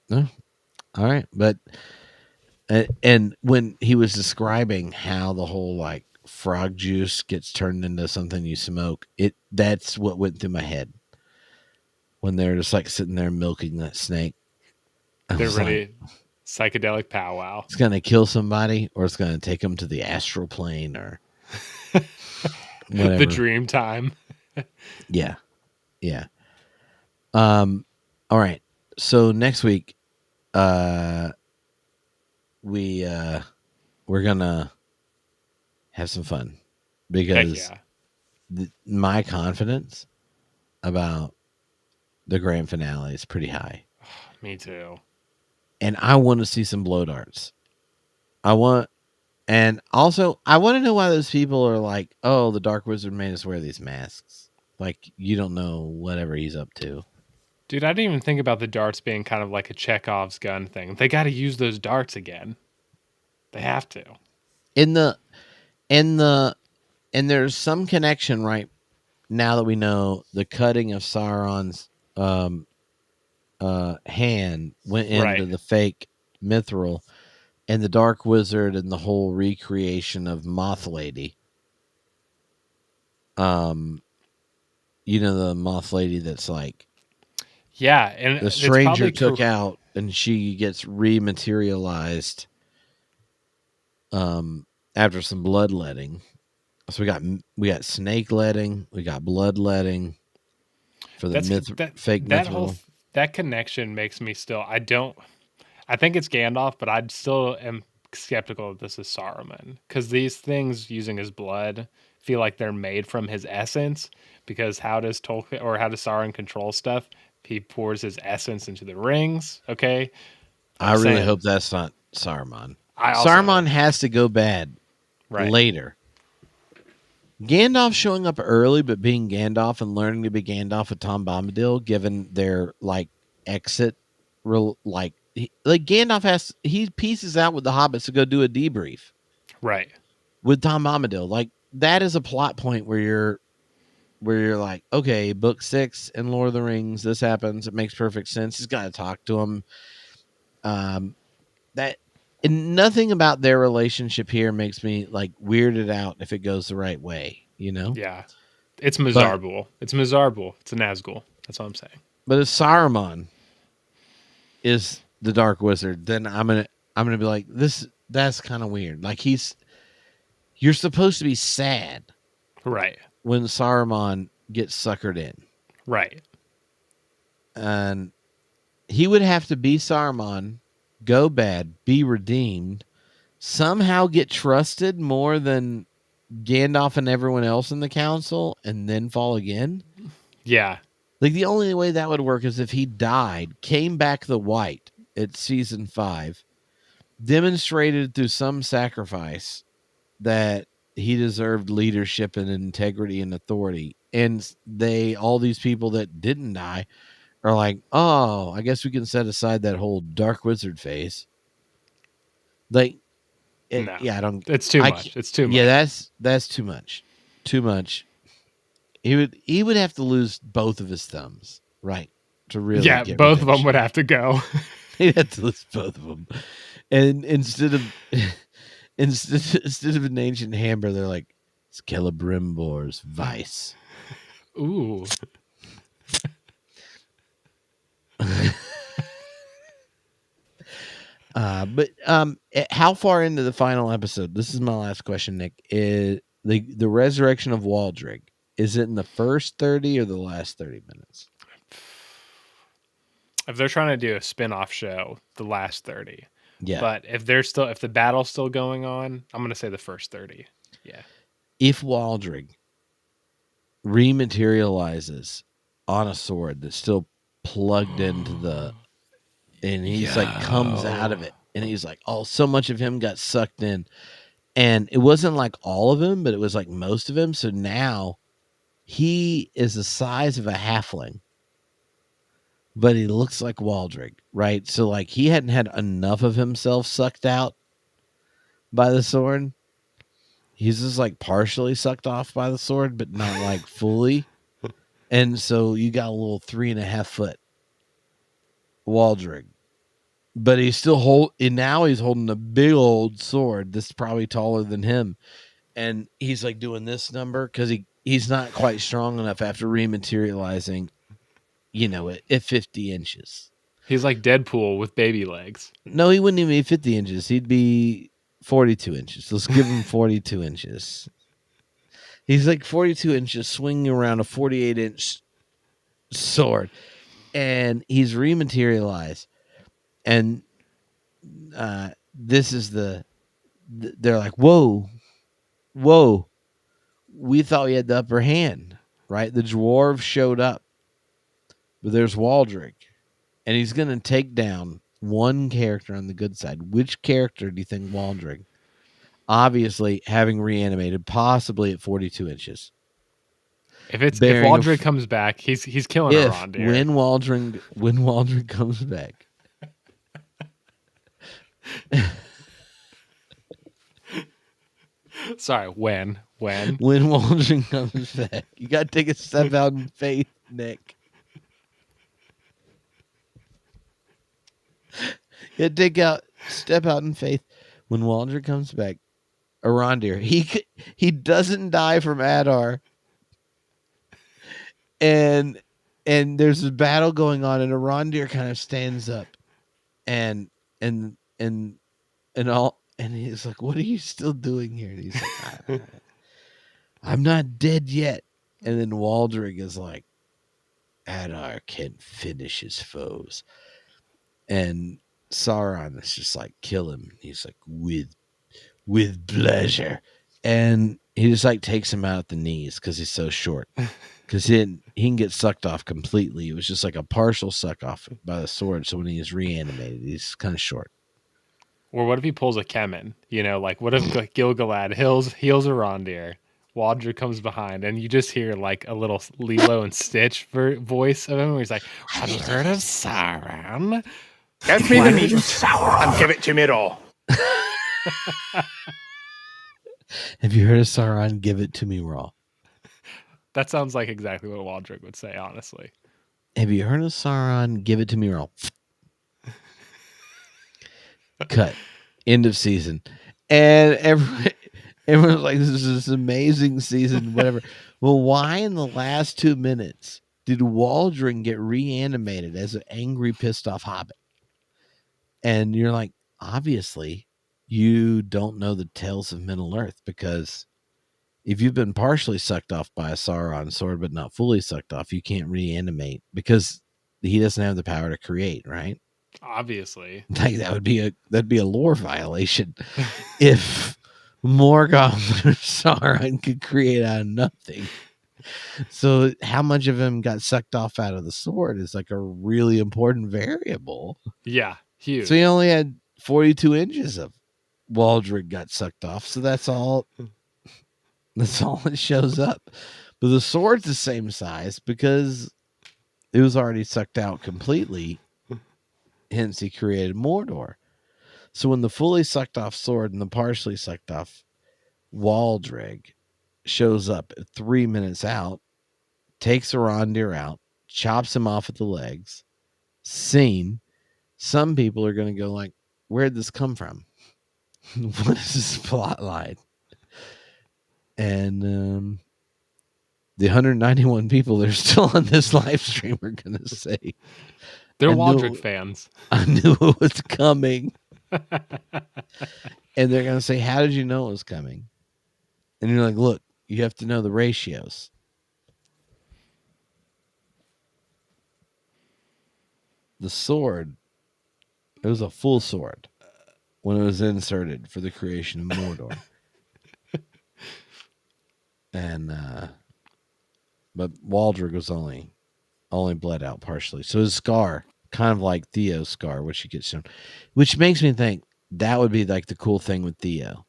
no, all right. But and when he was describing how the whole like frog juice gets turned into something you smoke, that's what went through my head when they're just like sitting there milking that snake. They're ready. Like, psychedelic powwow. It's going to kill somebody, or it's going to take them to the astral plane, or whatever. The dream time. Yeah. All right. So next week, we're gonna have some fun because my confidence about the grand finale is pretty high. Me too. And I want to see some blow darts. And also I want to know why those people are like, oh, the Dark Wizard made us wear these masks. Like, you don't know whatever he's up to. Dude, I didn't even think about the darts being kind of like a Chekhov's gun thing. They got to use those darts again. They have to. And there's some connection right now that we know the cutting of Sauron's hand went into the fake mithril, and the Dark Wizard and the whole recreation of Moth Lady. You know, the Moth Lady that's like, yeah, and the stranger took out, and she gets rematerialized after some bloodletting. So we got snake letting, we got bloodletting for the fake mithril. That connection makes me still. I think it's Gandalf, but I still am skeptical that this is Saruman, because these things using his blood feel like they're made from his essence, because how does Tolkien or how does Sauron control stuff? He pours his essence into the rings. Okay, I I'm really saying hope that's not Saruman. I also Saruman hope, has to go bad right, later. Gandalf showing up early, but being Gandalf and learning to be Gandalf with Tom Bombadil, given their like exit, like Gandalf he pieces out with the hobbits to go do a debrief right, with Tom Bombadil. Like that is a plot point where you're like, okay, book 6 in Lord of the Rings, this happens. It makes perfect sense. He's got to talk to him. That and nothing about their relationship here makes me like weirded out if it goes the right way, yeah. It's But Mizarbul. It's Mizarbul. It's a Nazgul. That's all I'm saying. but if Saruman is the Dark Wizard, then I'm gonna be like, that's kind of weird. Like you're supposed to be sad Right, when Saruman gets suckered in. right. And he would have to be Saruman, go bad, be redeemed, somehow get trusted more than Gandalf and everyone else in the council, and then fall again. Yeah, Like the only way that would work is if he died, came back the white at season 5, demonstrated through some sacrifice that he deserved leadership and integrity and authority. And all these people that didn't die are like, oh, I guess we can set aside that whole dark wizard phase. Like, no, yeah, it's too much. It's too yeah, much. that's too much. Too much. He would have to lose both of his thumbs, right, to really Yeah, get both of them redemption. would have to go. He'd have to lose both of them, and instead of an ancient hammer, they're like Celebrimbor's vice. Ooh, But how far into the final episode? This is my last question, Nick. Is the resurrection of Waldrig? Is it in the first 30 or the last 30 minutes? if they're trying to do a spin-off show, the last 30. Yeah. But if the battle's still going on, I'm gonna say the first 30. Yeah. If Waldrig rematerializes on a sword that's still plugged into and he's like comes out of it, and he's like, oh, so much of him got sucked in, and it wasn't like all of him, but it was like most of him. So now he is the size of a halfling, but he looks like Waldrig, right? So like he hadn't had enough of himself sucked out by the sword. He's just like partially sucked off by the sword, but not like fully. And so you got a little 3.5 foot Waldrig, but he's still now he's holding a big old sword that's probably taller than him. And he's like doing this number because he's not quite strong enough after rematerializing, at 50 inches. He's like Deadpool with baby legs. No, he wouldn't even be 50 inches. He'd be 42 inches. Let's give him 42 inches. He's like 42 inches swinging around a 48-inch sword. And he's rematerialized. And this is they're like, whoa, we thought we had the upper hand, right? The dwarves showed up, but there's Waldrick, and he's going to take down one character on the good side. Which character do you think Waldrick? Obviously, having reanimated, possibly at 42 inches. If Waldrick comes back, he's killing Arondir. When Waldrick comes back. Sorry, when Waldrick comes back. You got to take a step out in faith, Nick. You got to step out in faith. When Waldrick comes back, Arondir, he doesn't die from Adar. And there's a battle going on, and Arondir kind of stands up and he's like, what are you still doing here? And he's like, I'm not dead yet. And then Waldrick is like, Adar can finish his foes. And Sauron is just like, kill him. He's like, with pleasure. And he just like takes him out at the knees because he's so short. Because he can get sucked off completely. It was just like a partial suck off by the sword. So when he is reanimated, he's kind of short. Or what if he pulls a Kemen? You know, like what if like Gil-galad heals Arondir, Waldra comes behind, and you just hear like a little Lilo and Stitch voice of him where he's like, have you heard of Sauron? Give me the Why meat does Sauron? and give it to me raw. Have you heard of Sauron? Give it to me raw. That sounds like exactly what Waldrick would say, honestly. Have you heard of Sauron? Give it to me raw. Cut. End of season. And everyone's like, this is this amazing season, whatever. Well, why in the last 2 minutes did Waldron get reanimated as an angry, pissed off hobbit? And you're like, obviously, you don't know the tales of Middle Earth, because if you've been partially sucked off by a Sauron sword, but not fully sucked off, you can't reanimate because he doesn't have the power to create, right? Obviously. Like that'd be a lore violation if Morgoth or Sauron could create out of nothing. So how much of him got sucked off out of the sword is like a really important variable. Yeah, huge. So he only had 42 inches of Waldrick got sucked off. So that's all that shows up. But the sword's the same size because it was already sucked out completely. Hence he created Mordor. So when the fully sucked off sword and the partially sucked off Waldrick shows up at 3 minutes out, takes Arondir out, chops him off at the legs, scene, some people are going to go like, where'd this come from? What is this plot line? And the 191 people that are still on this live stream are going to say, They're I knew Waldrick it- fans. I knew it was coming. And they're going to say, how did you know it was coming? And you're like, look, you have to know the ratios. The sword, it was a full sword when it was inserted for the creation of Mordor. And but Waldrick was only bled out partially. So his scar, kind of like Theo's scar, which he gets shown, which makes me think that would be like the cool thing with Theo.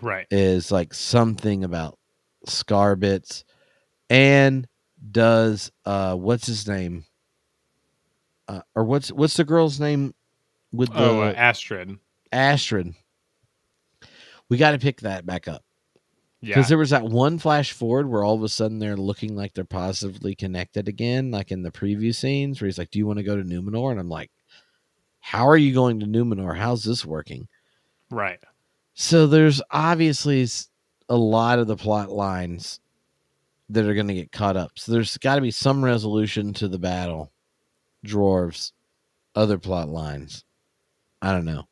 Right. Is like something about scar bits. And does what's his name? Or what's the girl's name with the Astrid. Astrid? We got to pick that back up. Yeah. Because there was that one flash forward where all of a sudden they're looking like they're positively connected again, like in the preview scenes where he's like, do you want to go to Numenor? And I'm like, how are you going to Numenor? How's this working? Right. So there's obviously a lot of the plot lines that are going to get caught up. So there's got to be some resolution to the battle, dwarves, other plot lines. I don't know.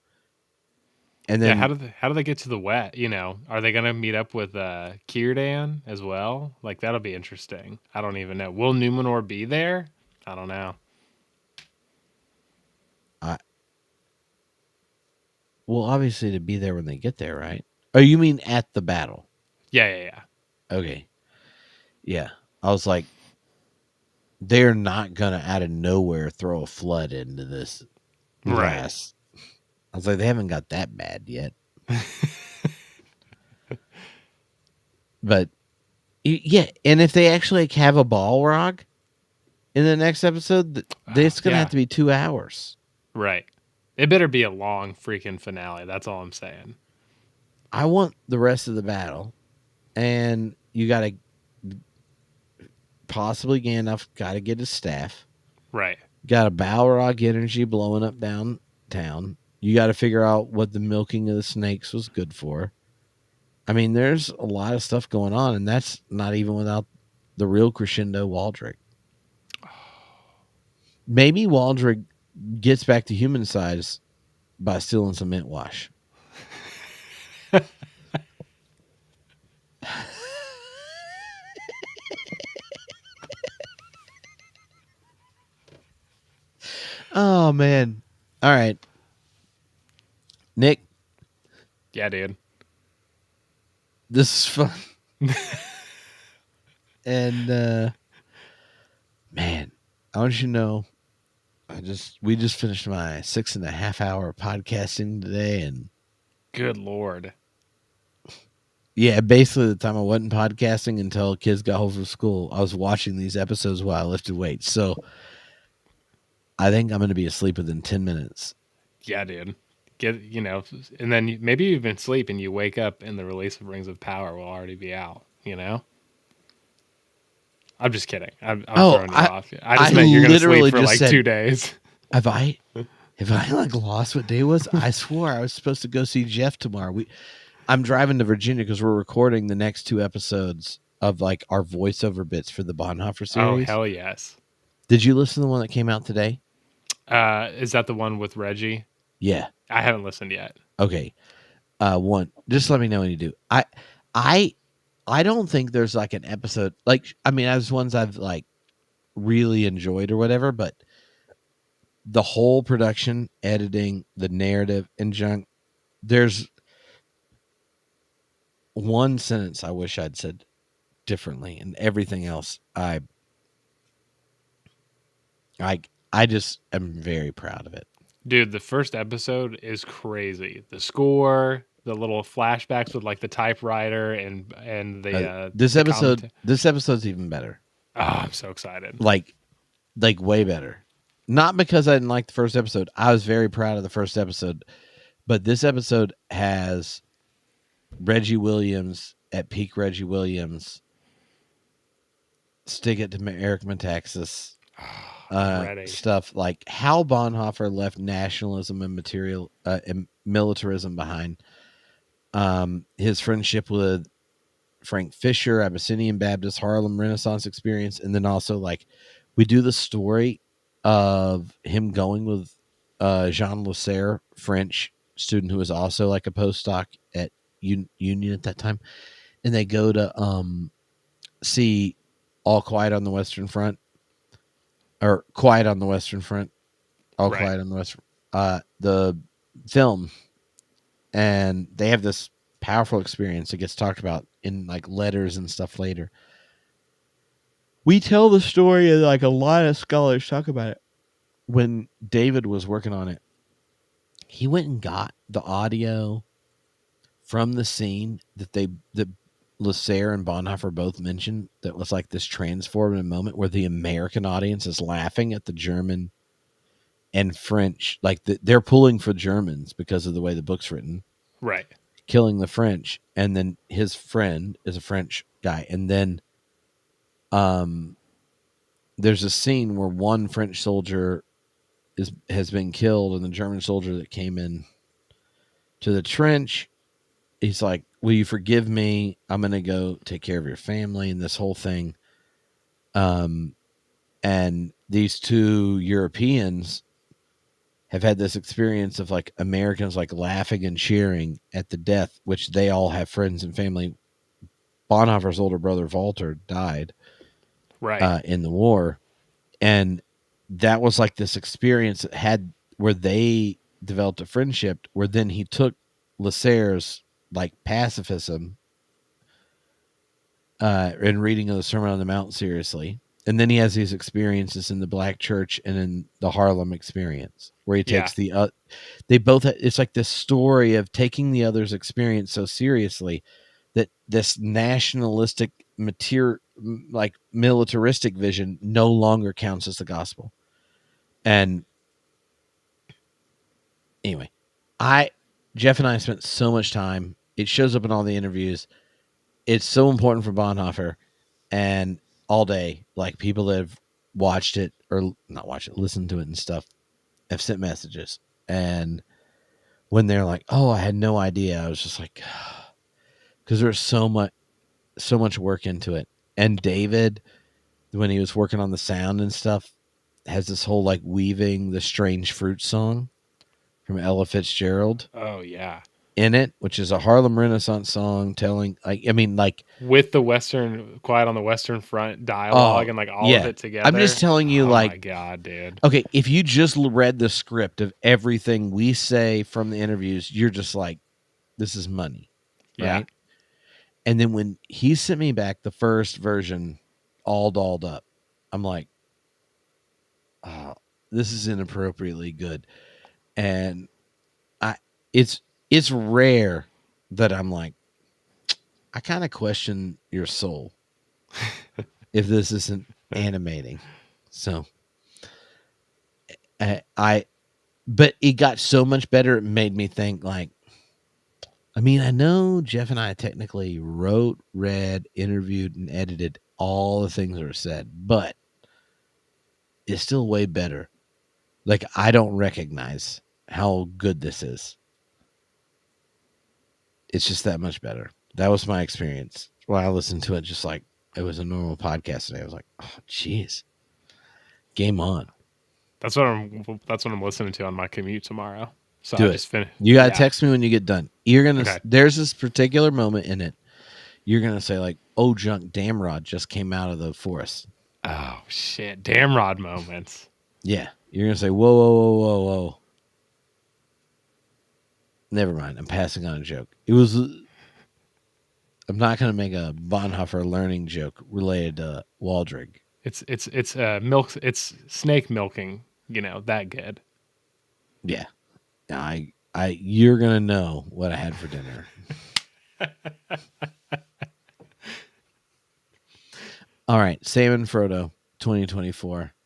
And then how do they get to the wet? You know, are they gonna meet up with Círdan as well? Like that'll be interesting. I don't even know. Will Numenor be there? I don't know. well, obviously to be there when they get there, right? Oh, you mean at the battle? Yeah. Okay. Yeah. I was like, they're not gonna out of nowhere throw a flood into this grass. I was like, they haven't got that bad yet. But yeah, and if they actually have a Balrog in the next episode, it's gonna have to be 2 hours. Right. It better be a long freaking finale. That's all I'm saying. I want the rest of the battle, and you got to possibly Gandalf got to get his staff. Right. Got a Balrog energy blowing up downtown. You got to figure out what the milking of the snakes was good for. I mean, there's a lot of stuff going on, and that's not even without the real crescendo Waldrick. Maybe Waldrick gets back to human size by stealing some mint wash. Oh, man. All right. Nick, Yeah, dude. This is fun. And man, I want you to know, we just finished my 6.5 hour podcasting today, and Good Lord. yeah, basically the time I wasn't podcasting until kids got home from school, I was watching these episodes while I lifted weights. So I think I'm going to be asleep within 10 minutes. Yeah, dude. And then maybe you've been asleep and you wake up and the release of Rings of Power will already be out, I'm just kidding. I'm throwing you off. I just meant you're going to sleep for like 2 days. Have I like lost what day it was? I swore I was supposed to go see Jeff tomorrow. I'm driving to Virginia because we're recording the next 2 episodes of like our voiceover bits for the Bonhoeffer series. Oh, hell yes. Did you listen to the one that came out today? Is that the one with Reggie? Yeah. I haven't listened yet. Okay. One, just let me know when you do. I don't think there's like an episode, like, I mean, as ones I've like really enjoyed or whatever, but the whole production, editing, the narrative and junk, there's one sentence I wish I'd said differently, and everything else I just am very proud of it. Dude, the first episode is crazy. The score, the little flashbacks with like the typewriter and the this episode's even better. Oh, I'm so excited. Like way better. Not because I didn't like the first episode. I was very proud of the first episode, but this episode has Reggie Williams at peak Reggie Williams. Stick it to Eric Metaxas. Stuff like how Bonhoeffer left nationalism and militarism behind. His friendship with Frank Fisher, Abyssinian Baptist, Harlem Renaissance experience, and then also like we do the story of him going with Jean Lasserre, French student who was also like a postdoc at Union at that time, and they go to see All Quiet on the Western Front. Or Quiet on the Western Front, Quiet on the Western, the film, and they have this powerful experience that gets talked about in like letters and stuff later. We tell the story, and like a lot of scholars talk about it. When David was working on it, he went and got the audio from the scene that Lasserre and Bonhoeffer both mentioned, that was like this transformative moment where the American audience is laughing at the German and French. Like they're pulling for Germans because of the way the book's written. Right. Killing the French. And then his friend is a French guy. And then there's a scene where one French soldier has been killed, and the German soldier that came in to the trench, he's like, will you forgive me? I'm going to go take care of your family and this whole thing. And these 2 Europeans have had this experience of like Americans like laughing and cheering at the death, which they all have friends and family. Bonhoeffer's older brother, Walter, died in the war. And that was like this experience that had where they developed a friendship, where then he took Lasserre's like pacifism and reading of the Sermon on the Mount seriously. And then he has these experiences in the Black Church and in the Harlem experience where he takes they both, it's like this story of taking the other's experience so seriously that this nationalistic like militaristic vision no longer counts as the gospel. And anyway, Jeff and I spent so much time. It shows up in all the interviews. It's so important for Bonhoeffer, and all day, like people that have watched it or not watched it, listened to it and stuff, have sent messages. And when they're like, "Oh, I had no idea," I was just like, because there's so much work into it. And David, when he was working on the sound and stuff, has this whole like weaving the Strange Fruit song from Ella Fitzgerald. Oh yeah. In it, which is a Harlem Renaissance song telling, like, I mean, like with the Quiet on the Western Front dialogue and like all of it together. I'm just telling you, like, my God, dude. Okay, if you just read the script of everything we say from the interviews, you're just like, this is money, right? And then when he sent me back the first version, all dolled up, I'm like, oh, this is inappropriately good. And it's rare that I'm like, I kind of question your soul if this isn't animating. So but it got so much better. It made me think like, I mean, I know Jeff and I technically wrote, read, interviewed, and edited all the things that were said, but it's still way better. Like, I don't recognize how good this is. It's just that much better. That was my experience. When I listened to it, just like it was a normal podcast today. I was like, oh, jeez. Game on. That's what I'm listening to on my commute tomorrow. So Do I it. just finished. You gotta text me when you get done. You're gonna. Okay. There's this particular moment in it. You're gonna say like, "Oh, junk, Damrod just came out of the forest." Oh shit! Damrod moments. Yeah, you're gonna say, "Whoa, whoa, whoa, whoa, whoa." Never mind. I'm passing on a joke. It was. I'm not gonna make a Bonhoeffer learning joke related to Waldrig. It's milk. It's snake milking. You know that good. Yeah, you're gonna know what I had for dinner. All right, Sam and Frodo, 2024.